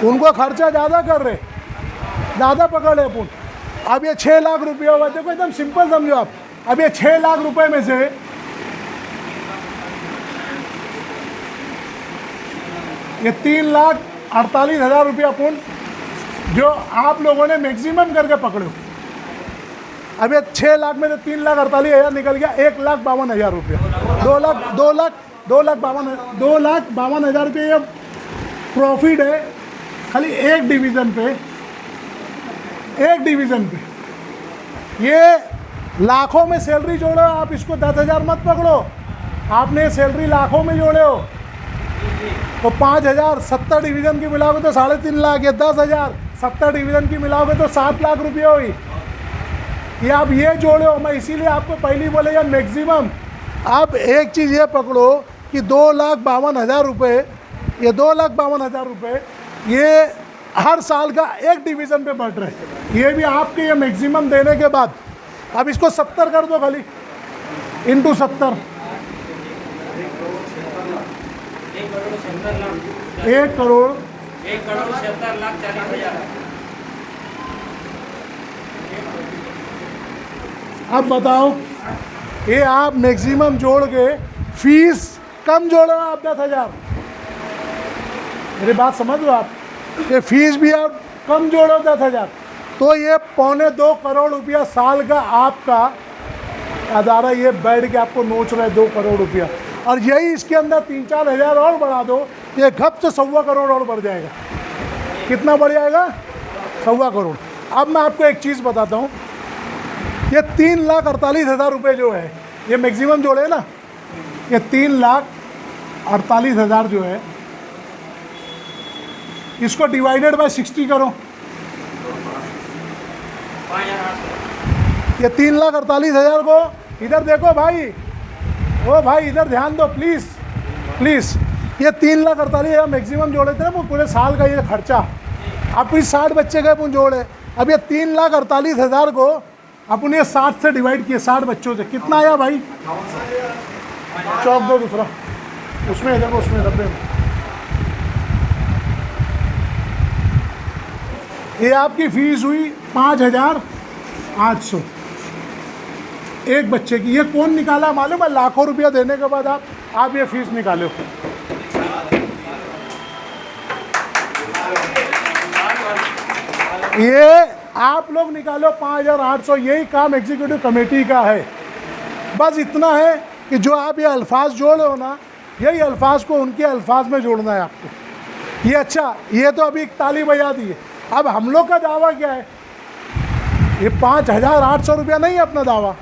S1: उनको खर्चा ज़्यादा कर रहे, ज़्यादा पकड़े अपन। अब ये 6 लाख रुपया हुआ, देखो एकदम सिंपल समझो आप। अब ये 6 लाख रुपए में से ये 3,48,000 रुपया अपन जो आप लोगों ने मैक्सिमम करके पकड़े हो। अब ये 6 लाख में से 3,48,000 निकल गया, 1,52,000 रुपया, 2 लाख 2,52,000 रुपये ये प्रॉफिट है खाली एक डिवीज़न पे। ये लाखों में सैलरी जोड़ो आप, इसको 10,000 मत पकड़ो। आपने सैलरी लाखों में जोड़े हो तो 5,000 70 डिवीज़न की मिलाओगे तो 3.5 लाख, या 10,000 70 डिवीज़न की मिलाओगे तो 7 लाख रुपये हुई। ये आप ये जोड़े हो। मैं इसीलिए आपको पहले ही बोले या मैक्सिमम आप एक चीज़ ये पकड़ो कि 2,52,000 रुपये, ये 2,52,000 रुपये ये हर साल का एक डिवीज़न पे बढ़ रहे हैं। ये भी आपके ये मैक्सिमम देने के बाद अब इसको 70 कर दो खाली, इंटू 70,
S3: 1,70,40,000।
S1: अब बताओ, ये आप मैक्सिमम जोड़ के फीस कम जोड़ो आप 10,000, मेरी बात समझ लो आप, ये फीस भी आप कम जोड़ो 10,000 तो ये 2.25 करोड़ रुपया साल का आपका अदारा ये बैठ के आपको नोच रहा है 2 करोड़ रुपया। और यही इसके अंदर 3-4 हज़ार और बढ़ा दो, ये घप से 1.25 करोड़ और बढ़ जाएगा। कितना बढ़ जाएगा? 1.25 करोड़। अब मैं आपको एक चीज़ बताता हूँ, ये 3,48,000 रुपये जो है ये मैक्सिमम जोड़े ना, ये 3,48,000 जो है इसको डिवाइडेड बाय 60 करो। ये 3,48,000 को इधर देखो भाई, ओ भाई इधर ध्यान दो प्लीज़ प्लीज़। ये 3,48,000 मैक्सिमम जोड़े थे ना वो पूरे साल का ये खर्चा, आप इस 60 बच्चे का अपन जोड़े। अब ये 3,48,000 को अपन ये 60 से डिवाइड किए, 60 बच्चों से, कितना आया भाई? चौक दो दूसरा, उसमें देखो, उसमें डब्बे में। ये आपकी फीस हुई 5,800 एक बच्चे की। ये कौन निकाला मालूम है? लाखों रुपया देने के बाद आप ये फीस निकालो। ये आप लोग निकालो 5,800, यही काम एग्जीक्यूटिव कमेटी का है। बस इतना है कि जो आप ये अल्फाज जोड़ हो ना, यही अल्फाज को उनके अल्फाज में जोड़ना है आपको। ये अच्छा, ये तो अभी एक ताली बजा दी है। अब हम लोग का दावा क्या है? ये 5,800 रुपया नहीं है अपना दावा,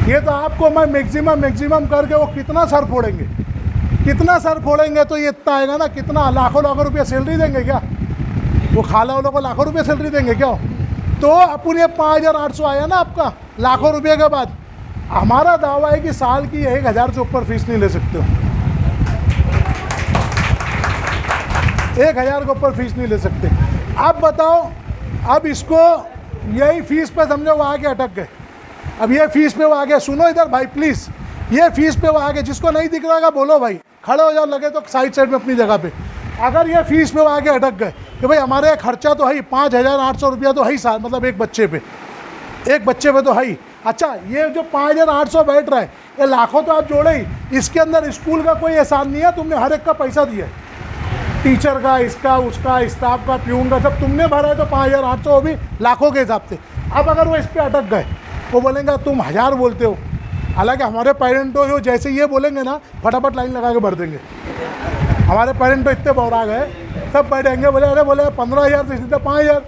S1: ये तो आपको मैं मैक्सिमम करके वो कितना सर फोड़ेंगे, तो ये इतना आएगा ना, कितना लाखों रुपया सैलरी देंगे क्या? वो खाला वालों को लाखों रुपये सैलरी देंगे क्या? तो अपन ये 5,800 आया ना आपका लाखों रुपये के बाद। हमारा दावा है कि साल की 1,000 से ऊपर फीस नहीं ले सकते हो, 1,000 के ऊपर फीस नहीं ले सकते। अब बताओ, अब इसको यही फीस पे समझो वो आगे अटक गए। अब ये फीस पे वो आगे, सुनो इधर भाई प्लीज़, ये फीस पे वो आगे, जिसको नहीं दिख रहा बोलो भाई, खड़े हो जाओ, लगे तो साइड में अपनी जगह पे। अगर ये फीस पे वो आगे अटक गए कि भाई हमारे खर्चा तो है ही 5,800 रुपया तो है ही साल, मतलब एक बच्चे पे तो है ही। अच्छा, ये जो 5,800 बैठ रहा है, ये लाखों तो आप जोड़े ही, इसके अंदर स्कूल का कोई एहसान नहीं है, तुमने हर एक का पैसा दिया है, टीचर का, इसका, उसका, स्टाफ का, प्यून का, सब तुमने भरा है, तो 5,800 भी लाखों के हिसाब से। अब अगर वो इस पर अटक गए, वो बोलेंगे तुम 1,000 बोलते हो, हालांकि हमारे पेरेंट तो जैसे ये बोलेंगे ना फटाफट लाइन लगा के भर देंगे। हमारे पेरेंट तो इतने बौरा गए, सब बैठेंगे, बोले 15,000 से सीधा 5,000।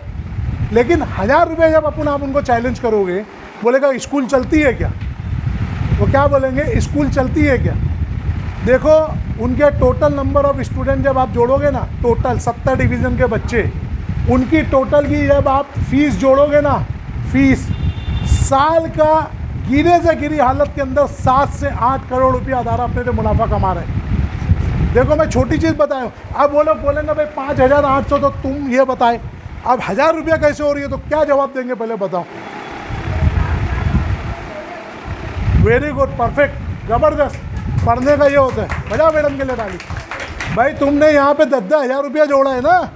S1: लेकिन 1,000 रुपये जब आप उनको चैलेंज करोगे, बोलेगा स्कूल चलती है क्या? वो क्या बोलेंगे? स्कूल चलती है क्या? देखो, उनके टोटल नंबर ऑफ स्टूडेंट जब आप जोड़ोगे ना, टोटल 70 डिवीज़न के बच्चे, उनकी टोटल की जब आप फीस जोड़ोगे ना, फीस साल का गिरे से गिरी हालत के अंदर 7 से 8 करोड़ रुपया अदारा अपने से मुनाफा कमा रहे हैं। देखो, मैं छोटी चीज़ बताया। अब वो लोग बोलेंगे भाई 5,800, तो तुम ये बताए अब 1,000 रुपया कैसे हो रही है, तो क्या जवाब देंगे पहले बताओ? वेरी गुड, परफेक्ट, ज़बरदस्त। पढ़ने का ये होता है। बजाओ मैडम के लिए ताली। भाई तुमने यहाँ पे 10,000 रुपया जोड़ा है ना,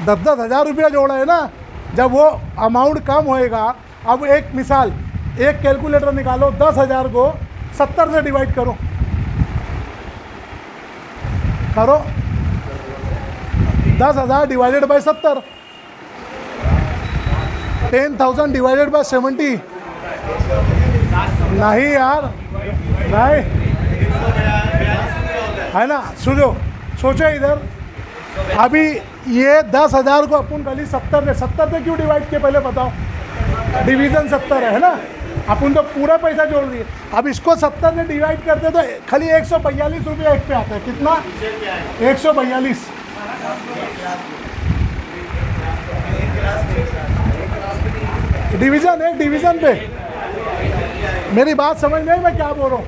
S1: 10,000 रुपया जोड़ा है ना। जब वो अमाउंट कम होएगा, अब एक मिसाल, एक कैलकुलेटर निकालो, 10,000 को 70 से डिवाइड करो 10,000 डिवाइडेड बाय 70, 10,000 डिवाइडेड बाय 70। नहीं यार, नहीं, है ना। सुनो, सोचो इधर, अभी ये 10,000 को अपन खाली 70 से क्यों डिवाइड किए पहले बताओ। डिवीज़न 70 है ना, अपन तो पूरा पैसा जोड़ दिए। अब इसको 70 से डिवाइड करते तो खाली 142 रुपये एक पे आता है। कितना? 142। डिवीज़न, एक डिवीज़न पे। मेरी बात समझ में, मैं क्या बोल रहा हूँ।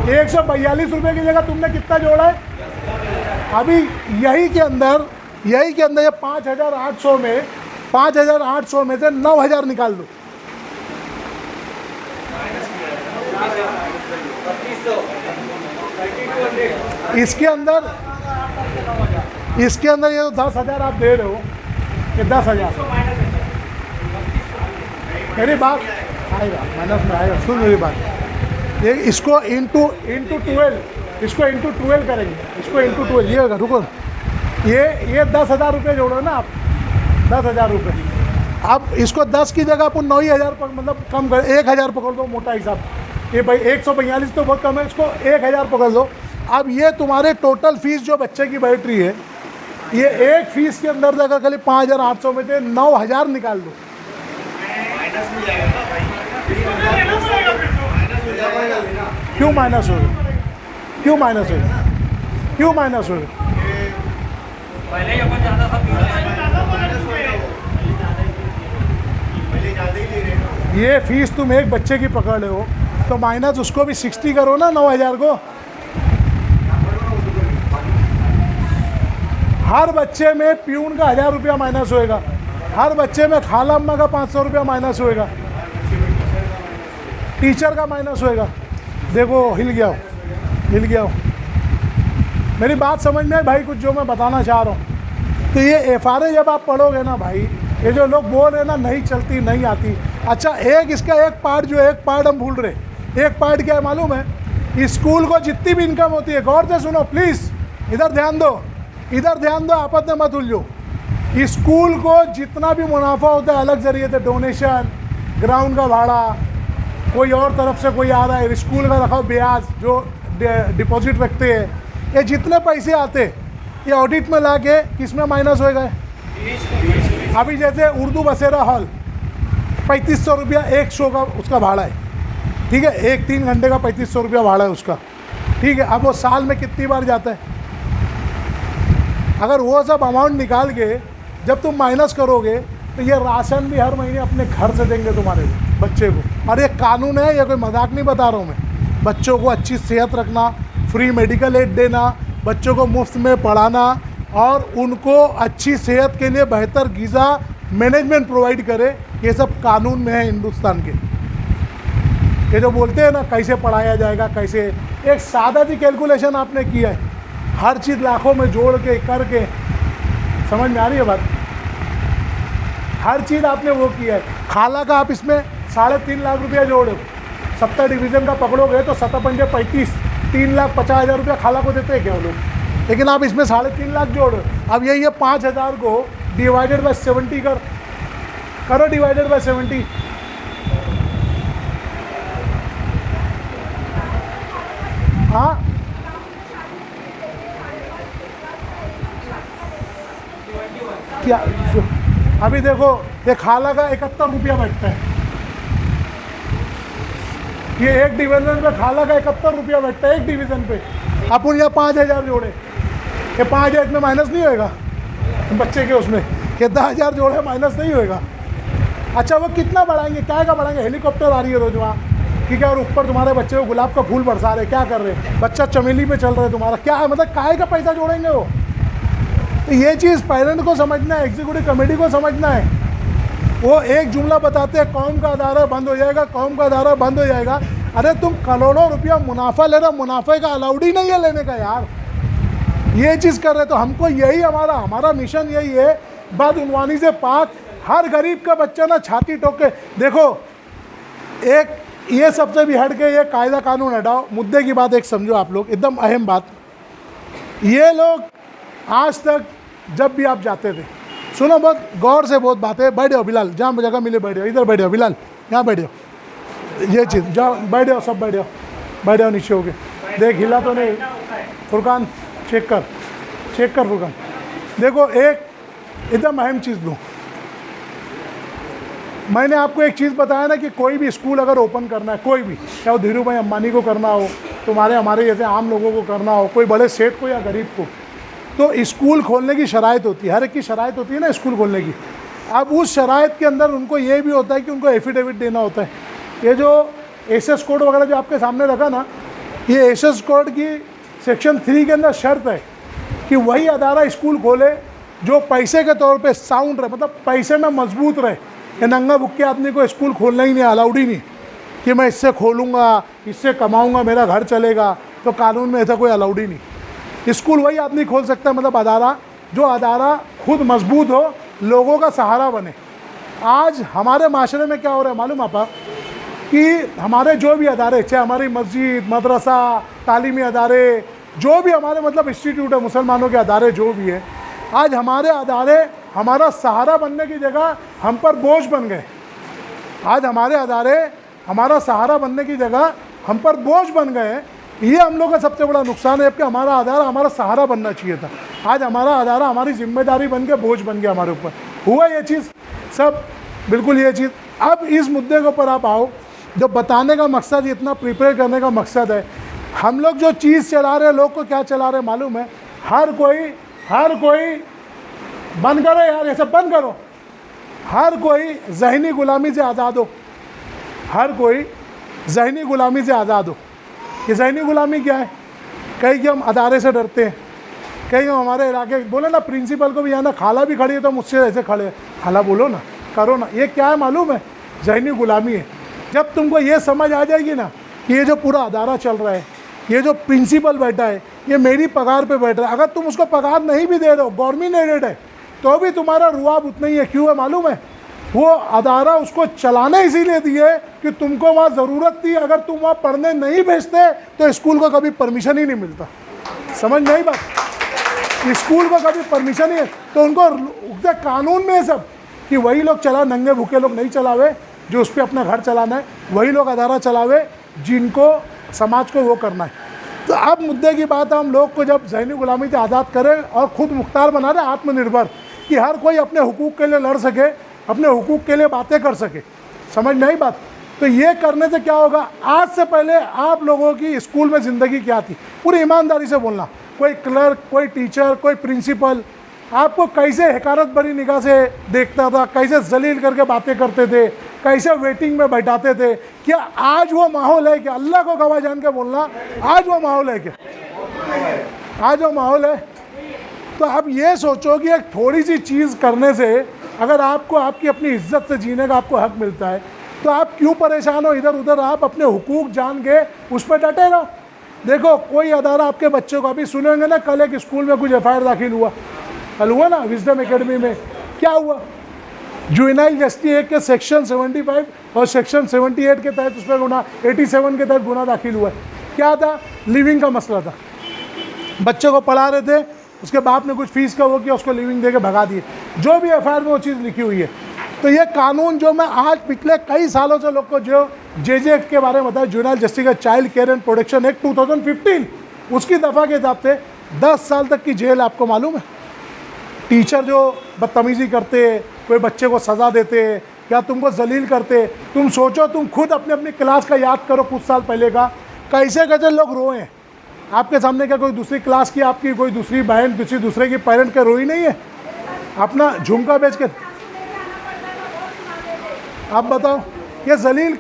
S1: 142 रुपये की जगह तुमने कितना जोड़ा है? अभी यही के अंदर ये 5,800 में 5,800 में से 9,000 निकाल दो। इसके अंदर ये तो 10,000 आप दे रहे हो, ये 10,000। मेरी बात आएगा, माइनस में आएगा। सुन मेरी बात, ये इसको इंटू 12, इसको इंटू 12 करेंगे, इसको इंटू 12 ये होगा। रुको, ये 10,000 रुपये जोड़ो ना आप, 10,000 रुपये। अब इसको 10 की जगह अपन 9,000 मतलब कम कर, 1,000 पकड़ दो मोटा हिसाब। ये भाई 142 तो बहुत कम है, इसको 1,000 पकड़ दो। अब ये तुम्हारे टोटल फीस जो बच्चे की बैठ रही है, ये एक फीस के अंदर जगह खाली 5,800 में से 9,000 निकाल दो। क्यों माइनस होगा? क्यों माइनस होगा? क्यों माइनस होगा?
S3: पहले ही अपन ज़्यादा था।
S1: ये फीस तुम एक बच्चे की पकड़ रहे हो तो माइनस उसको भी 60 करो ना, 9,000 को। हर बच्चे में प्यून का 1,000 रुपया माइनस होएगा, हर बच्चे में खाला अम्मा का 500 रुपया माइनस होएगा, टीचर का माइनस होएगा। देखो हिल गया हो, हिल गया हो। मेरी बात समझ में भाई, कुछ जो मैं बताना चाह रहा हूँ। तो ये FRA जब आप पढ़ोगे ना भाई, ये जो लोग बोल रहे ना नहीं चलती नहीं आती, अच्छा एक इसका एक पार्ट हम भूल रहे। एक पार्ट क्या है मालूम है? स्कूल को जितनी भी इनकम होती है, गौर से सुनो प्लीज़, इधर ध्यान दो, इधर ध्यान दो, आपस में मत उलझो। स्कूल को जितना भी मुनाफा होता है अलग जरिए से, डोनेशन, ग्राउंड का भाड़ा, कोई और तरफ से कोई आ रहा है, स्कूल का रखा ब्याज जो डिपॉजिट रखते हैं, ये जितने पैसे आते ये ऑडिट में ला के किस में माइनस होएगा? अभी जैसे उर्दू बसेरा हॉल 3,500 रुपया एक शो का उसका भाड़ा है, ठीक है, एक 3 घंटे का 3,500 रुपया भाड़ा है उसका, ठीक है। अब वो साल में कितनी बार जाता है? अगर वो सब अमाउंट निकाल के जब तुम माइनस करोगे तो ये राशन भी हर महीने अपने घर से देंगे तुम्हारे बच्चे को। और ये कानून है, ये कोई मजाक नहीं बता रहा हूँ मैं। बच्चों को अच्छी सेहत रखना, फ्री मेडिकल एड देना, बच्चों को मुफ्त में पढ़ाना और उनको अच्छी सेहत के लिए बेहतर ग़िज़ा मैनेजमेंट प्रोवाइड करे, ये सब कानून में है हिंदुस्तान के। ये जो बोलते हैं ना कैसे पढ़ाया जाएगा, कैसे, एक सादा सी कैलकुलेशन आपने किया है, हर चीज़ लाखों में जोड़ के करके, समझ में आ रही है बात? हर चीज़ आपने वो किया है। खाला का आप इसमें 3.5 लाख रुपया जोड़ो, 70 डिवीज़न का पकड़ोगे तो 7 पंजे 35, 3,50,000 रुपया खाला को देते हैं क्या वो लोग? लेकिन आप इसमें 3.5 लाख जोड़ो। अब ये 5,000 को डिवाइडेड बाय 70 करो, डिवाइडेड बाय 70। हाँ, क्या अभी देखो ये खाला का 71 रुपया बैठता है, ये एक डिवीज़न पे खाला का 71 रुपया बैठता है एक डिवीज़न पे। अपन यहाँ 5,000 जोड़े, ये 5,000 में माइनस नहीं होएगा बच्चे के उसमें, ये 10,000 जोड़े माइनस नहीं होएगा। अच्छा वो कितना बढ़ाएंगे, क्या का बढ़ाएंगे? हेलीकॉप्टर आ रही है रोज वहाँ, ठीक है, और ऊपर तुम्हारे बच्चे को गुलाब का फूल बरसा रहे, क्या कर रहे हैं? बच्चा चमेली पे चल रहा है तुम्हारा, क्या है मतलब काहे का पैसा जोड़ेंगे वो? तो ये चीज़ पेरेंट को समझना है, एग्जीक्यूटिव कमेटी को समझना है। वो एक जुमला बताते हैं कौम का अदारा बंद हो जाएगा, कौम का अदारा बंद हो जाएगा। अरे तुम करोड़ों रुपया मुनाफा ले रहे हो, मुनाफे का अलाउड ही नहीं है लेने का यार, ये चीज़ कर रहे। तो हमको यही हमारा मिशन यही है, बदउनवानी से पाक, हर गरीब का बच्चा ना छाती ठोक के देखो। एक ये सबसे भी हट के ये कायदा कानून हटाओ, मुद्दे की बात एक समझो आप लोग, एकदम अहम बात। ये लोग आज तक जब भी आप जाते थे, सुनो बहुत गौर से, बहुत बातें, बैठ जाओ बिलाल, जहाँ जगह मिले बैठ जाओ, इधर बैठ जाओ बिलाल, यहाँ बैठ जाओ, ये चीज़ जाओ बैठ जाओ, सब बैठ जाओ नीचे हो गए। देख हिला तो नहीं, फुरकान चेक कर फुरकान। देखो एक एकदम अहम चीज़ दूँ, मैंने आपको एक चीज़ बताया ना कि कोई भी स्कूल अगर ओपन करना है, कोई भी, चाहे वो धीरू भाई अंबानी को करना हो, तुम्हारे हमारे जैसे आम लोगों को करना हो, कोई बड़े सेठ को या गरीब को, तो स्कूल खोलने की शराइत होती है, हर एक की शराइत होती है ना स्कूल खोलने की। अब उस शराइत के अंदर उनको ये भी होता है कि उनको एफिडेविट देना होता है। ये जो एसएस कोड वगैरह जो आपके सामने रखा ना, ये एसएस कोड की सेक्शन 3 के अंदर शर्त है कि वही अदारा स्कूल खोले जो पैसे के तौर पे साउंड रहे, मतलब पैसे में मजबूत रहे। ये नंगा भुक्के आदमी को स्कूल खोलना ही नहीं, अलाउड ही नहीं कि मैं इससे खोलूँगा, इससे कमाऊँगा, मेरा घर चलेगा, तो कानून में ऐसा कोई अलाउड ही नहीं। स्कूल वही आदमी खोल सकता है, मतलब अदारा जो अदारा खुद मजबूत हो, लोगों का सहारा बने। आज हमारे माशरे में क्या हो रहा है मालूम आपा, कि हमारे जो भी अदारे, चाहे हमारी मस्जिद, मदरसा, तालीमी अदारे, जो भी हमारे मतलब इंस्टीट्यूट है, मुसलमानों के अदारे जो भी है, आज हमारे अदारे हमारा सहारा बनने की जगह हम पर बोझ बन गए। आज हमारे अदारे हमारा सहारा बनने की जगह हम पर बोझ बन गए हैं। ये हम लोग का सबसे बड़ा नुकसान है कि हमारा अदारा हमारा सहारा बनना चाहिए था। आज हमारा अदारा हमारी जिम्मेदारी बन के बोझ बन गया हमारे ऊपर। हुआ ये चीज़ सब, बिल्कुल ये चीज़। अब इस मुद्दे के ऊपर आप आओ, जो बताने का मकसद, इतना प्रिपेयर करने का मकसद है, हम लोग जो चीज़ चला रहे हैं, लोग को क्या चला रहे हैं मालूम है? हर कोई बंद करो यार, ये सब बंद करो। हर कोई ज़हनी गुलामी से आज़ाद हो, हर कोई ज़हनी गुलामी से आज़ाद हो। ये ज़हनी गुलामी क्या है? कहीं कि हम अदारे से डरते हैं, कहीं हम हमारे इलाके, बोले ना प्रिंसिपल को भी यहाँ ना, खाला भी खड़ी है तो मुझसे ऐसे खड़े हैं, खाला बोलो ना, करो ना। ये क्या है मालूम है? ज़हनी गुलामी है। जब तुमको ये समझ आ जाएगी ना कि ये जो पूरा अदारा चल रहा है, ये जो प्रिंसिपल बैठा है, ये मेरी पगार पे बैठ रहा है, अगर तुम उसको पगार नहीं भी दे रहे हो, गवर्नमेंट एडेड है, तो भी तुम्हारा रुआब उतना ही है। क्यों है मालूम है? वो अदारा उसको चलाने इसीलिए दिए कि तुमको वहाँ ज़रूरत थी। अगर तुम वहाँ पढ़ने नहीं भेजते तो स्कूल को कभी परमिशन ही नहीं मिलता। समझ नहीं बात? स्कूल को कभी परमिशन ही है, तो उनको कानून में सब कि वही लोग चला, नंगे भूखे लोग नहीं चलावे, जो उस पर अपना घर चलाना है, वही लोग अदारा चलावे जिनको समाज को वो करना है। तो अब मुद्दे की बात है, हम लोग को जब ज़हनी गुलामी से आज़ाद करें और ख़ुद मुख्तार बना रहे, आत्मनिर्भर, कि हर कोई अपने हुकूक के लिए लड़ सके, अपने हुकूक के लिए बातें कर सके। समझ नहीं बात? तो ये करने से क्या होगा? आज से पहले आप लोगों की स्कूल में ज़िंदगी क्या थी, पूरी ईमानदारी से बोलना। कोई क्लर्क, कोई टीचर, कोई प्रिंसिपल आपको कैसे हकारत भरी निगाह से देखता था, कैसे जलील करके बातें करते थे, कैसे वेटिंग में बैठाते थे। क्या आज वो माहौल है क्या? अल्लाह को गवाह जान के बोलना, आज वो माहौल है क्या? आज वो माहौल है? तो अब ये सोचो कि एक थोड़ी सी चीज़ करने से अगर आपको आपकी अपनी इज्जत से जीने का आपको हक मिलता है, तो आप क्यों परेशान हो इधर उधर? आप अपने हुकूक जान के उस पर डटे रहो। देखो कोई अदारा आपके बच्चे को, अभी सुनेंगे ना, कल एक स्कूल में कुछ FIR दाखिल हुआ, कल हुआ ना विजडम एकेडमी में। क्या हुआ? जुवेनाइल जस्टिस एक्ट के सेक्शन 75 और सेक्शन 78 के तहत उस पर गुना, 87 के तहत गुना दाखिल हुआ है। क्या था? लिविंग का मसला था। बच्चे को पढ़ा रहे थे, उसके बाप ने कुछ फीस का वो किया, उसको लिविंग दे के भगा दिए। जो भी FIR में वो चीज़ लिखी हुई है। तो ये कानून जो मैं आज पिछले कई सालों से लोग को जो JJ एक्ट के बारे में बताया, जुवेनाइल जस्टिस का child care and protection act 2015, उसकी दफ़ा के हिसाब से 10 साल तक की जेल। आपको मालूम है? टीचर जो बदतमीज़ी करते, कोई बच्चे को सज़ा देते या तुमको जलील करते, तुम सोचो, तुम खुद अपने अपनी क्लास का याद करो कुछ साल पहले का, कैसे कैसे लोग रोए हैं आपके सामने। क्या कोई दूसरी क्लास की आपकी कोई दूसरी बहन किसी दूसरे की पेरेंट के रोई नहीं है अपना झुमका बेच के? आप बताओ, ये जलील,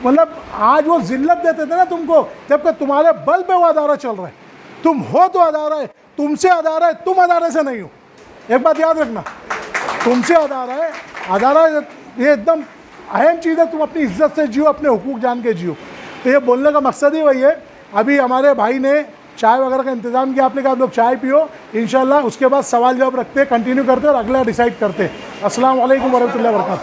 S1: मतलब आज वो जिल्लत देते थे ना तुमको, जबकि तुम्हारे बल पे वो अदारा चल रहा है। तुम हो तो अदारा है, तुमसे अदारा है, तुम अदारे से नहीं हो। एक बात याद रखना, तुमसे अदारा है, अदारा ये एकदम अहम चीज़ है। तुम अपनी इज्जत से जियो, अपने हुकूक जान के जियो। तो ये बोलने का मकसद ही वही है। अभी हमारे भाई ने चाय वगैरह का इंतज़ाम किया, आपने कहा आप लोग चाय पियो, इंशाल्लाह उसके बाद सवाल जवाब रखते, कंटिन्यू करते और अगला डिसाइड करते। अस्सलाम वालेकुम वरहमतुल्लाहि वबरकातुहू।